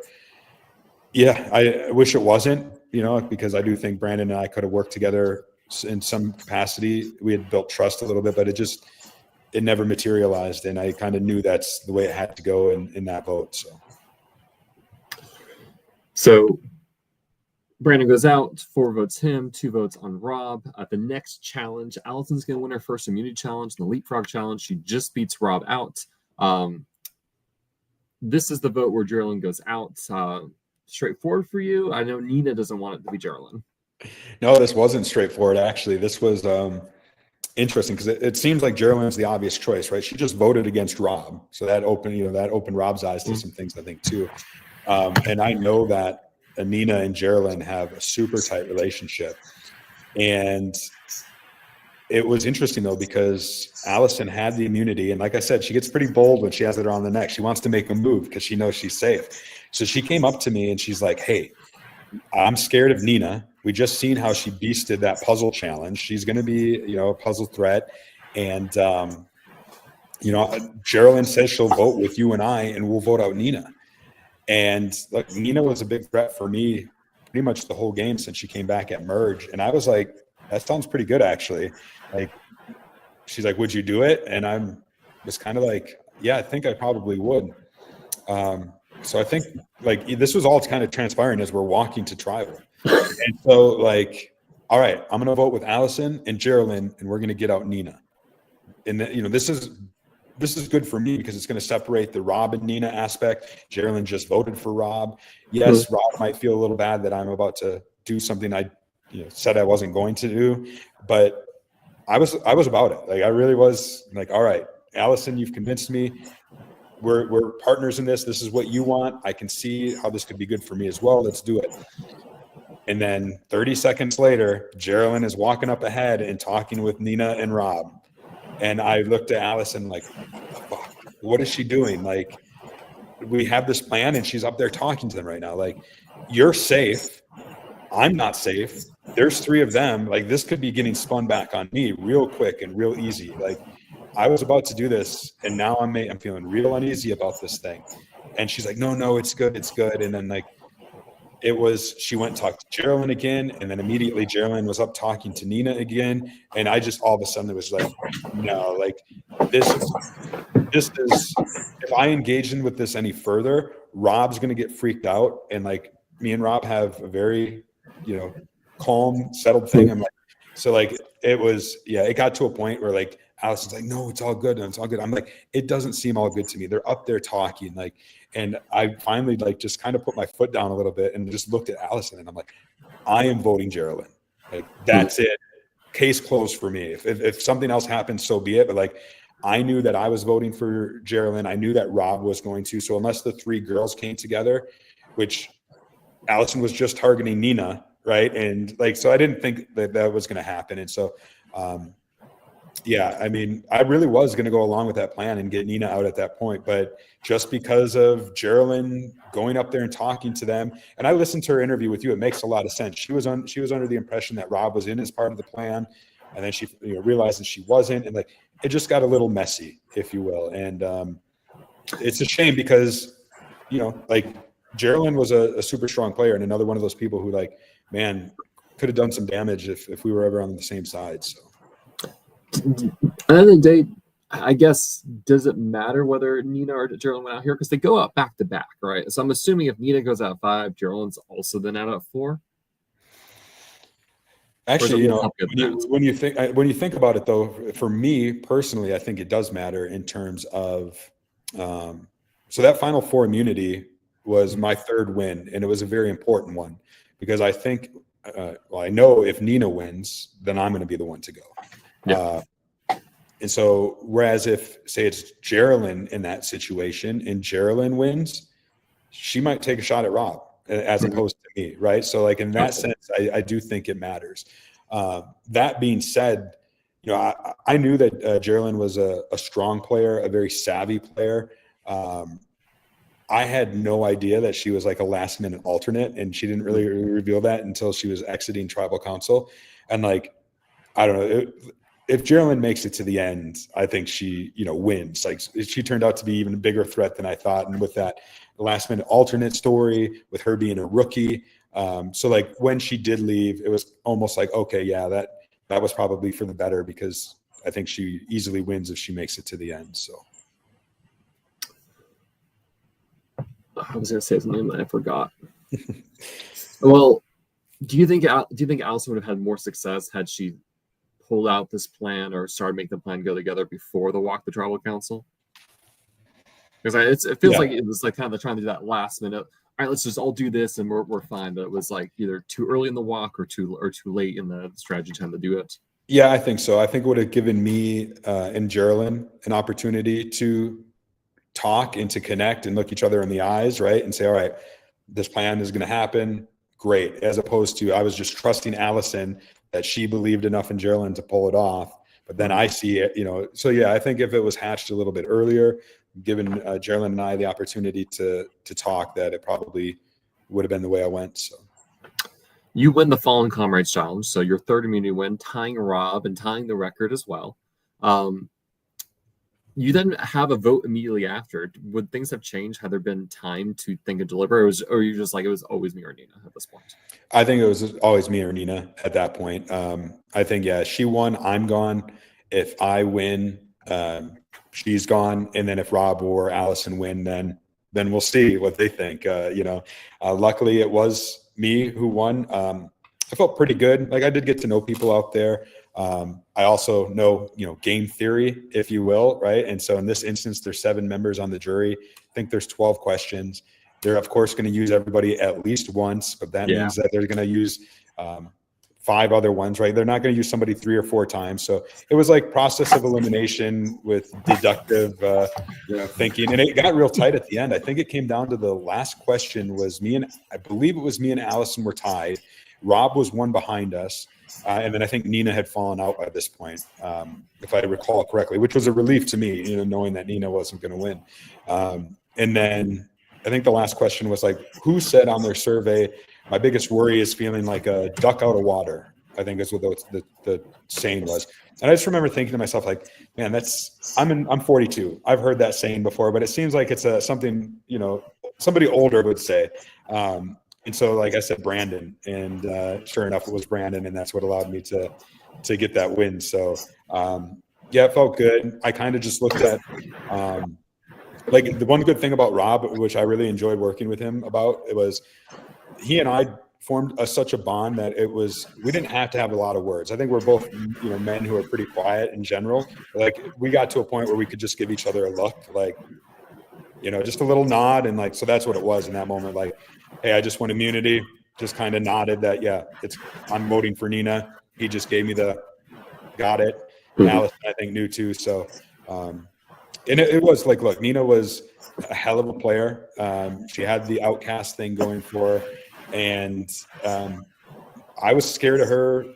yeah, I wish it wasn't, because I do think Brandon and I could have worked together in some capacity. We had built trust a little bit, but it never materialized, and I kind of knew that's the way it had to go in that vote. So Brandon goes out, 4 votes him, 2 votes on Rob. At the next challenge, Allison's going to win her first immunity challenge, the leapfrog challenge. She just beats Rob out. This is the vote where Geraldine goes out. Straightforward for you? I know Nina doesn't want it to be Geraldine. No, this wasn't straightforward, actually. This was interesting because it seems like Geraldine's the obvious choice, right? She just voted against Rob. So that opened Rob's eyes to some things, I think, too. And I know that Nina and Geraldine have a super tight relationship. And it was interesting, though, because Allison had the immunity. And like I said, she gets pretty bold when she has it around the neck. She wants to make a move because she knows she's safe. So she came up to me and she's like, hey, I'm scared of Nina. We just seen how she beasted that puzzle challenge. She's going to be, a puzzle threat. And, Geraldine says she'll vote with you and I, and we'll vote out Nina. And like Nina was a big threat for me pretty much the whole game since she came back at Merge. And I was like, that sounds pretty good, actually. Like, she's like, would you do it? And I was kind of like, yeah, I think I probably would. So I think like this was all kind of transpiring as we're walking to tribal. And so like, all right, I'm going to vote with Allison and Geraldine, and we're going to get out Nina. And this is this is good for me because it's going to separate the Rob and Nina aspect. Geraldine just voted for Rob. Yes, Rob might feel a little bad that I'm about to do something I said I wasn't going to do, but I was about it. Like, I really was like, all right, Allison, you've convinced me. We're partners in this. This is what you want. I can see how this could be good for me as well. Let's do it. And then 30 seconds later, Geraldine is walking up ahead and talking with Nina and Rob. And I looked at Allison like, fuck, what is she doing? Like, we have this plan and she's up there talking to them right now. Like, you're safe. I'm not safe. There's three of them. Like, this could be getting spun back on me real quick and real easy. Like, I was about to do this and now I'm feeling real uneasy about this thing. And she's like, no, it's good. It's good. And then like, she went and talked to Geraldine again. And then immediately Geraldine was up talking to Nina again. And I just, all of a sudden it was like, no, like this is, if I engage in with this any further, Rob's going to get freaked out. And like, me and Rob have a very, calm, settled thing. I'm like, so like, it got to a point where like, Allison's like, no, it's all good. And it's all good. I'm like, it doesn't seem all good to me. They're up there talking like, and I finally like just kind of put my foot down a little bit and just looked at Allison and I'm like, I am voting Geraldine. Like, that's it. Case closed for me. If something else happens, so be it. But like, I knew that I was voting for Geraldine. I knew that Rob was going to. So unless the three girls came together, which Allison was just targeting Nina, right? And like, so I didn't think that was going to happen. And so, I mean, I really was going to go along with that plan and get Nina out at that point, but just because of Geraldine going up there and talking to them, and I listened to her interview with you, it makes a lot of sense. She was under the impression that Rob was in as part of the plan, and then she realized that she wasn't, and like it just got a little messy, if you will. And it's a shame because like Geraldine was a super strong player and another one of those people who like, man, could have done some damage if we were ever on the same side. So. At the end of the day, I guess, does it matter whether Nina or Geraldine went out here? Because they go out back to back, right? So I'm assuming if Nina goes out 5, Geraldine's also then out at 4. Actually, when you think about it, though, for me personally, I think it does matter in terms of. So that Final Four immunity was my third win, and it was a very important one because I think, I know if Nina wins, then I'm going to be the one to go. Yeah. And so, whereas if, say, it's Geraldine in that situation and Geraldine wins, she might take a shot at Rob as opposed to me, right? So, like in that sense, I do think it matters. That being said, I knew that Geraldine was a strong player, a very savvy player. I had no idea that she was like a last-minute alternate, and she didn't really reveal that until she was exiting Tribal Council. And like, I don't know. If Geraldine makes it to the end, I think she, wins. Like, she turned out to be even a bigger threat than I thought. And with that last minute alternate story, with her being a rookie. So like when she did leave, it was almost like, okay, yeah, that was probably for the better because I think she easily wins if she makes it to the end. So. I was going to say something that I forgot. Well, do you think Allison would have had more success had she pulled out this plan or started making the plan go together before the walk to Tribal Council? Because it feels like it was like kind of trying to do that last minute. All right, let's just all do this and we're fine. But it was like either too early in the walk or too late in the strategy time to do it. Yeah, I think so. I think it would have given me and Geraldine an opportunity to talk and to connect and look each other in the eyes, right? And say, all right, this plan is going to happen. Great. As opposed to I was just trusting Allison that she believed enough in Geraldine to pull it off. But then I see it, So yeah, I think if it was hatched a little bit earlier, given Geraldine and I the opportunity to talk, that it probably would have been the way I went. So you win the Fallen Comrades Challenge, so your third immunity win, tying Rob and tying the record as well. You then have a vote immediately after. Would things have changed? Had there been time to think and deliver, or you just like it was always me or Nina at this point? I think it was always me or Nina at that point. I think, she won, I'm gone. If I win, she's gone. And then if Rob or Allison win, then we'll see what they think. Luckily it was me who won. I felt pretty good. Like I did get to know people out there. I also know, game theory, if you will, right? And so in this instance, there's 7 members on the jury. I think there's 12 questions. They're of course going to use everybody at least once, but that means that they're going to use 5 other ones, right? They're not going to use somebody 3 or 4 times. So it was like process of elimination with deductive thinking, and it got real tight at the end. I think it came down to the last question was I believe it was me and Allison were tied. Rob was one behind us. And then I think Nina had fallen out by this point, if I recall correctly, which was a relief to me, knowing that Nina wasn't going to win. And then I think the last question was like, who said on their survey, my biggest worry is feeling like a duck out of water, I think is what the saying was. And I just remember thinking to myself, like, man, I'm 42. I've heard that saying before, but it seems like it's something, somebody older would say. And so, like I said, Brandon, and sure enough, it was Brandon, and that's what allowed me to get that win. So, it felt good. I kind of just looked at, like the one good thing about Rob, which I really enjoyed working with him about, it was he and I formed such a bond that we didn't have to have a lot of words. I think we're both, men who are pretty quiet in general. Like we got to a point where we could just give each other a look, like, just a little nod. And like, so that's what it was in that moment. Like, hey, I just won immunity. Just kind of nodded that, I'm voting for Nina. He just gave me got it. Mm-hmm. Allison, I think, knew too. So, and it was like, look, Nina was a hell of a player. She had the outcast thing going for her. And I was scared of her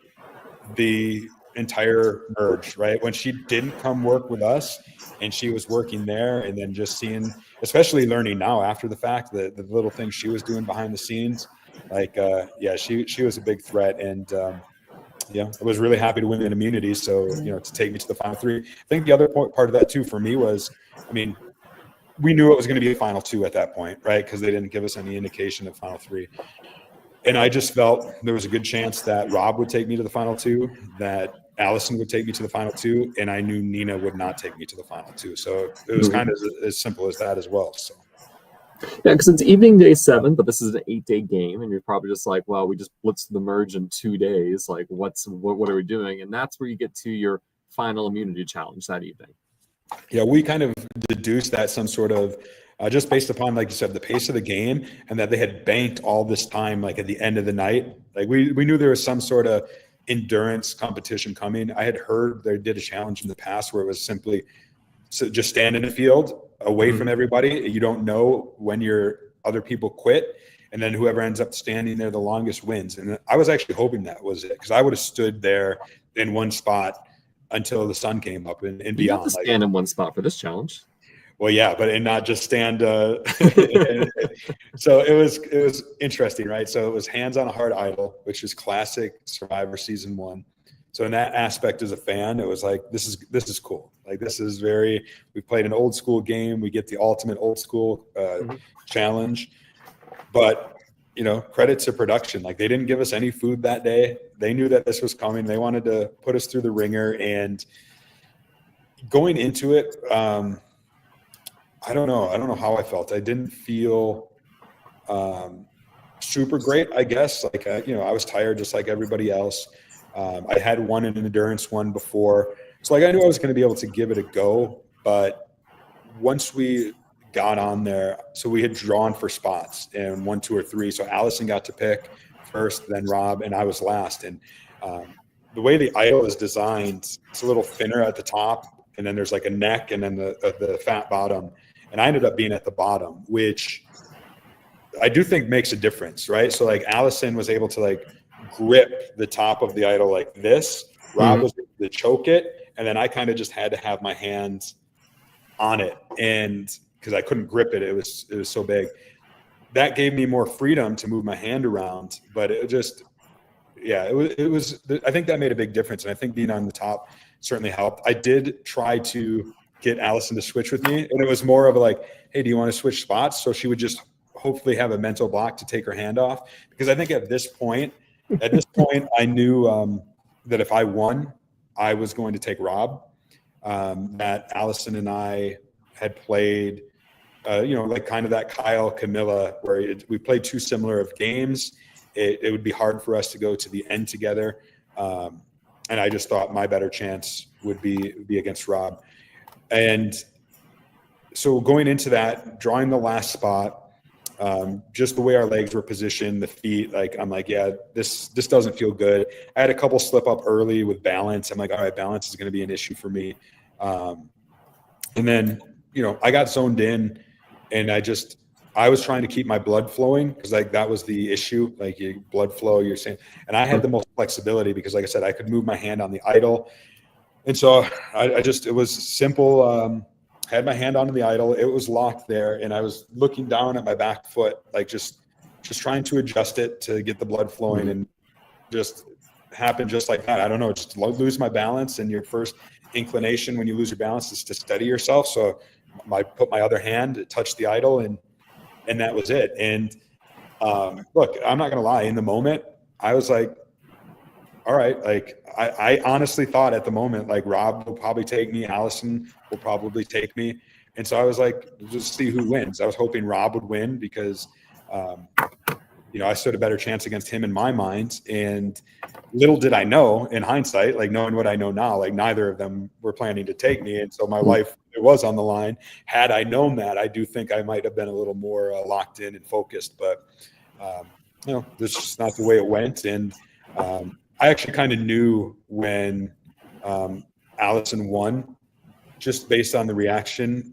the entire merge, right? When she didn't come work with us and she was working there, and then just seeing, especially learning now after the fact, the little things she was doing behind the scenes, like, she was a big threat. And I was really happy to win an immunity. So, to take me to the final 3. I think the other part of that too, for me was, we knew it was going to be a final 2 at that point, right? Because they didn't give us any indication of final 3. And I just felt there was a good chance that Rob would take me to the final 2, that Allison would take me to the final 2, and I knew Nina would not take me to the final 2. So it was kind of as simple as that as well. So. Yeah, because it's evening day 7, but this is an 8-day game, and you're probably just like, well, we just blitzed the merge in 2 days. Like, what are we doing? And that's where you get to your final immunity challenge that evening. Yeah, we kind of deduced that some sort of just based upon, like you said, the pace of the game, and that they had banked all this time, like at the end of the night. Like we knew there was some sort of endurance competition coming. I had heard they did a challenge in the past where it was simply just stand in the field away from everybody. You don't know when your other people quit, and then whoever ends up standing there the longest wins. And I was actually hoping that was it, because I would have stood there in one spot until the sun came up and beyond. You have to stand in one spot for this challenge. Well, yeah, but and not just stand. So it was interesting, right? So it was hands on a hard idol, which is classic Survivor season 1. So in that aspect, as a fan, it was like, this is cool. Like we played an old school game. We get the ultimate old school challenge, but credit to production. Like they didn't give us any food that day. They knew that this was coming. They wanted to put us through the ringer, and going into it, I don't know how I felt. I didn't feel super great, I guess. Like, I was tired just like everybody else. I had won an endurance one before. So like I knew I was going to be able to give it a go. But once we got on there, so we had drawn for spots in 1, 2, or 3. So Allison got to pick first, then Rob, and I was last. And the way the idol is designed, it's a little thinner at the top, and then there's like a neck, and then the fat bottom. And I ended up being at the bottom, which I do think makes a difference, right? So like Allison was able to like grip the top of the idol like this. Rob was able to choke it, and then I kind of just had to have my hands on it, and because I couldn't grip it, it was so big. That gave me more freedom to move my hand around, but it just, it was. I think that made a big difference, and I think being on the top certainly helped. I did try to get Allison to switch with me, and it was more of a like, hey, do you want to switch spots? So she would just hopefully have a mental block to take her hand off, because I think at this point I knew that if I won, I was going to take Rob. That Allison and I had played like kind of that Kyle Camilla, where we played too similar of games, it would be hard for us to go to the end together. And I just thought my better chance would be against Rob. And so going into that, drawing the last spot, just the way our legs were positioned, the feet, like I'm like, yeah, this doesn't feel good. I had a couple slip up early with balance. I'm like, all right, balance is going to be an issue for me. And then, I got zoned in, and I was trying to keep my blood flowing, because like that was the issue, like your blood flow, you're saying, and I had the most flexibility because, like I said, I could move my hand on the idle. And so it was simple. Had my hand on the idle, it was locked there, and I was looking down at my back foot, like just trying to adjust it to get the blood flowing, and just happened just like that. I don't know, just lose my balance, and your first inclination when you lose your balance is to steady yourself. So I put my other hand, it touched the idle, and that was it. And look, I'm not gonna lie, in the moment, I was like, all right, like I honestly thought at the moment, like Rob will probably take me, Allison will probably take me. And so I was like, just see who wins. I was hoping Rob would win because, I stood a better chance against him in my mind. And little did I know, in hindsight, like knowing what I know now, like neither of them were planning to take me. And so my life, it was on the line. Had I known that, I do think I might have been a little more locked in and focused. But, this is just not the way it went. And I actually kind of knew when Allison won, just based on the reaction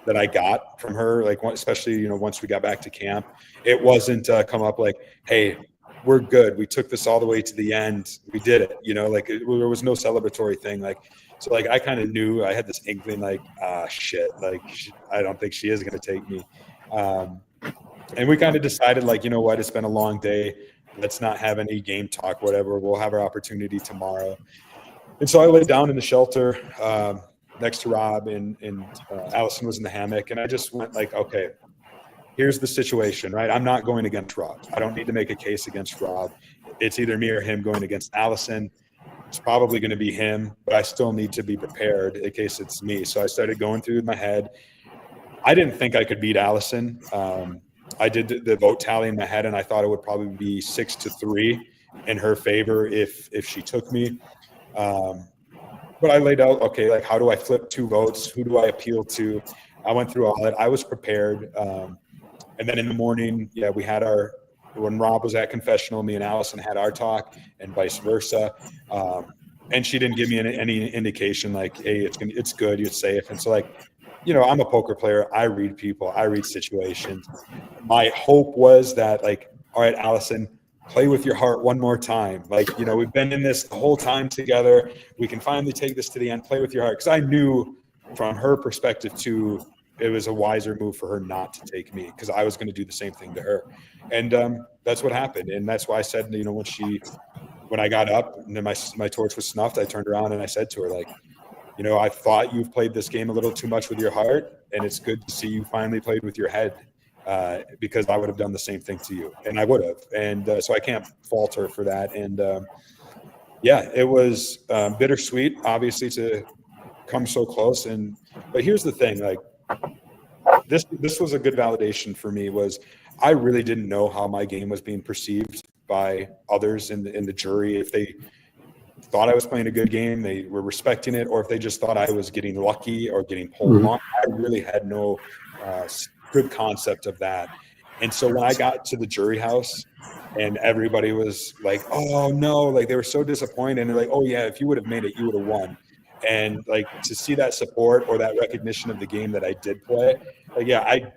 that I got from her, like especially, once we got back to camp. It wasn't come up like, hey, we're good, we took this all the way to the end, we did it, there was no celebratory thing. Like, so like I kind of knew, I had this inkling like, shit, like I don't think she is going to take me. And we kind of decided like, you know what, it's been a long day, let's not have any game talk, whatever, we'll have our opportunity tomorrow. And so I laid down in the shelter next to Rob, and Allison was in the hammock, and I just went like, okay, here's the situation, right? I'm not going against Rob. I don't need to make a case against Rob. It's either me or him going against Allison. It's probably going to be him, but I still need to be prepared in case it's me. So I started going through my head. I didn't think I could beat Allison. I did the vote tally in my head, and I thought it would probably be 6-3 in her favor if she took me. But I laid out, okay, like how do I flip 2 votes? Who do I appeal to? I went through all that. I was prepared. And then in the morning, we had when Rob was at confessional, me and Allison had our talk, and vice versa. And she didn't give me any indication like, hey, it's good, you're safe. And so like, I'm a poker player. I read people, I read situations. My hope was that like, all right, Allison, play with your heart one more time. Like, we've been in this the whole time together. We can finally take this to the end. Play with your heart. Because I knew from her perspective too, it was a wiser move for her not to take me, because I was going to do the same thing to her. And that's what happened. And that's why I said, when I got up and then my torch was snuffed, I turned around and I said to her, like, I thought you've played this game a little too much with your heart, and it's good to see you finally played with your head, because I would have done the same thing to you, and I would have. And so I can't fault her for that. And it was bittersweet, obviously, to come so close. But here's the thing, like this was a good validation for me. Was I really didn't know how my game was being perceived by others in the jury, if they thought I was playing a good game, they were respecting it, or if they just thought I was getting lucky or getting pulled along. I really had no good concept of that. And so when I got to the jury house and everybody was like, oh no, like they were so disappointed, and they're like, oh yeah, if you would have made it, you would have won. And like to see that support or that recognition of the game that I did play, like, yeah, I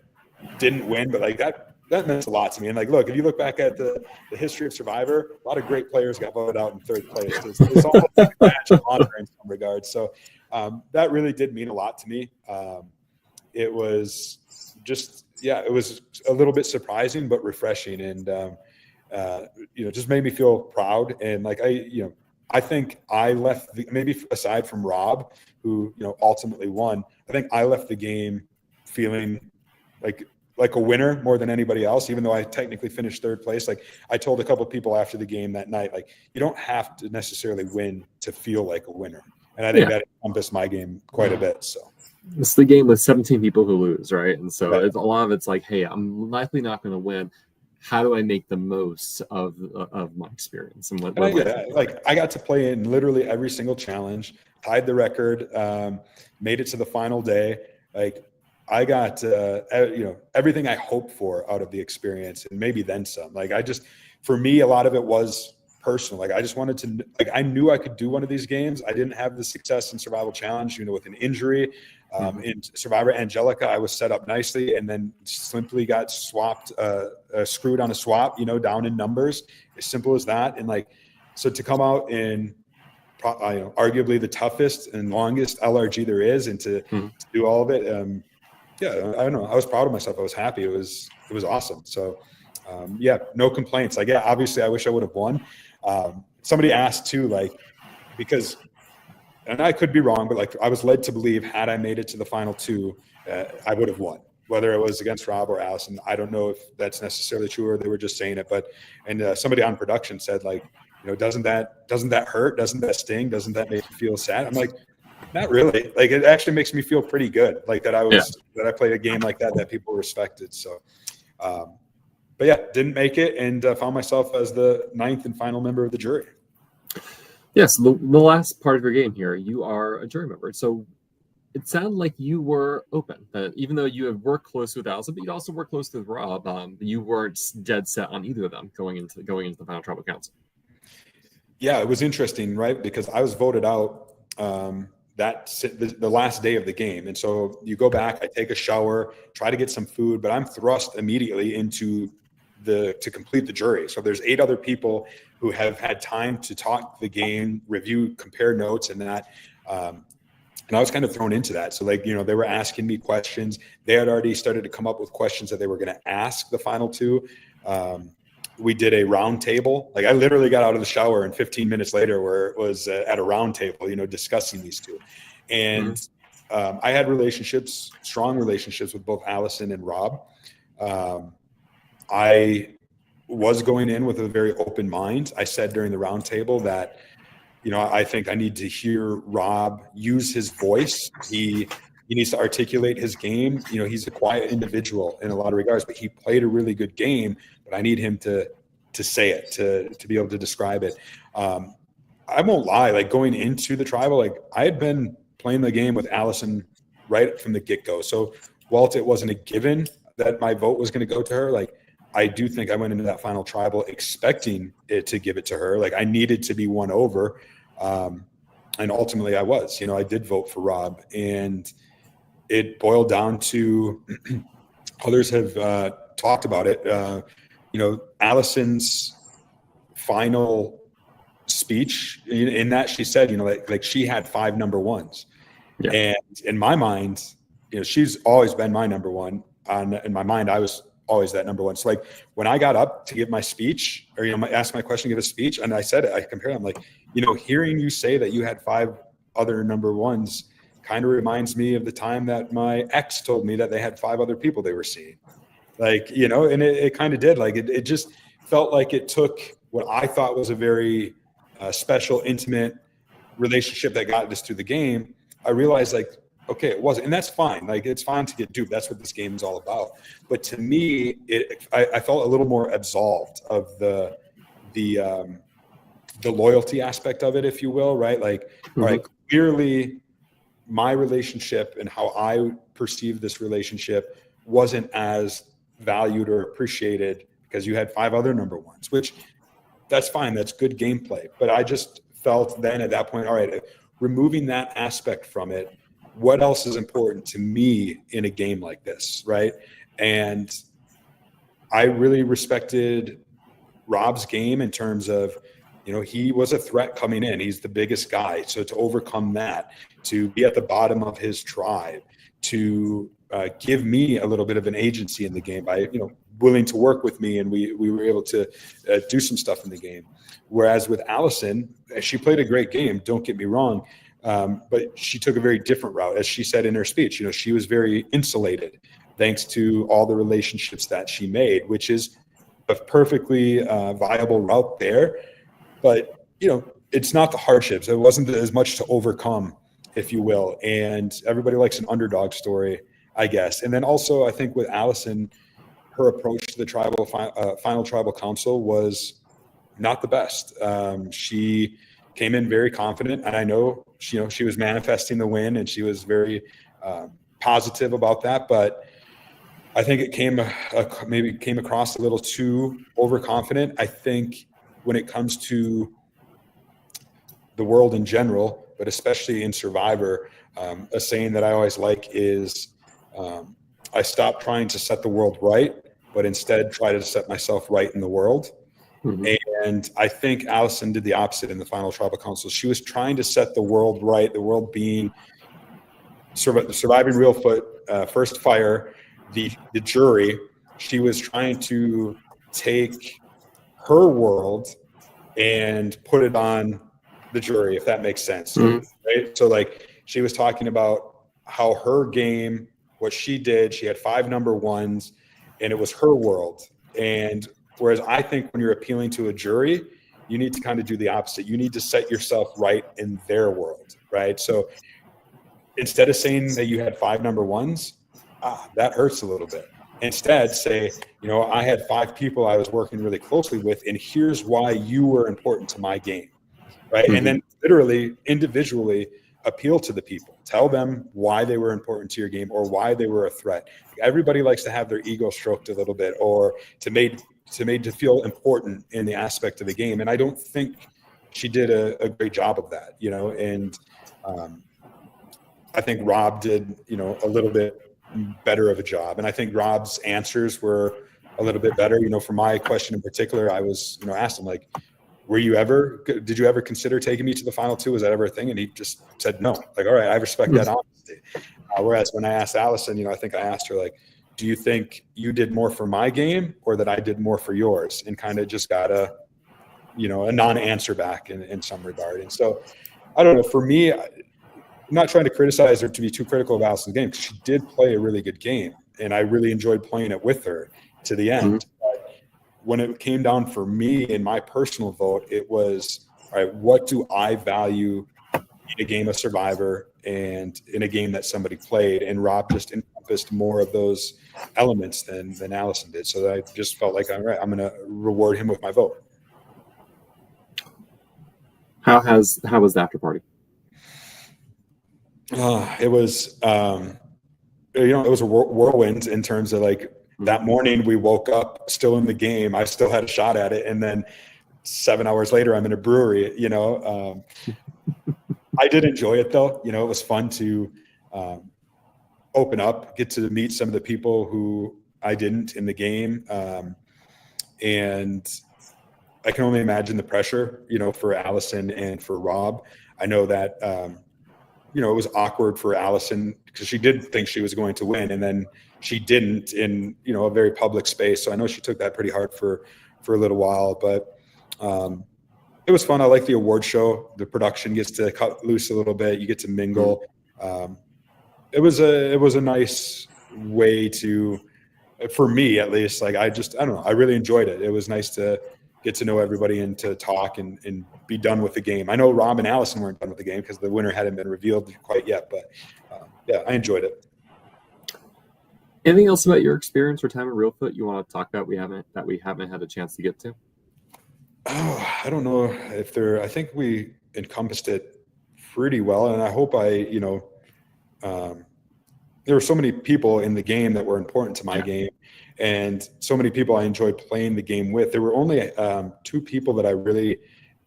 didn't win, but like that meant a lot to me. And like, look, if you look back at the history of Survivor, a lot of great players got voted out in 3rd place. It's almost like a badge of honor in some regards. So that really did mean a lot to me. It was just, it was a little bit surprising, but refreshing. And, just made me feel proud. And like, I think I left maybe aside from Rob, who, ultimately won, I think I left the game feeling like a winner more than anybody else, even though I technically finished 3rd place. Like I told a couple of people after the game that night, like, you don't have to necessarily win to feel like a winner. And I think that encompassed my game quite a bit. So it's the game with 17 people who lose, right? And so a lot of it's like, hey, I'm likely not going to win. how do I make the most of my experience and what And I what get it. Like I got to play in literally every single challenge, tied the record, made it to the final day. Like I got everything I hoped for out of the experience, and maybe then some. Like for me, a lot of it was personal. Like I just wanted to, like I knew I could do one of these games. I didn't have the success in Survival Challenge, with an injury. In Survivor Angelica, I was set up nicely, and then simply got swapped, screwed on a swap, down in numbers. As simple as that. And like, so to come out in arguably the toughest and longest LRG there is, and to do all of it, yeah, I don't know. I was proud of myself. I was happy. It was awesome. So, yeah, no complaints. Like, yeah, obviously, I wish I would have won. Somebody asked too, like, because, and I could be wrong, but like, I was led to believe had I made it to the final two, I would have won. Whether it was against Rob or Allison, I don't know if that's necessarily true or they were just saying it. But somebody on production said, like, doesn't that hurt? Doesn't that sting? Doesn't that make you feel sad? I'm like, not really. Like, it actually makes me feel pretty good. Like that that I played a game like that people respected. So, but yeah, didn't make it, and found myself as the 9th and final member of the jury. Yes, the last part of your game here, you are a jury member. So it sounded like you were open, that even though you had worked close with Allison, but you'd also worked close with Rob, you weren't dead set on either of them going into the final tribal council. Yeah, it was interesting, right? Because I was voted out the last day of the game. And so you go back, I take a shower, try to get some food, but I'm thrust immediately into to complete the jury. So there's 8 other people who have had time to talk the game, review, compare notes, and that. And I was kind of thrown into that. So like, they were asking me questions. They had already started to come up with questions that they were going to ask the final two. We did a round table. Like I literally got out of the shower and 15 minutes later where it was at a round table, discussing these two. And I had strong relationships with both Allison and Rob. I was going in with a very open mind. I said during the round table that, I think I need to hear Rob use his voice. He needs to articulate his game. He's a quiet individual in a lot of regards, but he played a really good game. But I need him to say it, to be able to describe it. I won't lie. Like going into the tribal, like I had been playing the game with Allison right from the get-go. So whilst it wasn't a given that my vote was going to go to her, like I do think I went into that final tribal expecting it to give it to her. Like I needed to be won over. And ultimately I was, I did vote for Rob, and it boiled down to others have talked about it. Allison's final speech in that she said, like she had 5 number ones. Yeah. And in my mind, she's always been my number one. In my mind, I was always that number one. So like when I got up to give my speech, or ask my question, give a speech, and I said it, I compared them, like, hearing you say that you had 5 other number ones kind of reminds me of the time that my ex told me that they had 5 other people they were seeing. Like, and it kind of did. Like it just felt like it took what I thought was a very special, intimate relationship that got us through the game. I realized, like, okay, it wasn't, and that's fine. Like, it's fine to get duped. That's what this game is all about. But to me, I felt a little more absolved of the loyalty aspect of it, if you will, right? Like, all right, clearly my relationship and how I perceived this relationship wasn't as valued or appreciated because you had 5 other number ones, which that's fine. That's good gameplay. But I just felt then at that point, all right, removing that aspect from it, what else is important to me in a game like this, right? And I really respected Rob's game in terms of, he was a threat coming in. He's the biggest guy. So to overcome that, to be at the bottom of his tribe, to give me a little bit of an agency in the game by, willing to work with me, and we were able to do some stuff in the game. Whereas with Allison, she played a great game, don't get me wrong, but she took a very different route. As she said in her speech, she was very insulated thanks to all the relationships that she made, which is a perfectly viable route there. But, it's not the hardships. It wasn't as much to overcome, if you will. And everybody likes an underdog story, I guess. And then also, I think with Allison, her approach to the final tribal council was not the best. She came in very confident, and I know she was manifesting the win, and she was very positive about that. But I think it maybe came across a little too overconfident. I think when it comes to the world in general, but especially in Survivor, a saying that I always like is, I stopped trying to set the world right, but instead try to set myself right in the world. Mm-hmm. And I think Allison did the opposite in the final tribal council. She was trying to set the world right, the world being Surviving Reelfoot, First Fire, the jury. She was trying to take her world and put it on the jury, if that makes sense. Mm-hmm. Right? So like she was talking about how her game, what she did, she had 5 number ones and it was her world. And whereas I think when you're appealing to a jury, you need to kind of do the opposite. You need to set yourself right in their world, right? So instead of saying that you had 5 number ones, that hurts a little bit. Instead, say, I had 5 people I was working really closely with, and here's why you were important to my game, right? Mm-hmm. And then literally, individually, appeal to the people. Tell them why they were important to your game or why they were a threat. Everybody likes to have their ego stroked a little bit or to made to feel important in the aspect of the game. And I don't think she did a great job of that, and I think Rob did, a little bit better of a job. And I think Rob's answers were a little bit better. For my question in particular, I was, asked him like, did you ever consider taking me to the final 2? Was that ever a thing? And he just said, no. Like, all right, I respect that honesty. Whereas when I asked Allison, I think I asked her like, do you think you did more for my game or that I did more for yours? And kind of just got a non-answer back in some regard. And so I don't know, for me, I'm not trying to criticize her to be too critical of Allison's game because she did play a really good game and I really enjoyed playing it with her to the end. Mm-hmm. But when it came down for me in my personal vote, it was, all right, what do I value in a game of Survivor and in a game that somebody played? And Rob just encompassed more of those elements than Allison did. So I just felt like, all right, I'm going to reward him with my vote. How was the after party? It was, it was a whirlwind in terms of like that morning we woke up still in the game. I still had a shot at it. And then 7 hours later, I'm in a brewery, I did enjoy it though. It was fun to open up, get to meet some of the people who I didn't in the game. And I can only imagine the pressure, for Allison and for Rob. I know that, it was awkward for Allison because she did think she was going to win and then she didn't in, a very public space. So I know she took that pretty hard for a little while, but it was fun. I like the award show. The production gets to cut loose a little bit. You get to mingle. It was a nice way to, for me at least, like, I don't know. I really enjoyed it. It was nice to get to know everybody and to talk and be done with the game. I know Rob and Allison weren't done with the game because the winner hadn't been revealed quite yet, but yeah, I enjoyed it. Anything else about your experience or time at Reelfoot you want to talk about that we haven't had a chance to get to? Oh, I don't know I think we encompassed it pretty well. And I hope there were so many people in the game that were important to my game. And so many people I enjoyed playing the game with. There were only 2 people that I really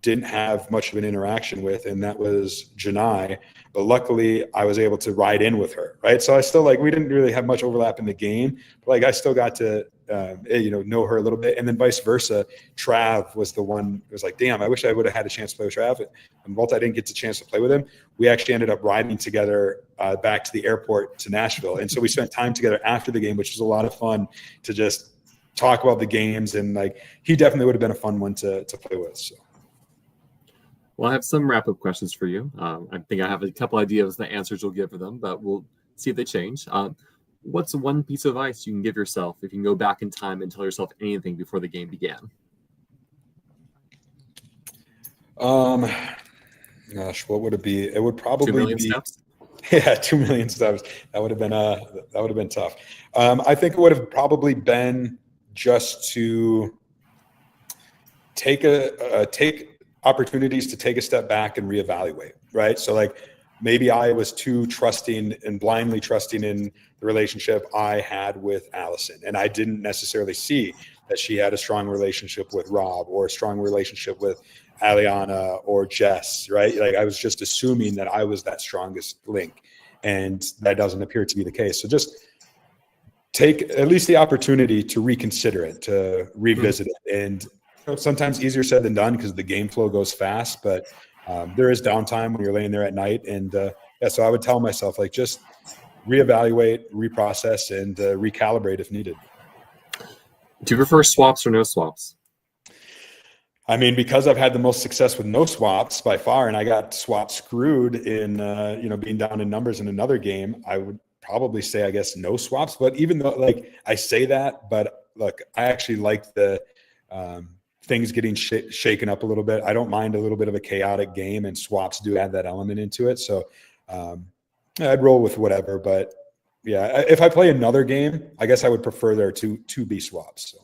didn't have much of an interaction with, and that was Janai. But luckily, I was able to ride in with her, right? So I still, we didn't really have much overlap in the game, but I still got to, know her a little bit. And then vice versa, Trav was the one who was like, damn, I wish I would have had a chance to play with Trav. And both I didn't get the chance to play with him. We actually ended up riding together back to the airport to Nashville. And so we spent time together after the game, which was a lot of fun to just talk about the games. And he definitely would have been a fun one to play with. So. Well, I have some wrap-up questions for you. I think I have a couple ideas the answers you'll give for them, but we'll see if they change. What's one piece of advice you can give yourself if you can go back in time and tell yourself anything before the game began? Gosh, what would it be? It would probably 2 million be steps. Yeah, 2 million steps. That would have been tough. I think it would have probably been just to take opportunities to take a step back and reevaluate, right? So like maybe I was too trusting and blindly trusting in the relationship I had with Allison, and I didn't necessarily see that she had a strong relationship with Rob or a strong relationship with Aliana or Jess, right? Like I was just assuming that I was that strongest link, and that doesn't appear to be the case. So just take at least the opportunity to reconsider it, to revisit it. And sometimes easier said than done because the game flow goes fast, but there is downtime when you're laying there at night. And so I would tell myself, like, just reevaluate, reprocess, and recalibrate if needed. Do you prefer swaps or no swaps? I mean, because I've had the most success with no swaps by far, and I got swap screwed in, being down in numbers in another game, I would probably say, I guess, no swaps. But even though, like, I say that, but look, I actually like the things getting shaken up a little bit. I don't mind a little bit of a chaotic game, and swaps do add that element into it. So I'd roll with whatever. But yeah, if I play another game, I guess I would prefer there to be swaps. So.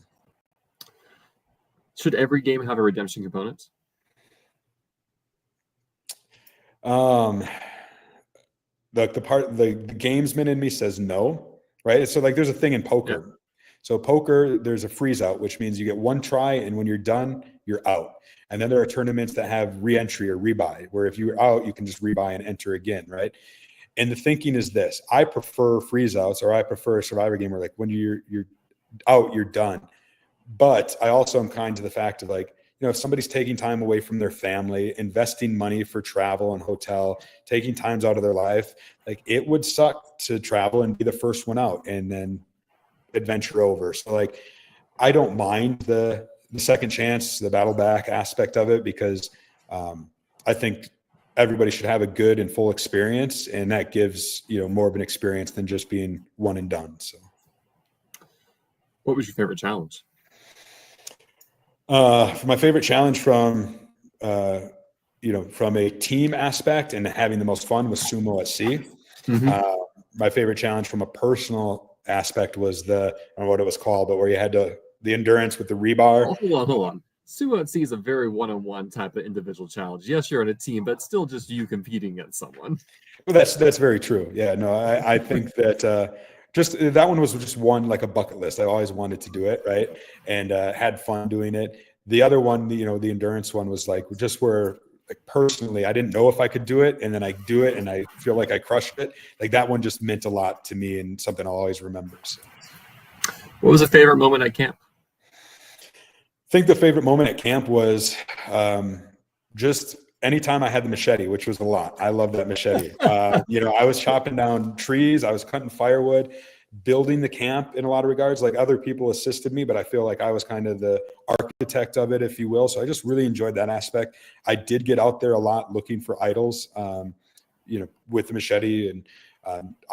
Should every game have a redemption component? The gamesman in me says no, right? So like there's a thing in poker. Yeah. So poker, there's a freeze out, which means you get one try, and when you're done, you're out. And then there are tournaments that have re-entry or rebuy, where if you're out, you can just rebuy and enter again, right? And the thinking is this: I prefer freeze outs, or I prefer a survivor game where like when you're out, you're done. But I also am kind to the fact of like, if somebody's taking time away from their family, investing money for travel and hotel, taking times out of their life, like it would suck to travel and be the first one out and then adventure over. So like, I don't mind the second chance, the battle back aspect of it, because I think everybody should have a good and full experience, and that gives, more of an experience than just being one and done. So what was your favorite challenge? For my favorite challenge from a team aspect and having the most fun was Sumo at Sea. Mm-hmm. My favorite challenge from a personal aspect was I don't know what it was called, but where you had the endurance with the rebar. Oh, hold on. Sumo at Sea is a very one-on-one type of individual challenge. Yes, you're in a team, but still just you competing against someone. Well, that's very true. Yeah, no, I think that just that one was just one, like a bucket list. I always wanted to do it, right? And had fun doing it. The other one, the endurance one, was like just where, like, personally, I didn't know if I could do it, and then I do it, and I feel like I crushed it. Like that one just meant a lot to me, and something I'll always remember. So. What was a favorite moment at camp? I think the favorite moment at camp was just anytime I had the machete, which was a lot. I love that machete. I was chopping down trees. I was cutting firewood, building the camp in a lot of regards. Like other people assisted me, but I feel like I was kind of the architect of it, if you will. So I just really enjoyed that aspect. I did get out there a lot looking for idols, with the machete. And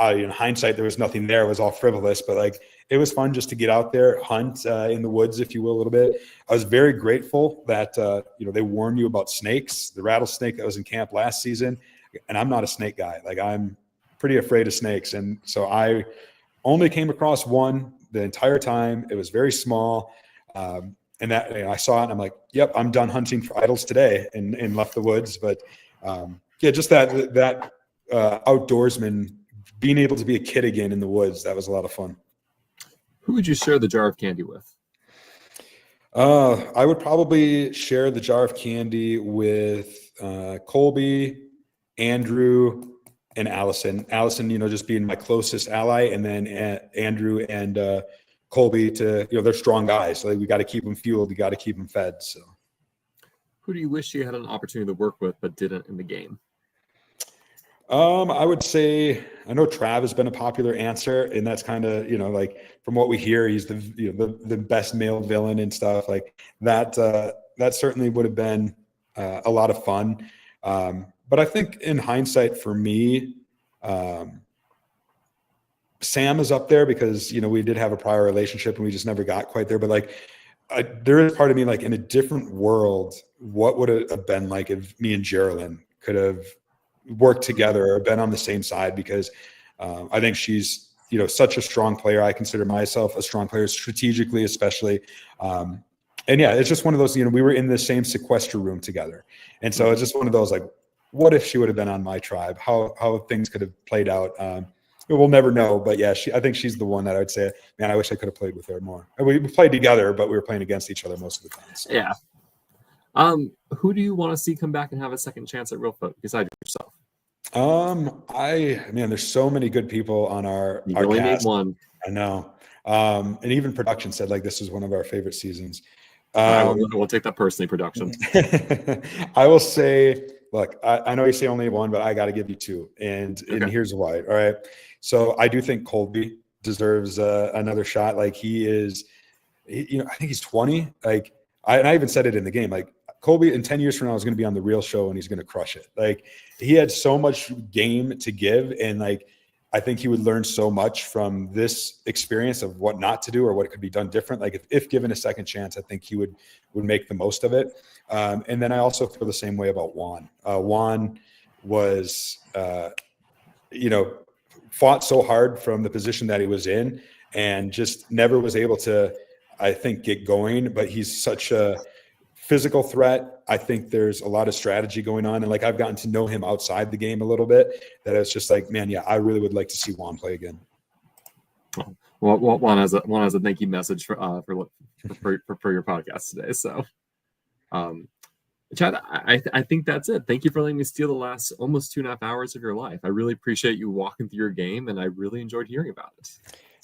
in hindsight, there was nothing there. It was all frivolous, but like it was fun just to get out there, hunt in the woods, if you will, a little bit. I was very grateful that, they warned you about snakes, the rattlesnake that was in camp last season. And I'm not a snake guy. Like I'm pretty afraid of snakes. And so I only came across one the entire time. It was very small. And that I saw it and I'm like, yep, I'm done hunting for idols today, and left the woods. But just that outdoorsman, being able to be a kid again in the woods, that was a lot of fun. Who would you share the jar of candy with? I would probably share the jar of candy with Colby, Andrew, and Allison. Allison, just being my closest ally, and then Andrew and Colby they're strong guys. So we got to keep them fueled. We got to keep them fed. So, who do you wish you had an opportunity to work with but didn't in the game? I would say, I know Trav has been a popular answer, and that's kind of, like from what we hear, he's the best male villain and stuff like that. That certainly would have been a lot of fun. But I think in hindsight for me, Sam is up there because, we did have a prior relationship and we just never got quite there. But like, there is part of me, like in a different world, what would it have been like if me and Geraldine could have worked together or been on the same side? Because I think she's such a strong player. I consider myself a strong player strategically, especially. And yeah, it's just one of those, we were in the same sequester room together. And so it's just one of those, like, what if she would have been on my tribe? How things could have played out. We'll never know. But yeah, I think she's the one that I would say, man, I wish I could have played with her more. We played together, but we were playing against each other most of the time. So. Yeah. Who do you want to see come back and have a second chance at Reelfoot besides yourself? There's so many good people on our only cast. Need one. I know. And even production said, like, this was one of our favorite seasons. We'll take that personally, production. I will say, look, I know you say only one, but I got to give you two. And here's why. All right. So I do think Colby deserves another shot. Like, he is, I think he's 20. Like, I even said it in the game. Like, Colby in 10 years from now is going to be on the Real Show and he's going to crush it. Like, he had so much game to give. And like, I think he would learn so much from this experience of what not to do or what could be done different. Like, if given a second chance, I think he would make the most of it. And then I also feel the same way about Juan. Juan was, fought so hard from the position that he was in and just never was able to, I think, get going. But he's such a physical threat. I think there's a lot of strategy going on. And like, I've gotten to know him outside the game a little bit, that it's just like, man, yeah, I really would like to see Juan play again. Well, Juan has a thank you message for your podcast today. So, Chad, I think that's it. Thank you for letting me steal the last almost 2.5 hours of your life. I really appreciate you walking through your game, and I really enjoyed hearing about it.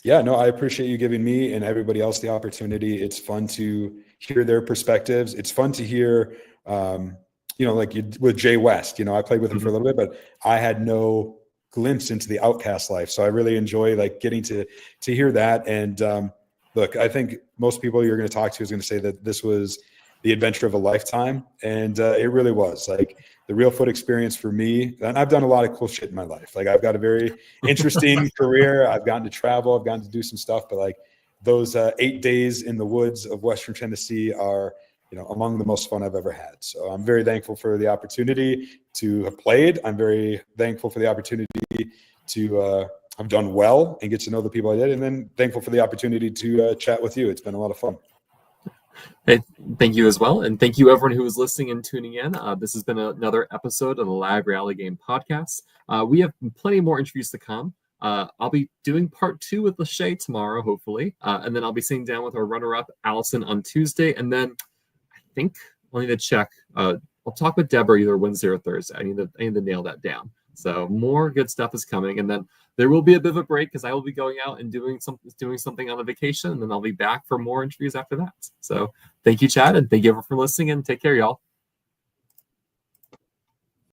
Yeah, no, I appreciate you giving me and everybody else the opportunity. It's fun to hear their perspectives. It's fun to hear, like with Jay West, I played with him for a little bit, but I had no glimpse into the outcast life. So I really enjoy like getting to hear that. And look, I think most people you're going to talk to is going to say that this was the adventure of a lifetime. And it really was. Like, the Reelfoot experience for me, and I've done a lot of cool shit in my life. Like, I've got a very interesting career. I've gotten to travel. I've gotten to do some stuff. But like, those 8 days in the woods of Western Tennessee are, among the most fun I've ever had. So I'm very thankful for the opportunity to have played. I'm very thankful for the opportunity to have done well and get to know the people I did. And then thankful for the opportunity to chat with you. It's been a lot of fun. Hey, thank you as well. And thank you, everyone who is listening and tuning in. This has been another episode of the Live Rally Game Podcast. We have plenty more interviews to come. I'll be doing part 2 with Lachey tomorrow, hopefully. And then I'll be sitting down with our runner-up, Allison, on Tuesday. And then I think I'll need to check. I'll talk with Deborah either Wednesday or Thursday. I need to nail that down. So more good stuff is coming. And then there will be a bit of a break because I will be going out and doing something on a vacation. And then I'll be back for more interviews after that. So thank you, Chad. And thank you everyone for listening. And take care, y'all.